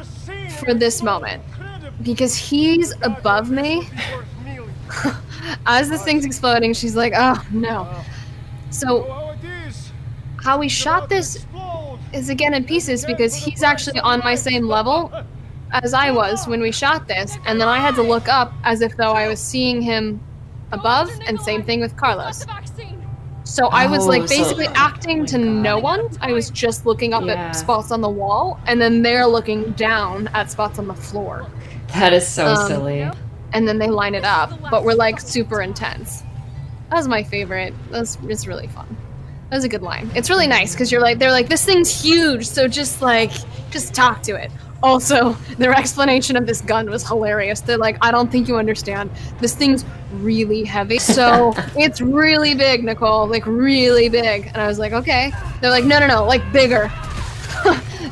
for this moment, because he's above me. As this thing's exploding, she's like, oh no. So how we shot this is again in pieces because he's actually on my same level as I was when we shot this, and then I had to look up as if though I was seeing him above, and same thing with Carlos. So I was like basically acting to no one. I was just looking up at spots on the wall, and then they're looking down at spots on the floor. That is so silly. And then they line it up, but we're like super intense. That was my favorite. It's really fun. That was a good line. It's really nice because they're like, this thing's huge, so just talk to it. Also, their explanation of this gun was hilarious. They're like, I don't think you understand. This thing's really heavy, so it's really big, Nicole, like really big. And I was like, okay. They're like, no, like bigger.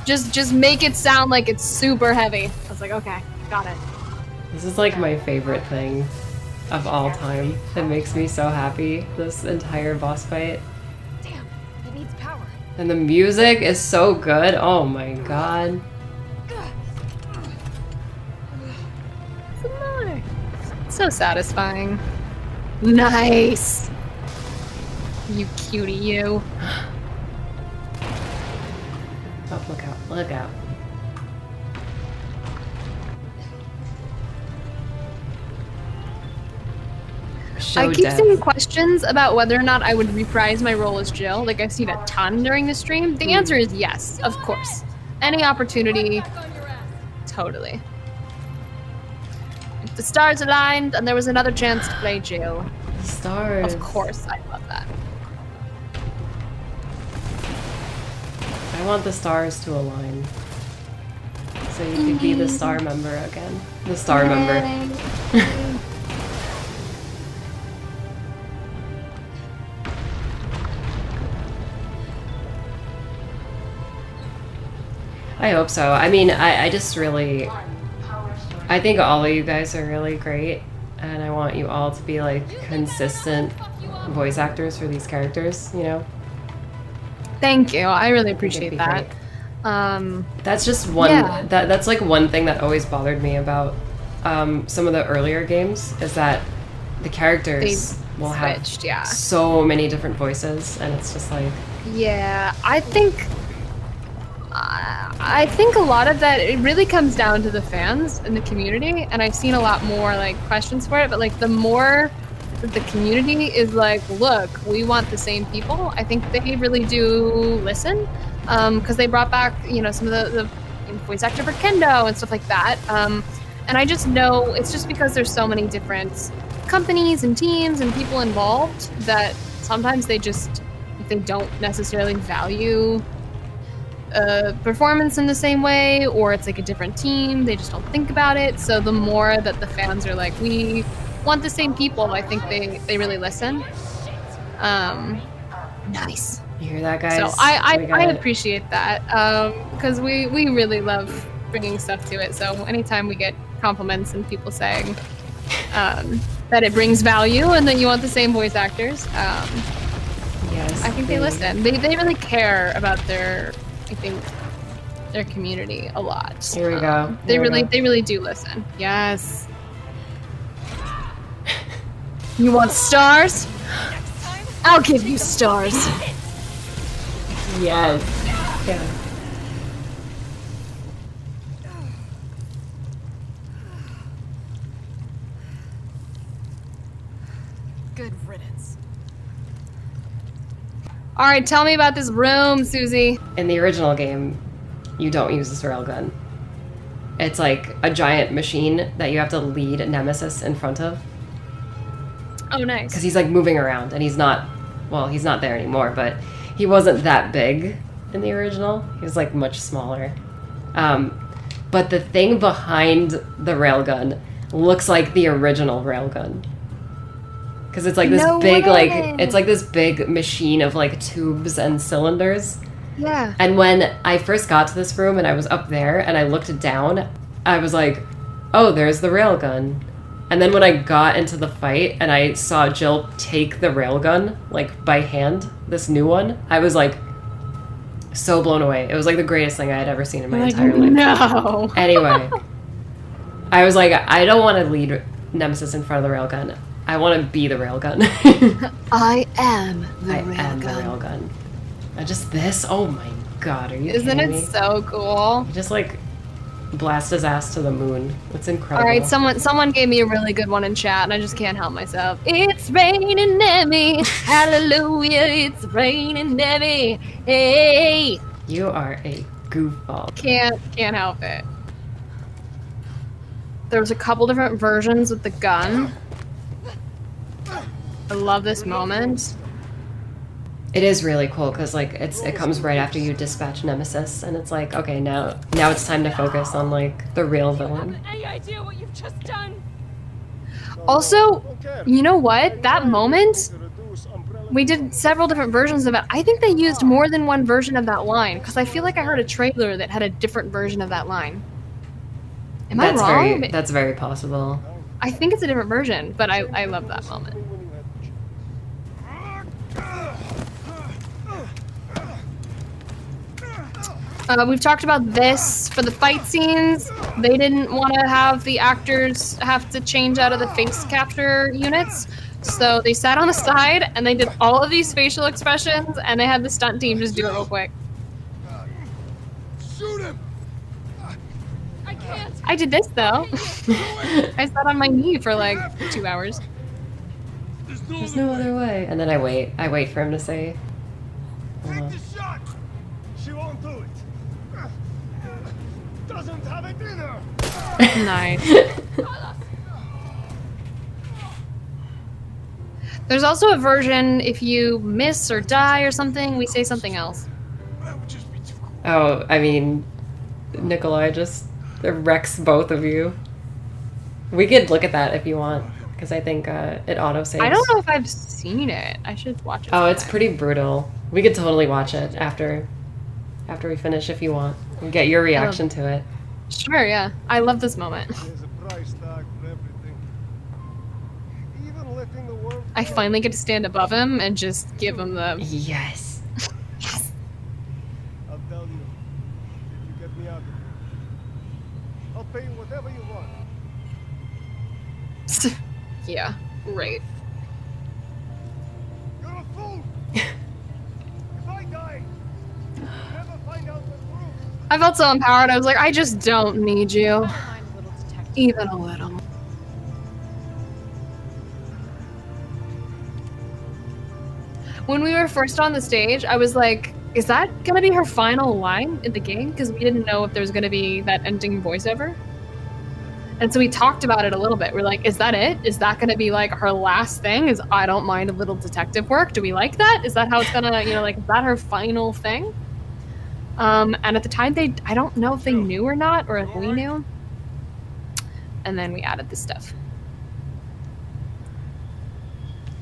just make it sound like it's super heavy. I was like, okay, got it. This is like my favorite thing of all time. It makes me so happy, this entire boss fight. Damn, it needs power. And the music is so good. Oh my god. Some more. So satisfying. Nice. You cutie, you. Oh, look out, look out. I keep seeing questions about whether or not I would reprise my role as Jill. Like, I've seen a ton during the stream. The answer is yes, of course. Any opportunity, totally. If the stars aligned and there was another chance to play Jill. Stars. Of course, I love that. I want the stars to align. So you could be the star member again. The star member. I hope so. I mean, I just really... I think all of you guys are really great, and I want you all to be, like, consistent voice actors for these characters, you know? Thank you. I really appreciate that. That's just one... Yeah. That's, like, one thing that always bothered me about some of the earlier games, is that the characters will have so many different voices, and it's just like... Yeah, I think a lot of that, it really comes down to the fans and the community, and I've seen a lot more like questions for it, but like the more that the community is like, look, we want the same people, I think they really do listen, because they brought back, you know, some of the voice actor for Kendo and stuff like that, and I just know it's just because there's so many different companies and teams and people involved that sometimes they don't necessarily value performance in the same way, or it's like a different team, they just don't think about it. So the more that the fans are like, we want the same people, I think they really listen. Nice. You hear that, guys? So I appreciate that, because we really love bringing stuff to it. So anytime we get compliments and people saying that it brings value and that you want the same voice actors, yes, I think they listen. They really care about their community a lot. Here we go. They really do listen. Yes. You want stars? I'll give you stars. Yes. Yeah. Good riddance. All right, tell me about this room, Susie. In the original game, you don't use this railgun. It's like a giant machine that you have to lead Nemesis in front of. Oh, nice. Because he's like moving around, and he's not there anymore, but he wasn't that big in the original. He was like much smaller. But the thing behind the railgun looks like the original railgun. Because it's like this it's like this big machine of like tubes and cylinders. Yeah. And when I first got to this room and I was up there and I looked down, I was like, oh, there's the railgun. And then when I got into the fight and I saw Jill take the railgun, like by hand, this new one, I was like so blown away. It was like the greatest thing I had ever seen in my entire life. No. Anyway, I was like, I don't want to lead Nemesis in front of the railgun. I want to be the railgun. I am the railgun. And just this, oh my God, are you Isn't kidding it me? so cool? He just like blast his ass to the moon. It's incredible. All right, someone gave me a really good one in chat, and I just can't help myself. It's raining heavy, hallelujah! It's raining heavy. Hey, You are a goofball. can't help it. There's a couple different versions with the gun. I love this moment. It is really cool because like it comes right after you dispatch Nemesis, and it's like, okay, now it's time to focus on like the real villain. Any idea what you've just done? Also, you know what? That moment, we did several different versions of it. I think they used more than one version of that line because I feel like I heard a trailer that had a different version of that line. Am I wrong? That's very possible. I think it's a different version, but I love that moment. We've talked about this for the fight scenes. They didn't want to have the actors have to change out of the face capture units, so they sat on the side and they did all of these facial expressions, and they had the stunt team just do it real quick. Shoot him! I can't. I did this though. I sat on my knee for like 2 hours. There's no other way. And then I wait for him to say. Take the shot! She won't do it. Doesn't have it in her. Nice. There's also a version if you miss or die or something, we say something else. That would just be too cool. Oh, I mean, Nikolai just wrecks both of you. We could look at that if you want, because I think it auto-saves. I don't know if I've seen it. I should watch it. Oh, it's sometime. pretty brutal. We could totally watch it after we finish if you want. And get your reaction to it. Sure, yeah. I love this moment. There's a price tag for everything. Even letting the world I finally get to stand above him and just give him the... Yes. Yes! I'll tell you. If you get me out of here, I'll pay you whatever you want. Yeah, right. You're a fool! If I die, you'll never find out the truth. I felt so empowered. I was like, I just don't need you. Never mind, little detective. Even a little. When we were first on the stage, I was like, is that gonna be her final line in the game? Because we didn't know if there was gonna be that ending voiceover. And so we talked about it a little bit. We're like, is that it? Is that gonna be like her last thing? Is I don't mind a little detective work? Do we like that? Is that how it's gonna, like, is that her final thing? And at the time, I don't know if they knew or not, or if we knew. And then we added this stuff.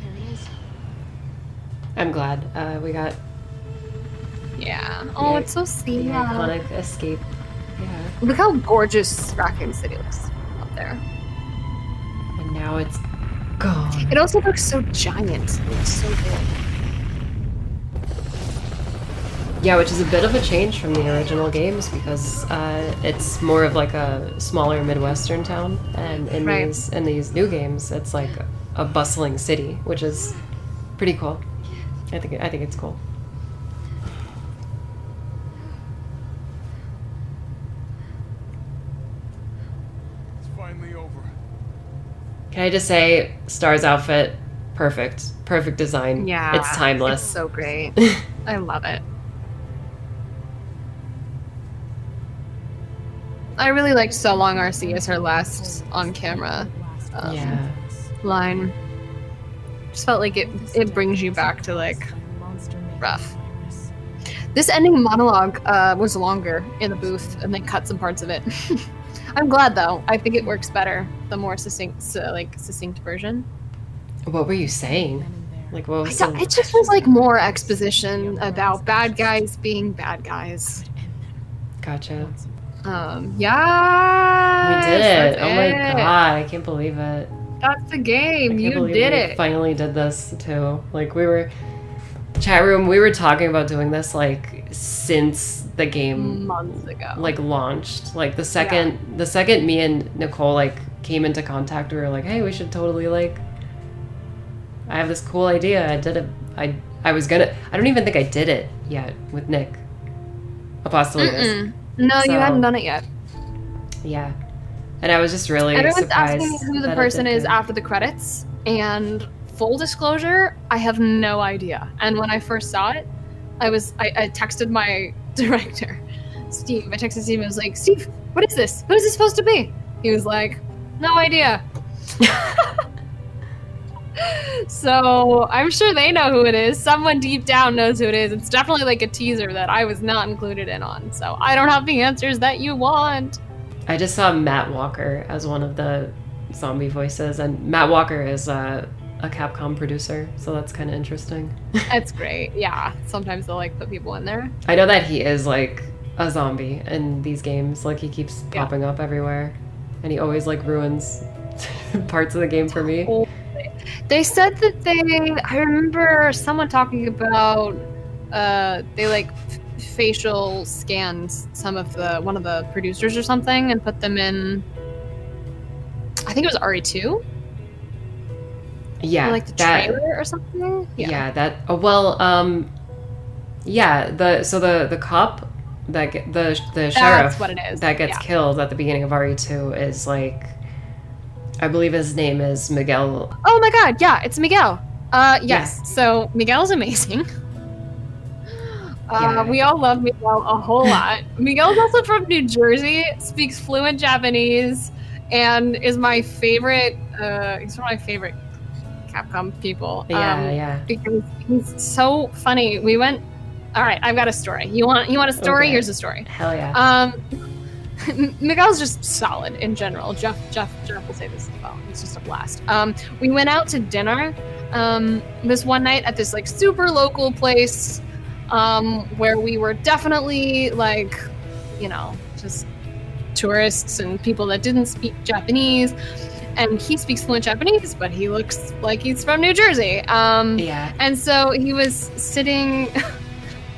There it is. I'm glad we got Yeah. Oh, Yeah, it's so the sweet. iconic escape. Yeah. Look how gorgeous Raccoon City looks up there. And now it's gone. It also looks so giant. It looks so big. Yeah, which is a bit of a change from the original games because it's more of like a smaller Midwestern town, and in Right. these new games, it's like a bustling city, which is pretty cool. I think it's cool. It's finally over. Can I just say, Star's outfit, perfect design. Yeah. It's timeless. It's so great. I love it. I really liked So Long RC as her last on-camera Yeah. line. Just felt like it brings you back to like rough. This ending monologue was longer in the booth, and they cut some parts of it. I'm glad though. I think it works better the more succinct version. What were you saying? Like what was It just was like more exposition about bad guys being bad guys. Gotcha. Yeah. We did it. Oh my god, I can't believe it. That's the game. I can't You believe did we it. finally did this too. Like we were chat room, we were talking about doing this like since the game Months ago. like launched. Like the second me and Nicole like came into contact, we were like, hey, we should totally like I have this cool idea. I did it. I don't even think I did it yet with Nick. Apostolitas. No, you So- hadn't done it yet. Yeah. And I was just really Everyone's surprised asking me who the that it person did is good. after the credits, and full disclosure, I have no idea. And when I first saw it, I texted my director, Steve. I texted Steve and I was like, Steve, what is this? What is this supposed to be? He was like, no idea. So I'm sure they know who it is. Someone deep down knows who it is. It's definitely like a teaser that I was not included in on. So I don't have the answers that you want. I just saw Matt Walker as one of the zombie voices, and Matt Walker is a Capcom producer, so that's kind of interesting. That's great. Yeah. Sometimes they'll like put people in there. I know that he is like a zombie in these games. Like he keeps popping up everywhere, and he always like ruins parts of the game for me. They said that I remember someone talking about they like facial scanned one of the producers or something and put them in, I think it was RE2? Yeah, or like the trailer or something? Yeah, that. Yeah, the cop that the sheriff what it is. that gets killed at the beginning of RE2 is like, I believe his name is Miguel. Oh my god, yeah, it's Miguel. Yes. Yeah. So Miguel's amazing. We all love Miguel a whole lot. Miguel's also from New Jersey, speaks fluent Japanese, and is my favorite. He's one of my favorite Capcom people. Yeah. Because he's so funny. We went. All right, I've got a story. You want a story? Okay. Here's a story. Hell yeah. Miguel's just solid in general. Jeff will say this as well. It's just a blast. We went out to dinner this one night at this like super local place where we were definitely like, just tourists and people that didn't speak Japanese. And he speaks fluent Japanese, but he looks like he's from New Jersey. Yeah. And so he was sitting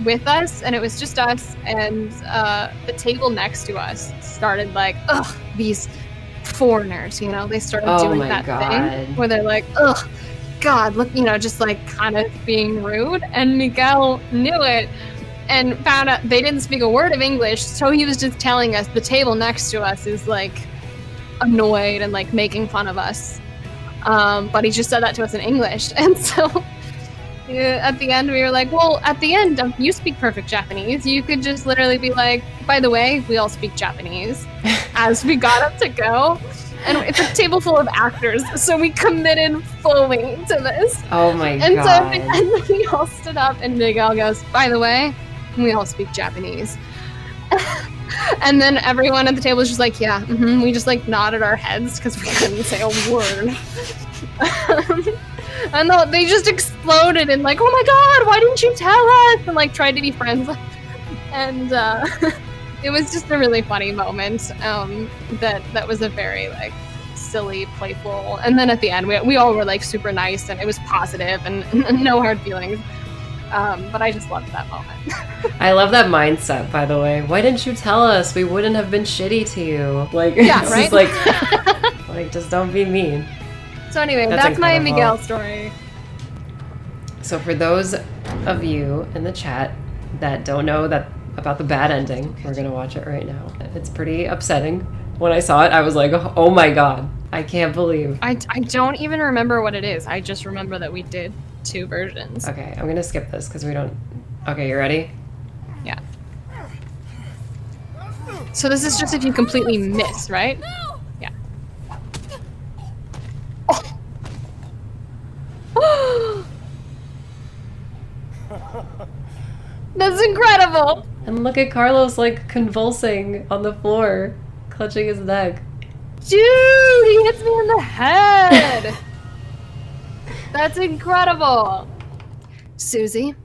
with us, and it was just us, and the table next to us started like, ugh, these foreigners, they started doing that thing where they're like, ugh, God, look, just like kind of being rude. And Miguel knew it and found out they didn't speak a word of English, so he was just telling us the table next to us is like annoyed and like making fun of us. But he just said that to us in English, and so at the end we were like, well, at the end, you speak perfect Japanese. You could just literally be like, by the way, we all speak Japanese, as we got up to go. And it's a table full of actors, so we committed fully to this. Oh my God. And so at the end, we all stood up, and Miguel goes, by the way, we all speak Japanese. And then everyone at the table was just like, yeah, we just like nodded our heads because we couldn't say a word. And they just exploded and like, oh my God, why didn't you tell us? And like tried to be friends. And it was just a really funny moment. That was a very like silly, playful. And then at the end, we all were like super nice, and it was positive and no hard feelings. But I just loved that moment. I love that mindset, by the way. Why didn't you tell us? We wouldn't have been shitty to you. Like, yeah, it's right? just like just don't be mean. So anyway, that's my Miguel story. So for those of you in the chat that don't know about the bad ending, we're gonna watch it right now. It's pretty upsetting. When I saw it, I was like, oh my God, I can't believe. I don't even remember what it is. I just remember that we did 2 versions. Okay, I'm gonna skip this because we don't. Okay, you ready? Yeah. So this is just if you completely miss, right? Yeah. Oh. That's incredible. And look at Carlos like convulsing on the floor, clutching his neck. Dude, he hits me in the head. That's incredible. Susie,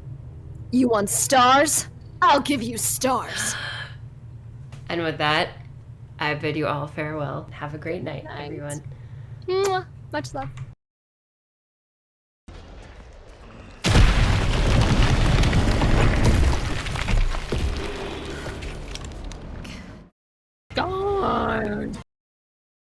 you want stars? I'll give you stars. And with that, I bid you all farewell. Have a great night, everyone. Mwah. Much love. God.